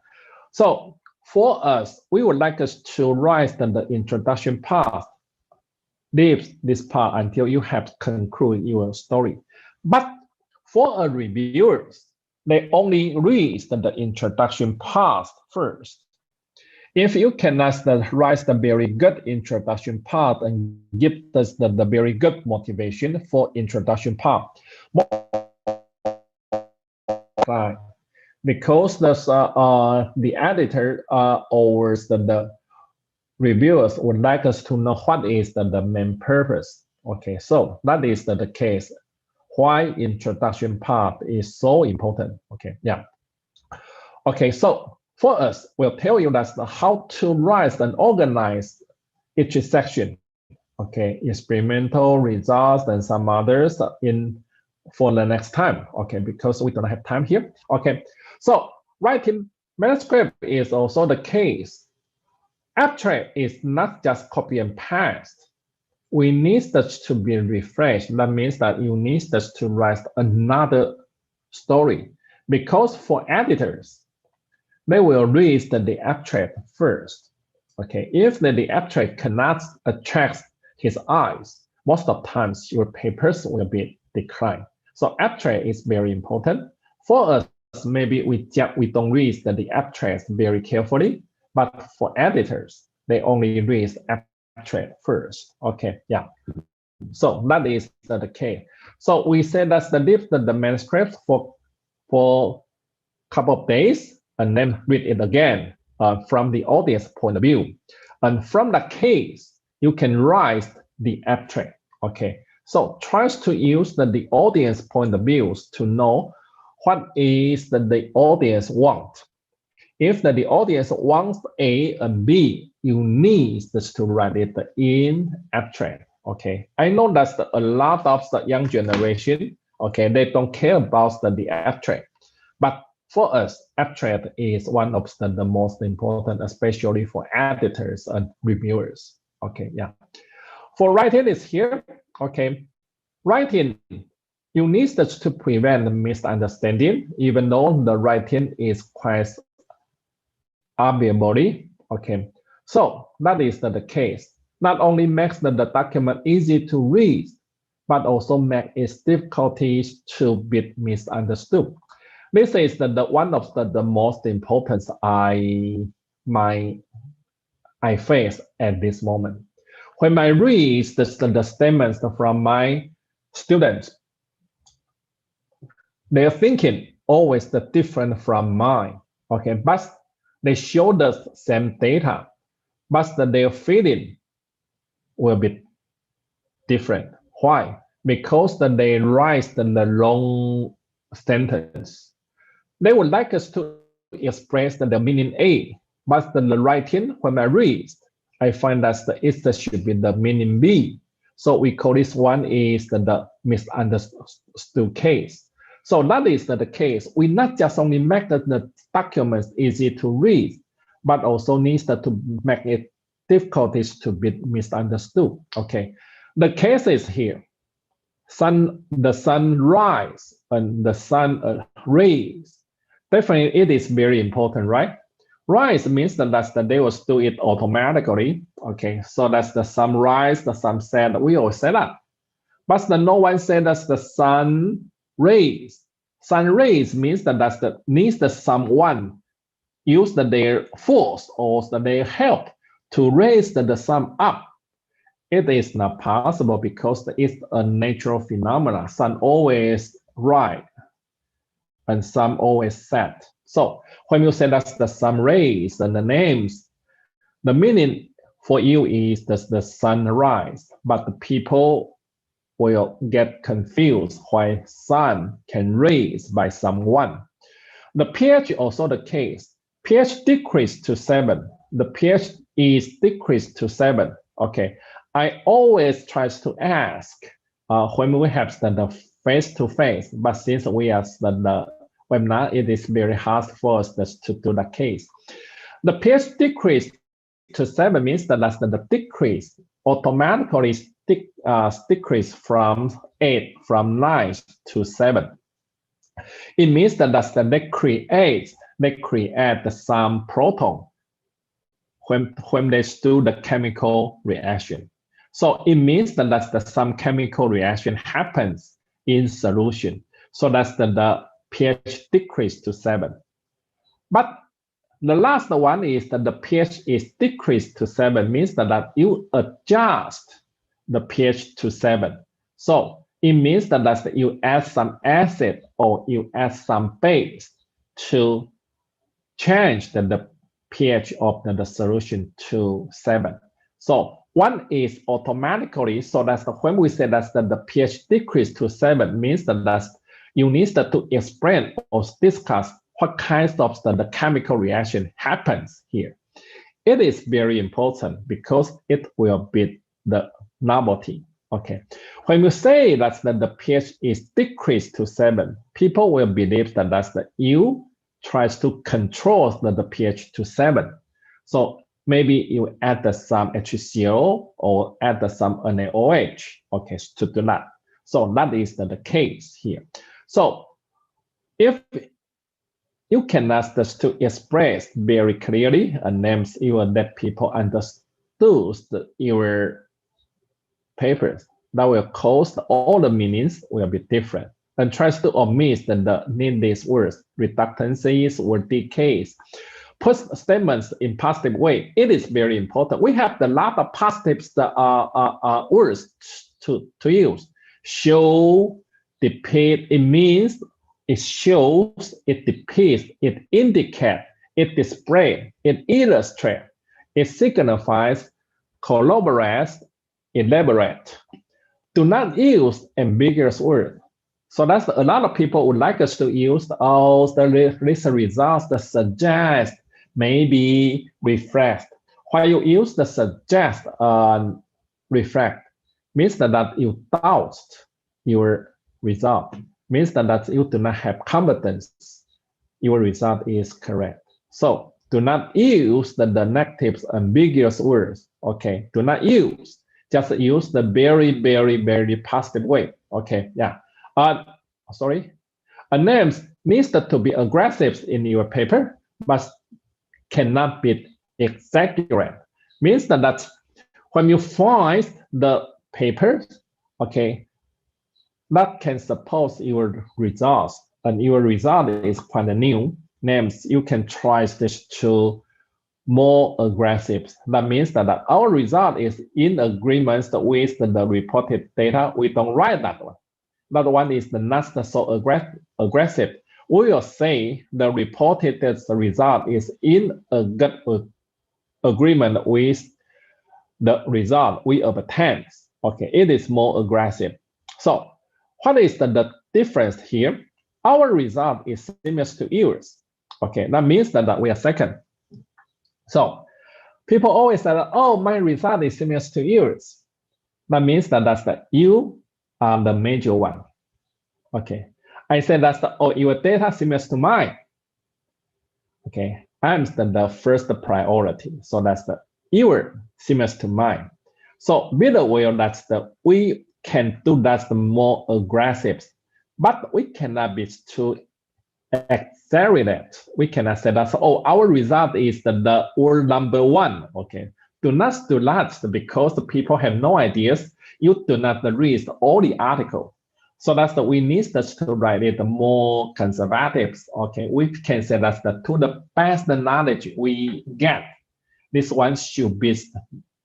So for us, we would like us to write the introduction part. Leave this part until you have concluded your story. But for a reviewers, they only read the introduction part first. If you cannot write the very good introduction part and give us the very good motivation for introduction part, because the editor or the reviewers would like us to know what is the main purpose. Okay, so that is the case. Why introduction part is so important. Okay, yeah. Okay, so for us, we'll tell you that's how to write and organize each section. Okay, experimental results and some others for the next time. Okay, because we don't have time here. Okay, so writing manuscript is also the case. Abstract is not just copy and paste. We need that to be refreshed. That means that you need that to write another story, because for editors, they will read the abstract first. Okay, if the abstract cannot attract his eyes, most of the times your papers will be declined. So abstract is very important. For us, maybe we don't read the abstract very carefully, but for editors, they only read abstract first. Okay, yeah. So that is the case. So we say that's the manuscript for a couple of days and then read it again from the audience point of view. And from the case, you can write the abstract. Okay, so try to use the audience point of views to know what is the audience want. If the audience wants A and B, you need to write it in abstract. Okay, I know that a lot of the young generation, okay, they don't care about the abstract, but for us, abstract is one of the most important, especially for editors and reviewers. Okay, yeah. For writing is here. Okay, writing, you need to prevent misunderstanding, even though the writing is quite obviously. Okay, so that is the case. Not only makes the document easy to read, but also make its difficulties to be misunderstood. This is one of the most important I face at this moment. When I read the statements from my students, their thinking always different from mine. Okay, but they show the same data, but their feeling will be different. Why? Because they write the wrong sentence. They would like us to express the meaning A, but the writing, when I read, I find that it should be the meaning B. So we call this one is the misunderstood case. So that is the case. We not just only make the documents easy to read, but also needs to make it difficulties to be misunderstood. Okay, the case is here. The sun rise and the sun rays. Definitely, it is very important, right? Rise means that they will do it automatically. Okay, so that's the sunrise, the sunset. We all say that, but no one said that's the sun rays. Sun rays means that needs someone use their force or their help to raise the sun up. It is not possible because it's a natural phenomenon. Sun always rise and sun always set. So when you say that's the sun rays and the names, the meaning for you is the sunrise, but the people will get confused why sun can raise by someone. The pH also the case. pH decreased to 7. The pH is decreased to 7. Okay, I always try to ask when we have the face-to-face, but since we are the webinar, it is very hard for us to do the case. The pH decrease to 7 means that the decrease automatically decrease from 9 to 7. It means that they create some proton when they do the chemical reaction. So it means that some chemical reaction happens in solution. So that's the pH decreased to 7. But the last one is that the pH is decreased to 7 means that you adjust the pH to 7. So it means that you add some acid or you add some base to change the pH of the solution to 7. So one is automatically, so that's when we say that the pH decrease to 7 means that you need to explain or discuss what kinds of the chemical reaction happens here. It is very important because it will be the novelty. Okay, when you say that the pH is decreased to 7, people will believe that you tries to control the pH to 7. So maybe you add some HCl or add some NaOH, okay, to do that. So that is the case here. So if you cannot just to express very clearly names, even that people understood your papers, that will cause all the meanings will be different, and tries to omit the needless words, reductances or decays. Put statements in positive way. It is very important. We have a lot of positive words to use. Show, depict, it means it shows, it depicts, it indicates, it displays, it illustrates, it signifies, corroborates, elaborate. Do not use ambiguous words. So that's a lot of people would like us to use the results that suggest, maybe, reflect. While you use the suggest and reflect, means that you doubt your result, means that you do not have confidence your result is correct. So do not use the negative ambiguous words. Okay, do not use. Just use the very, very, very positive way. Okay, yeah. Names needs to be aggressive in your paper, but cannot be exaggerate. Means that when you find the papers, okay, that can suppose your results, and your result is quite new. Names you can try this to more aggressive. That means that our result is in agreement with the reported data. We don't write that one. That one is not so aggressive. We will say the reported result is in a good agreement with the result we obtain. Okay, it is more aggressive. So what is the difference here? Our result is similar to yours. Okay, that means that we are second. So people always say, oh, my result is similar to yours. That means that you are the major one. Okay, I said your data similar to mine. Okay, I'm the first priority. So that's your similar to mine. So middle way, we can do that more aggressive, but we cannot be too exaggerate. We cannot say that, oh, our result is the world number one. Okay, do not do that because the people have no ideas. You do not read all the article. So that's we need to write it more conservative. Okay, we can say that to the best knowledge we get, this one should be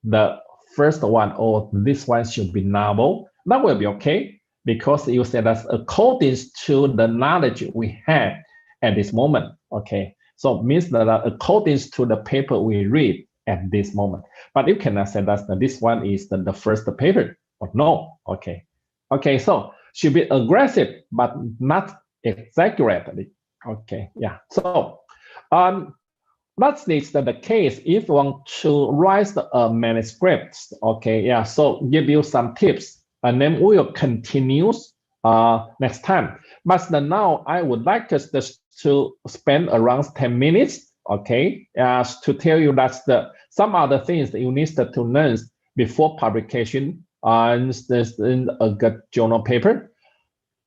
the first one, or this one should be novel. That will be okay, because you said that according to the knowledge we have at this moment. Okay, so it means that according to the paper we read at this moment. But you cannot say that this one is the first paper. No. Okay. Okay, so should be aggressive but not exaggeratedly. Okay, yeah. So that's the case if you want to write a manuscript. Okay, yeah. So give you some tips, and then we will continue next time. But now I would like us to spend around 10 minutes. Okay, to tell you that some other things that you need to learn before publication in a good journal paper.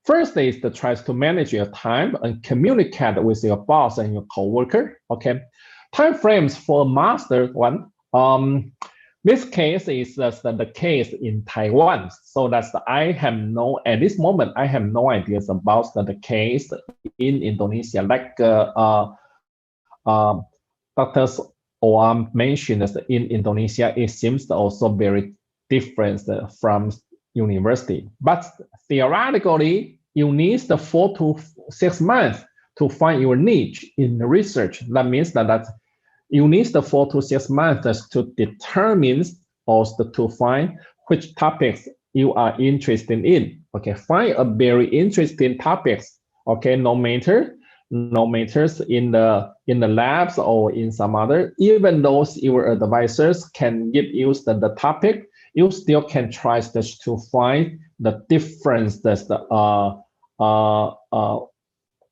First is to try to manage your time and communicate with your boss and your coworker. Okay, time frames for master one. This case is the case in Taiwan. So that's at this moment I have no ideas about the case in Indonesia. Like Dr. Oam mentioned in Indonesia, it seems also very different from university. But theoretically, you need 4 to 6 months to find your niche in research. That means that you need 4 to 6 months to determine also to find which topics you are interested in. Okay, find a very interesting topics. Okay, no matters in the labs or in some other, even those your advisors can give you the topic, you still can try to find the difference that's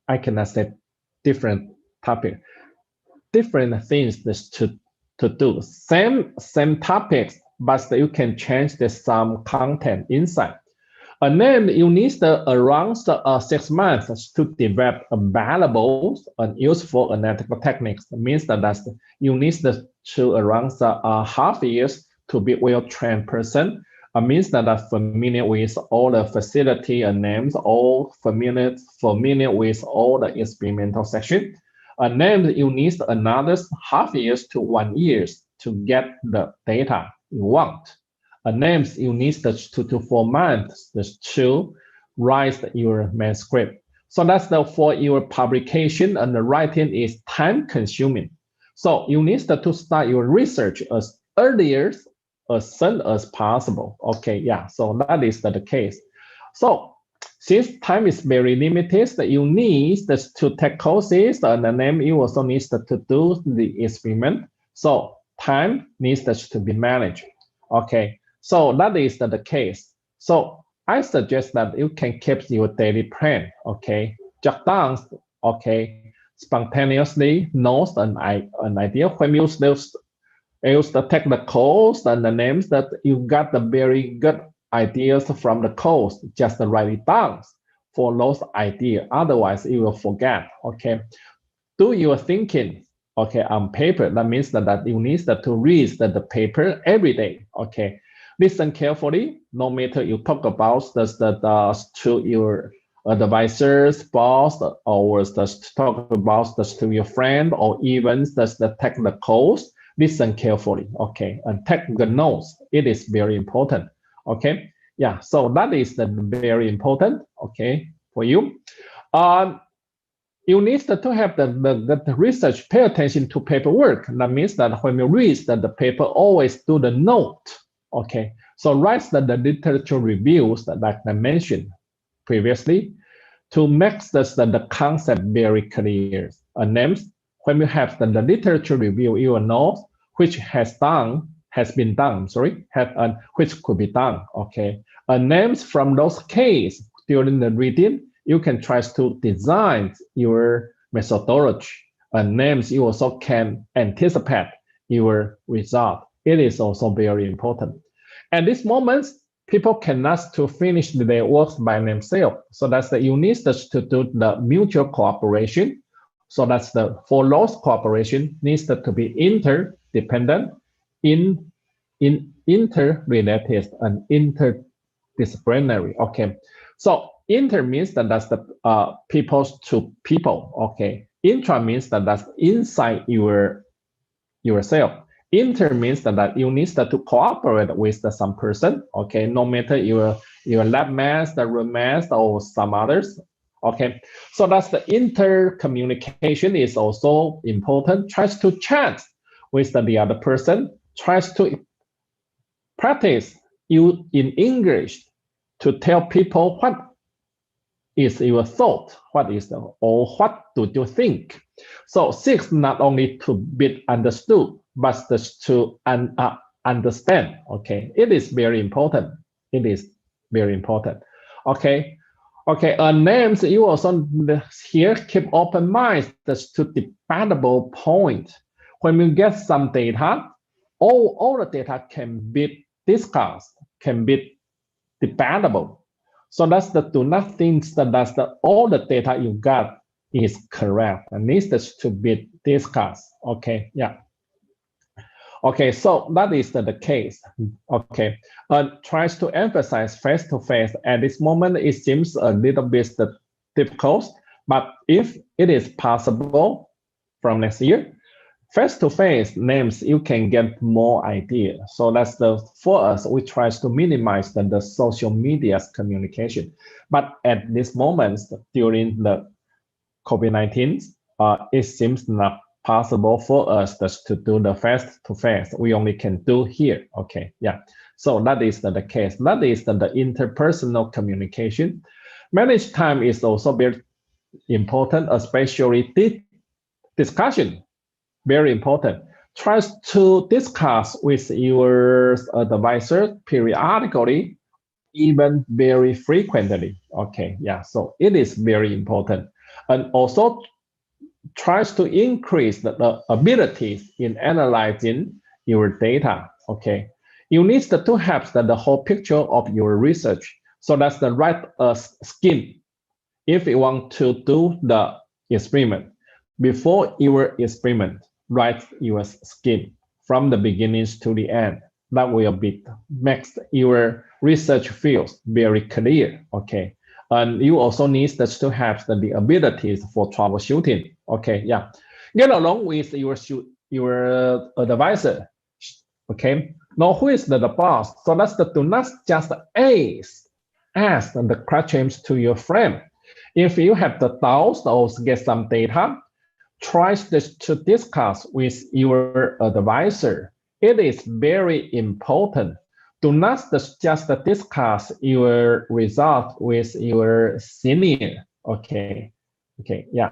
I cannot say different topic, different things to do. Same topics, but you can change some content inside. And then you need around 6 months to develop valuable and useful analytical techniques. It means that you need to around half years to be well-trained person. It means that familiar with all the facility and names, all familiar with all the experimental section. And then you need another half years to 1 year to get the data you want. Names you need 2 to 4 months to write your manuscript. So that's for your publication, and the writing is time consuming. So you need to start your research as earlier as soon as possible. Okay, yeah, so that is the case. So since time is very limited, you need to take courses, and then you also need to do the experiment. So time needs to be managed. Okay. So that is the case. So I suggest that you can keep your daily plan, okay? Jot down, okay, spontaneously notes an idea. When you take the course and the names that you got the very good ideas from the course, just write it down for those ideas. Otherwise, you will forget, okay? Do your thinking, okay, on paper. That means that you need to read the paper every day, okay? Listen carefully, no matter you talk about to your advisors, boss, or talk about to your friend, or even take the course. Listen carefully, okay, and take the notes. It is very important, okay. Yeah, so that is very important, okay, for you. You need to have the research. Pay attention to paperwork. That means that when you read the paper, always do the note. Okay, so write the literature reviews that I mentioned previously to make the concept very clear. Names, when you have the literature review, you will know which which could be done. Okay, names from those cases during the reading, you can try to design your methodology. Names, you also can anticipate your result. It is also very important. At this moment, people cannot to finish their works by themselves. So that's you need to do the mutual cooperation. So that's for those cooperation needs to be interdependent, interrelated, and interdisciplinary. Okay, so inter means that's the people to people. Okay, intra means that's inside yourself. Inter means that you need to cooperate with some person, okay, no matter your lab master, room master, or some others, okay. So that's the intercommunication is also important. Tries to chat with the other person, tries to practice you in English to tell people what is your thought, what do you think. So 6, not only to be understood, but to understand. Okay, it is very important. It is very important. Okay, names, you also here keep open mind to debatable point. When you get some data, all the data can be discussed, can be debatable. So do not think that all the data you got is correct and needs to be discussed. Okay, yeah. Okay, so that is the case. Okay, tries to emphasize face-to-face. At this moment, it seems a little bit difficult, but if it is possible from next year, face-to-face names, you can get more idea. So that's for us, we try to minimize the social media's communication. But at this moment, during the COVID-19, it seems not possible for us just to do the face-to-face. We only can do here. Okay, yeah. So that is the case. That is the interpersonal communication. Manage time is also very important, especially discussion. Very important. Try to discuss with your advisor periodically, even very frequently. Okay, yeah. So it is very important, and also tries to increase the abilities in analyzing your data. Okay, you need to have the whole picture of your research. So that's the right scheme. If you want to do the experiment, before your experiment, write your scheme from the beginnings to the end. That will be makes your research fields very clear. Okay. And you also need to have the abilities for troubleshooting. Okay, yeah. Get along with your advisor. Okay. Know who is the boss. So that's do not just ask the questions to your friend. If you have the doubts or get some data, try to discuss with your advisor. It is very important. Do not just discuss your result with your senior. Okay, yeah.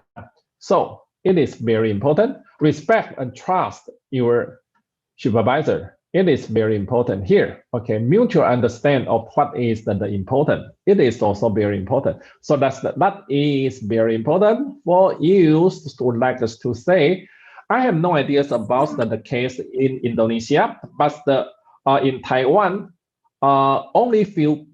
So it is very important. Respect and trust your supervisor. It is very important here. Okay, mutual understand of what is the important. It is also very important. So that is very important for you would like us to say. I have no ideas about the case in Indonesia, but in Taiwan, only few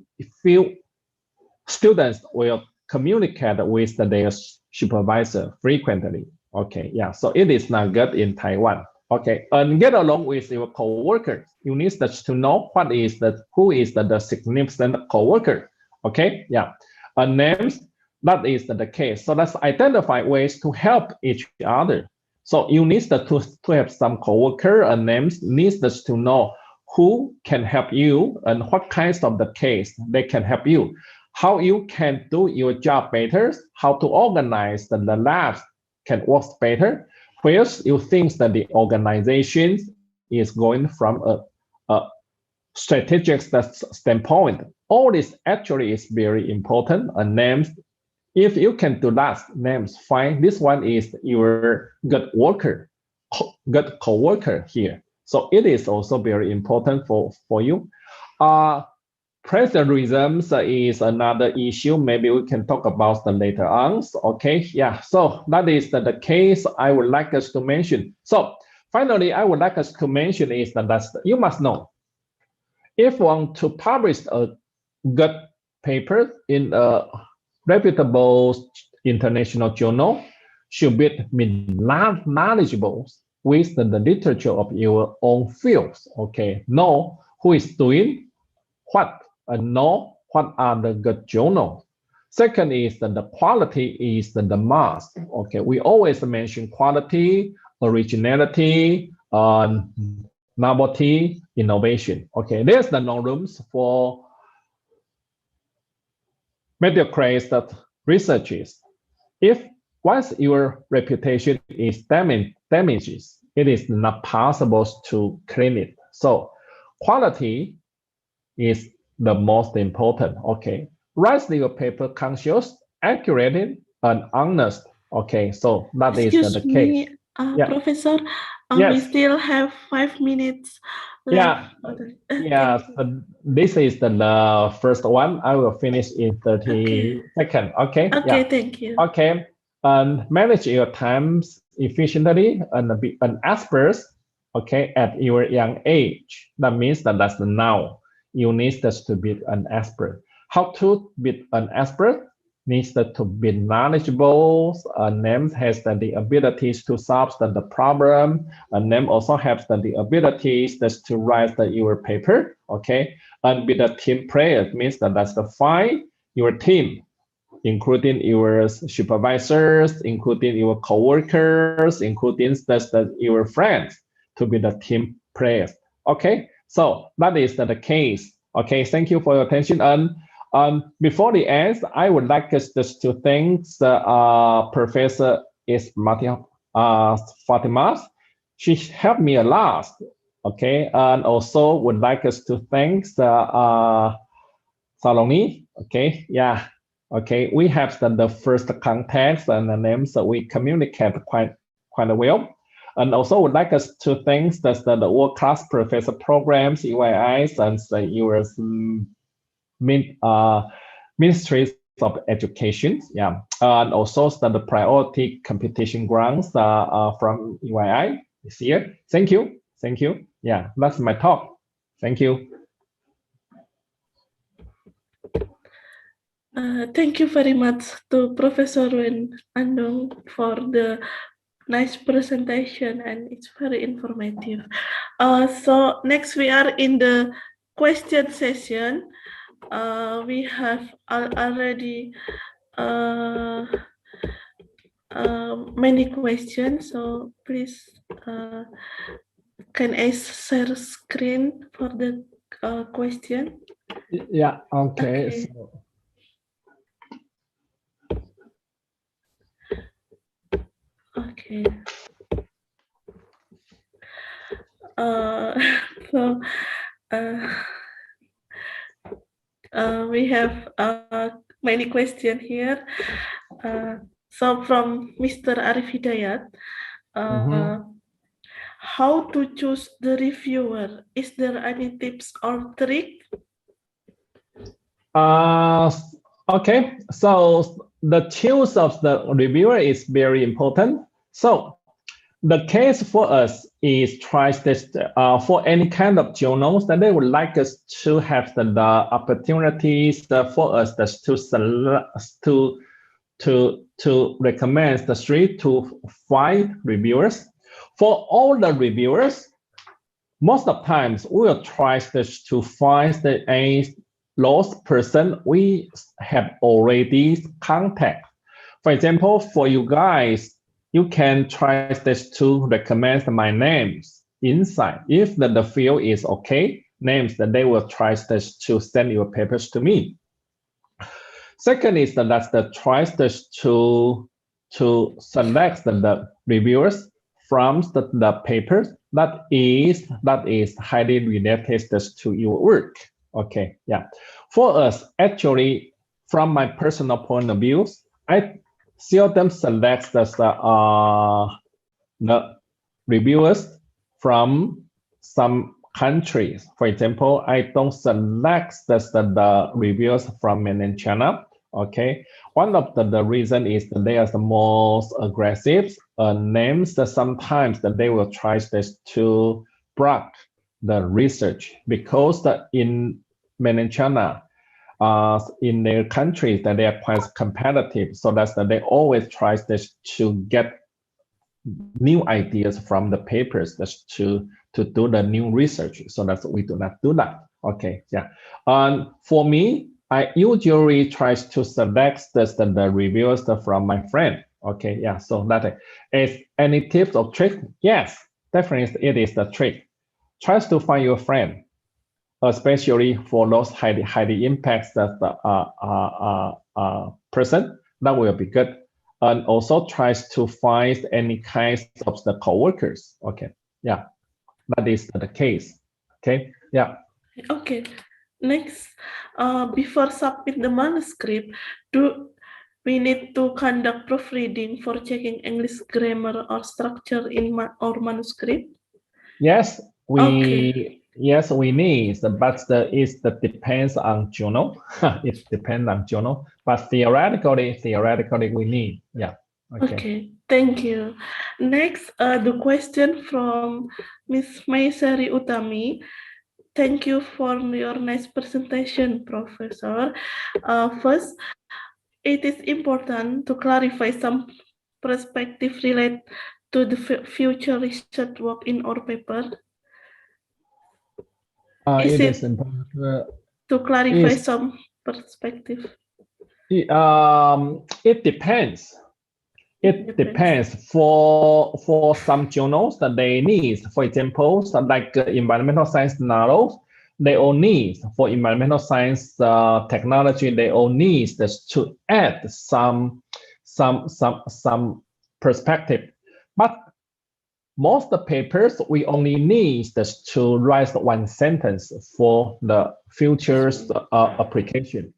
students will communicate with their supervisor frequently. Okay, yeah. So it is not good in Taiwan. Okay, and get along with your coworkers. You need to know who is the significant coworker. Okay, yeah. Names, that is the case. So let's identify ways to help each other. So you need to have some coworker and names. Needs to know who can help you and what kinds of the case they can help you. How you can do your job better. How to organize the labs can work better. Where you think that the organization is going from a strategic standpoint. All this actually is very important. Names, if you can do that, names, fine. This one is your good worker, good co-worker here. So it is also very important for you. Plagiarism is another issue. Maybe we can talk about them later on. Okay, yeah. So that is the case I would like us to mention. So finally, I would like us to mention is that you must know, if you want to publish a good paper in a reputable international journal, should be knowledgeable with the literature of your own fields. Okay, know who is doing what and know what are the good journals. Second is that the quality is the must. Okay, we always mention quality, originality, novelty, innovation. Okay, there's the no rooms for mediocre researches. If once your reputation is damages, it is not possible to clean it. So quality is the most important. Okay, write your paper conscious, accurate, and honest. Okay, so that is the case. Yeah. Professor, yes. We still have 5 minutes left. Yeah. This is the first one. I will finish in 30 seconds. Okay. Okay, yeah. Thank you. Okay, and manage your times efficiently and be an expert. Okay, at your young age. That means that's now. You need to be an expert. How to be an expert? Needs to be knowledgeable. A name has the abilities to solve the problem. A name also has the abilities to write your paper. Okay, and be the team player means that's the find your team, including your supervisors, including your coworkers, including your friends, to be the team players. Okay. So that is the case. Okay, thank you for your attention. And before the end, I would like us just to thank Professor Ismail Fatima. She helped me a lot. Okay, and also would like us to thank Saloni. Okay, yeah. Okay, we have the first contacts and the names that we communicate quite well. And also would like us to thank the world-class professor programs, EYIs, and the US ministries of education. Yeah, and also the priority competition grants from EYI this year. Thank you. Thank you. Yeah, that's my talk. Thank you. Thank you very much to Professor Wen Andong for the nice presentation, and it's very informative. So next we are in the question session. We have already many questions, so please can I share screen for the question? Yeah, okay. Okay. So, okay. So we have many questions here. So from Mr. Arif Hidayat, how to choose the reviewer? Is there any tips or trick? Okay, so the choice of the reviewer is very important. So the case for us is try this for any kind of journals that they would like us to have the opportunities for us to recommend the 3 to 5 reviewers. For all the reviewers, most of the times we will try to find a lost person we have already contact. For example, for you guys, you can try this to recommend my names inside. If the field is okay, names, then they will try this to send your papers to me. Second is that's the try this to select the reviewers from the papers that is highly related to your work. Okay, yeah. For us, actually, from my personal point of view, I seldom select the reviewers from some countries. For example, I don't select the reviewers from mainland China. Okay, one of the reason is that they are the most aggressive names. That sometimes that they will try to block the research because in mainland China, in their countries that they are quite competitive, so that's that they always try to get new ideas from the papers to do the new research. So that's we do not do that. Okay, yeah. And for me, I usually try to select the reviewers from my friend. Okay, yeah. So that is any tips or trick? Yes, definitely it is the trick. Try to find your friend, especially for those highly impacts that person, that will be good. And also tries to find any kinds of the co-workers. Okay, yeah, that is the case. Okay, yeah. Okay, next, before submit the manuscript, do we need to conduct proofreading for checking English grammar or structure in our manuscript? Yes, we need, but it depends on journal. It depends on journal, but theoretically we need. Yeah. Okay, thank you. Next, the question from Ms. Maisari Utami. Thank you for your nice presentation, Professor. First, it is important to clarify some perspective related to the future research work in our paper. Is it important to clarify some perspective? It depends. It depends. For some journals that they need, for example, like environmental science journals, they all need for environmental science technology. They all need to add some perspective. But most of the papers, we only need just to write one sentence for the futures application.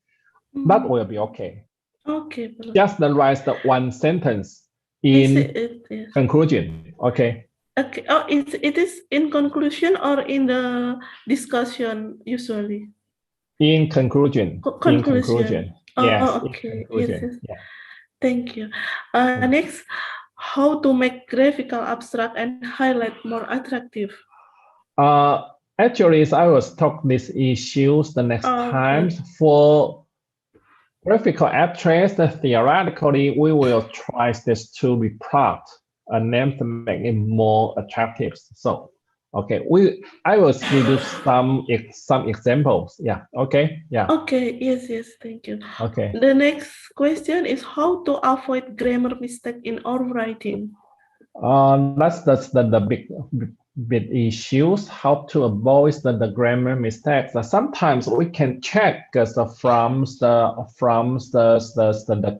That will be okay. Okay. Just write the one sentence I see in it, yes. conclusion. Okay. Okay. Oh, it is in conclusion or in the discussion usually? In conclusion. In conclusion. Yes. Oh, okay. In conclusion. Yes. Yeah. Thank you. Next, how to make graphical abstract and highlight more attractive? Actually, I will talk these issues the next time. Okay. For graphical abstract, theoretically, we will try this to be plot a name to make it more attractive. So, okay, I will give you some examples. Yeah. Okay. Yeah. Okay. Yes. Thank you. Okay. The next question is how to avoid grammar mistake in our writing. That's the big issues. How to avoid the grammar mistakes. Sometimes we can check from the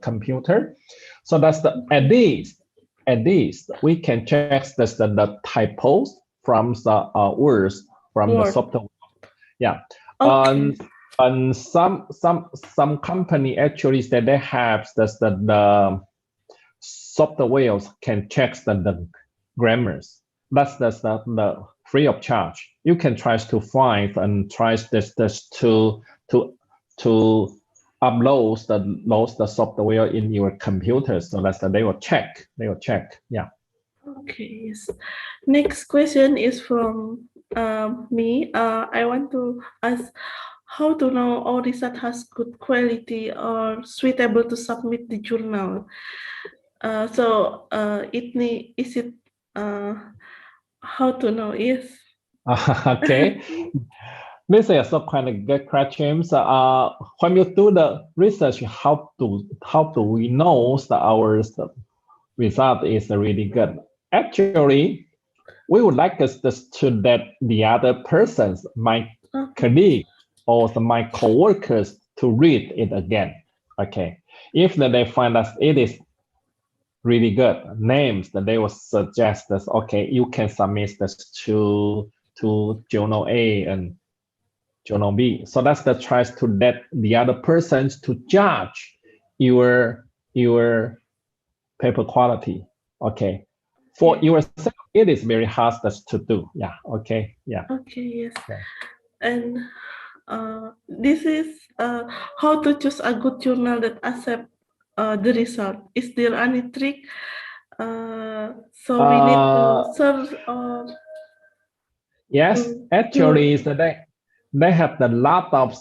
computer. So that's at least we can check the typos from the words from the software. Yeah. Okay. And some company actually that they have the software can check the grammars. That's the free of charge. You can try to find and try this to upload the software in your computer so that they will check. Yeah. Okay. Yes. Next question is from me. I want to ask how to know our research has good quality or suitable to submit the journal. How to know? Yes. Okay. This is a kind of good question. When you do the research, how do we know that our result is really good? Actually, we would like us to let the other persons, my colleague or my co-workers, to read it again. Okay. If they find that it is really good names, then they will suggest us, okay, you can submit this to journal A and journal B. So that's the tries to let the other persons to judge your paper quality. Okay. For yourself, it is very hard to do. Yeah. Okay. Yeah. Okay. Yes. Okay. And this is how to choose a good journal that accept the result. Is there any trick? So we need to search or. Yes, actually, so they have a lot of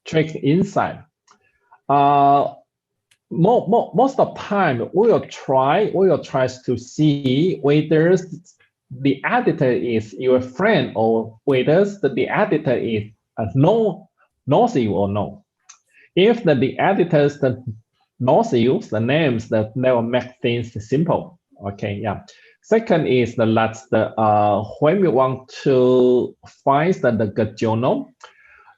tricks inside. Most of the time, we will try to see whether the editor is your friend or whether the editor is knows you or no. If the editors knows you, the names that they will make things simple. Okay, yeah. Second is when we want to find the good journal,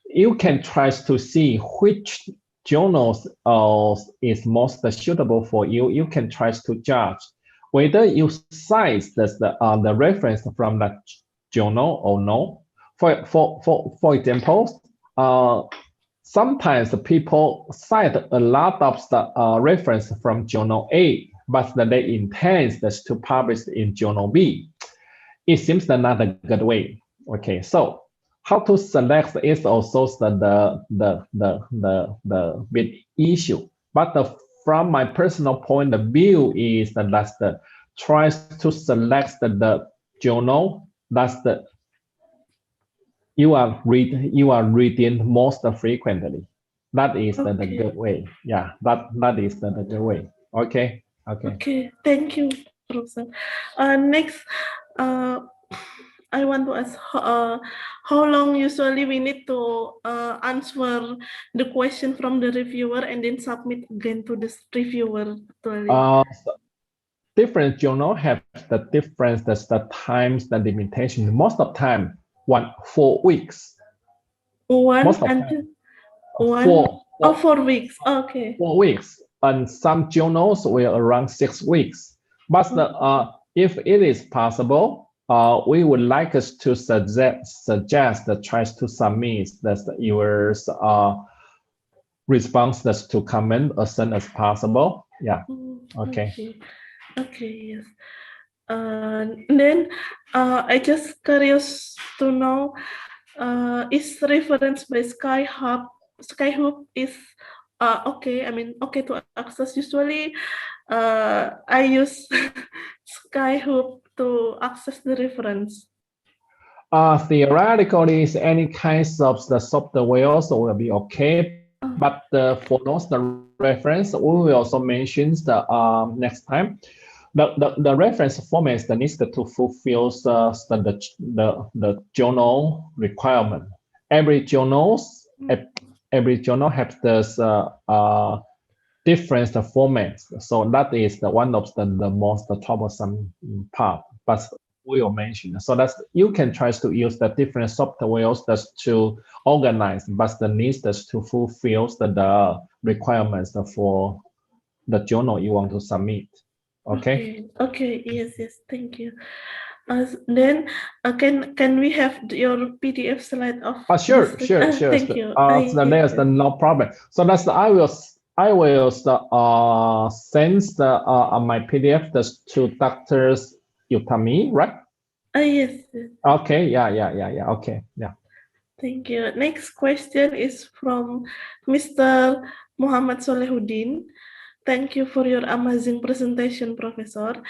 you can try to see which journals is most suitable for you. You can try to judge whether you cite the reference from that journal or no. For example, sometimes people cite a lot of the reference from journal A, but they intend to publish in journal B. It seems not a good way. Okay, so how to select is also the big issue. But from my personal point of view is that tries to select the journal that's you are reading most frequently. That is the good way. Yeah, that is the good way. Okay. Okay, thank you, Professor. Next, I want to ask how long usually we need to answer the question from the reviewer and then submit again to the reviewer. Different journal have the difference, the times, the limitation. Most of the time, 4 weeks. 4 weeks. Okay. 4 weeks. And some journals will around 6 weeks. But if it is possible, we would like us to suggest the choice to submit your responses to comment as soon as possible. Yeah. Okay. Okay. Yes. Then I just curious to know, is reference by Skyhook is okay. I mean, okay to access. Usually, I use Skyhook to access the reference. Theoretically, any kinds of the software also will be okay. But for those the reference, we will also mention the next time. The reference format needs to fulfill the journal requirement. Every journal has this different formats. So that is one of the most troublesome part. But we will mention. So that you can try to use the different softwares to organize, but the needs to fulfill the requirements for the journal you want to submit. Okay. Okay. Yes. Thank you. Then can we have your PDF slide of? Sure. Thank you. So there's no problem. So that's I will send my PDF to Dr. Utami, right? Yes. Okay. Yeah. Okay. Yeah. Thank you. Next question is from Mr. Muhammad Solehuddin. Thank you for your amazing presentation, Professor.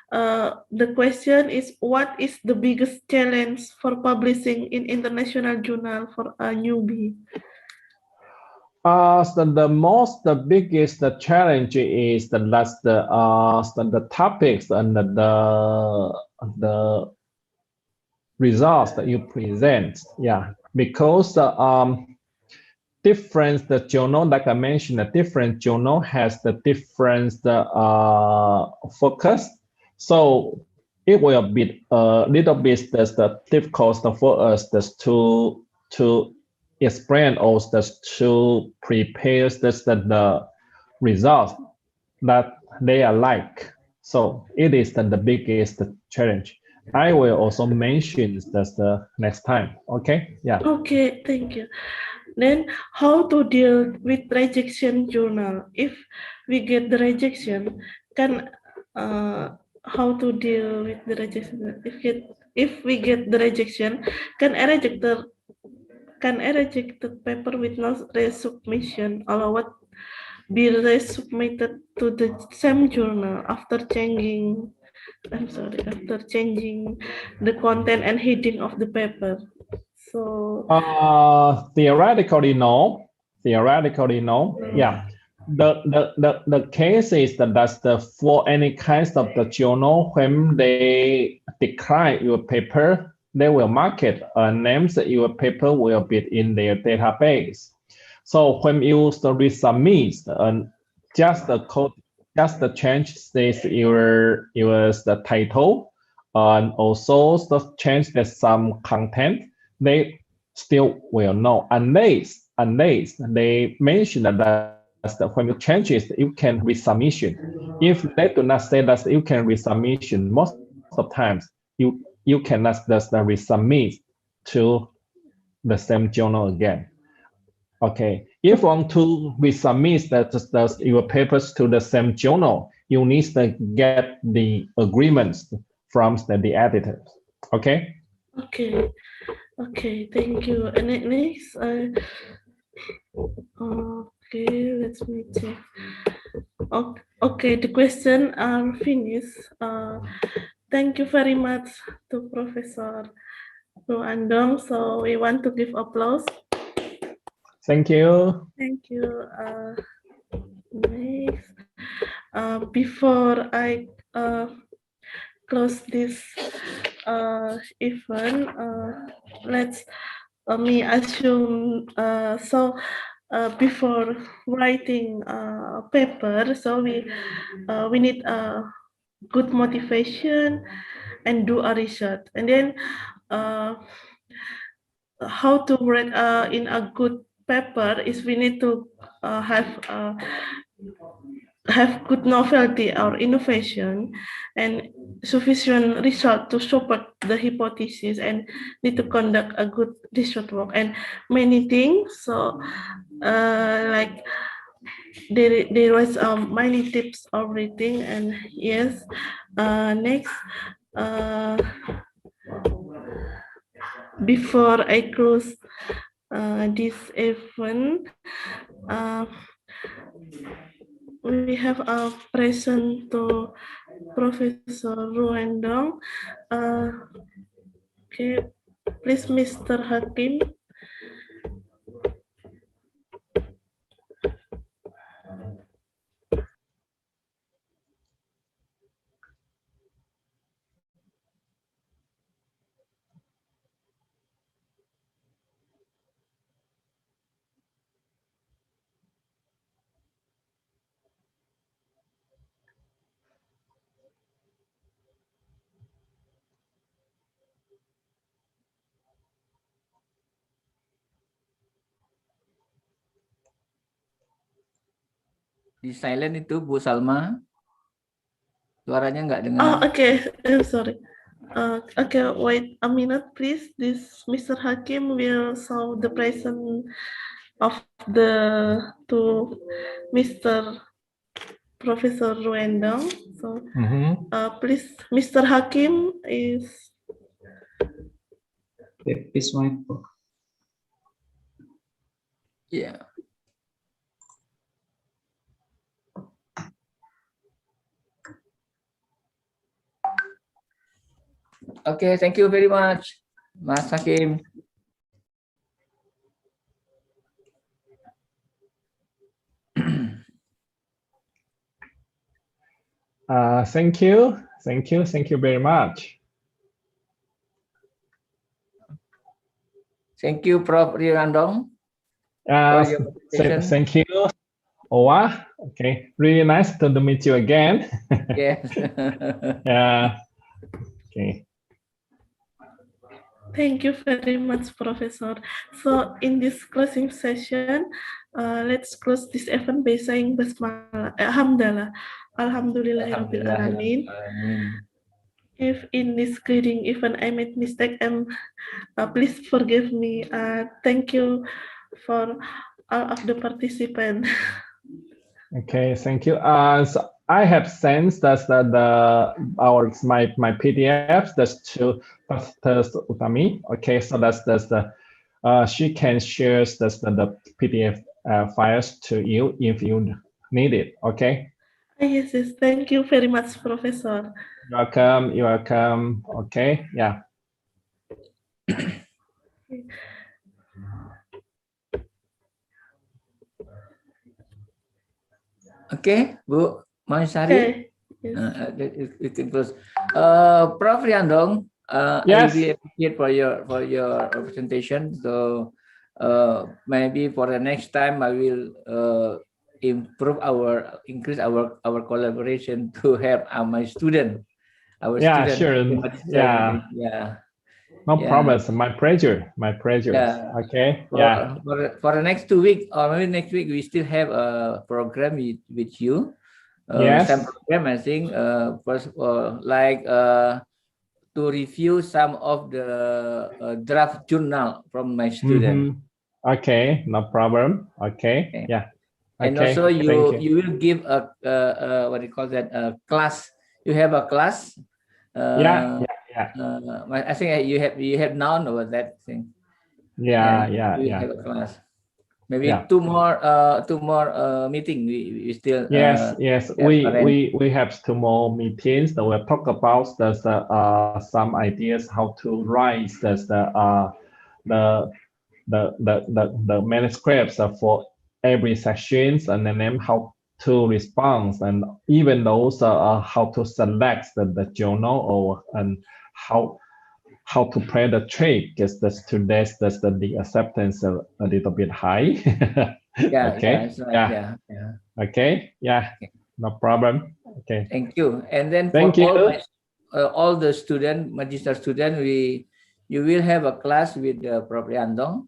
The question is, what is the biggest challenge for publishing in international journal for a newbie? So the biggest challenge is the topics and the results that you present. Yeah, because different the journal, like I mentioned, a different journal has the different focus. So it will be a little bit difficult for us to explain or to prepare the results that they are like. So it is the biggest challenge. I will also mention this the next time. Okay. Yeah. Okay. Thank you. Then how to deal with rejection journal? If we get the rejection, how to deal with the rejection? If we get the rejection, can I reject the paper with no resubmission, or what be resubmitted to the same journal after changing the content and heading of the paper? So theoretically no. Yeah. The case is that for any kinds of the journal, when they decline your paper, they will mark it names that your paper will be in their database. So when you resubmit, just the code, just the change says your the title, and also change some content. They still will know unless they mention that when you change it, you can resubmission. If they do not say that you can resubmission, most of the times you cannot just resubmit to the same journal again. Okay, if you want to resubmit your papers to the same journal, you need to get the agreements from the editors. Okay. Okay, thank you. And next, okay, let me check. Okay, the questions are finished. Thank you very much to Professor Andong. So we want to give applause. Thank you. Thank you. Next, before I close this event, let's me assume before writing a paper, so we need a good motivation and do a research, and then how to write in a good paper is we need to have have good novelty or innovation and sufficient result to support the hypothesis, and need to conduct a good research work and many things. So like there was many tips of reading. And yes, next, before I close this event, we have a present to Professor Ruendong. Okay, please, Mr. Hakim. Di silent itu Bu Salma, suaranya nggak dengar. Oh, okay. I'm sorry. Okay, wait a minute, please. This Mr. Hakim will show the present of the to Mr. Professor Ruendong. So, please, Mr. Hakim is. Please, my book. Yeah. Okay, thank you very much, Mas Hakim. Thank you very much. Thank you, Prof. Ruendong. Thank you, Owa. Okay, really nice to meet you again. Yes. Yeah. Okay. Thank you very much, Professor. So in this closing session, let's close this event by saying Basmalah. Alhamdulillah. Alhamdulillahirabbil alamin. If in this greeting event I made mistake, please forgive me. Thank you for all of the participants. Okay, thank you. So I have sent that my PDFs that's to Pastor Utami. Okay, so that's the she can share the PDF files to you if you need it. Okay. Yes, yes. Thank you very much, Professor. You're welcome. Okay, yeah. Okay, Bu Mansari. Okay. Yes. It can close. Prof. Ruendong, Yes. I really appreciate for your presentation. So maybe for the next time I will increase our collaboration to help my student. Yeah, sure. Yeah. No problem. My pleasure. Yeah. Okay. For the next 2 weeks, or maybe next week, we still have a program with you. Yes. Some program, I think, first to review some of the draft journal from my student. Okay, no problem. Okay. Yeah. And also you will give a what do you call that, a class. You have a class. Yeah. I think you have known about that thing. Yeah. We have a class. Maybe two more meeting. We still yes. We have 2 more meetings that will talk about some ideas how to write the manuscripts for every sessions, and then how to respond, and even those how to select the journal, and how to play the trick, because the students the acceptance a little bit high. Okay. Okay. Yeah. No problem. Okay. Thank you. And then all the student, magister student, you will have a class with Prof. Ruendong.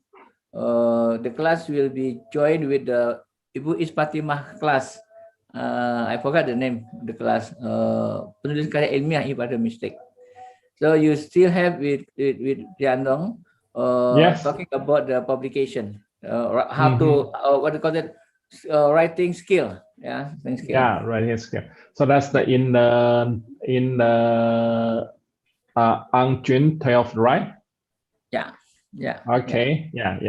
The class will be joined with the Ibu Ispatimah class I forgot the name of the class. Penulis karya ilmiah pada mistake. So you still have with Diandong Yes. talking about the publication, how to what do you call it, writing skill, yeah, writing skill. Yeah, writing skill. So that's the in the on June 12th, right? Yeah, yeah. Okay. Yeah.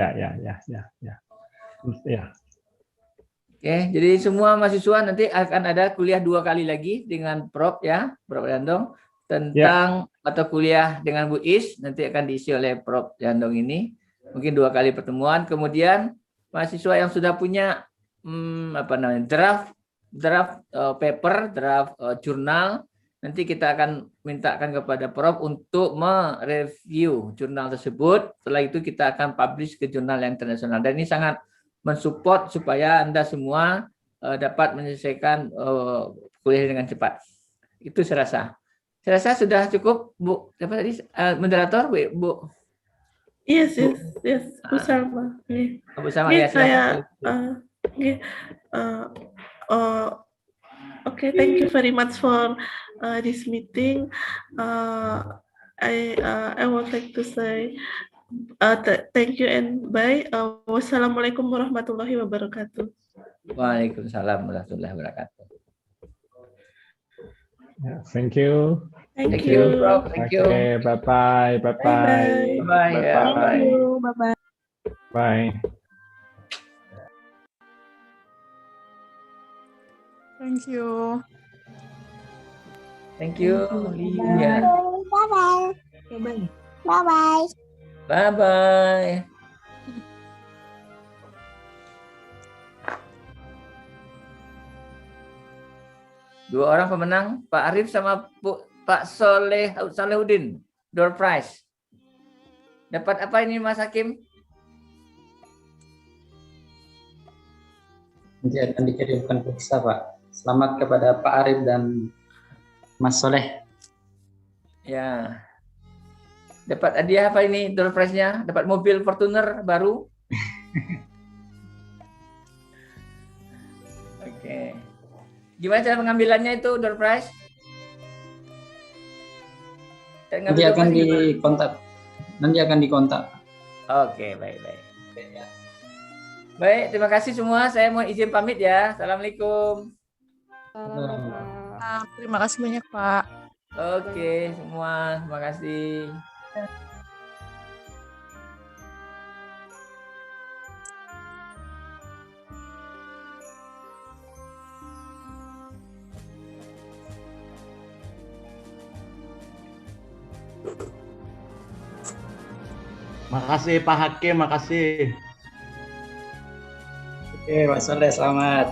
Oke, jadi semua mahasiswa nanti akan ada kuliah 2 kali lagi dengan Prof ya, Prof Diandong tentang mata kuliah dengan Bu Is, nanti akan diisi oleh Prof Diandong ini. Mungkin 2 kali pertemuan. Kemudian mahasiswa yang sudah punya draft paper, draft jurnal, nanti kita akan mintakan kepada Prof untuk mereview jurnal tersebut. Setelah itu kita akan publish ke jurnal yang internasional. Dan ini sangat mensupport supaya Anda semua dapat menyelesaikan kuliah dengan cepat. Itu saya rasa. Saya rasa sudah cukup, Bu. Siapa tadi? Moderator, Bu. Yes, Bu Salma. Bu Salma, ya, saya okay, thank you very much for this meeting. I would like to say thank you and bye. Wassalamualaikum warahmatullahi wabarakatuh. Waalaikumsalam warahmatullahi wabarakatuh. Yeah, thank you. Thank you, Prof. Thank you. Okay, bye-bye. Bye-bye. Bye. Thank you. Bye-bye. Bye. Thank you. Thank you. Iya. Bye-bye. Bye-bye. Bye-bye. Dua orang pemenang, Pak Arif sama Pak Solehudin, door prize. Dapat apa ini Mas Hakim? Nanti akan dikirimkan pulsa, Pak. Selamat kepada Pak Arif dan Mas Soleh. Ya. Dapat hadiah apa ini door prize-nya? Dapat mobil Fortuner baru. Oke. Gimana cara pengambilannya itu door prize? Nanti akan dikontak. Oke, baik. Baik, terima kasih semua. Saya mau izin pamit ya. Assalamualaikum. Terima kasih banyak, Pak. Oke, semua. Terima kasih. Makasih Pak Hakim, makasih. Oke, Mas Soleh, selamat.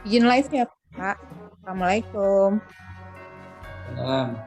Izin live ya, Pak. Assalamualaikum. Salam.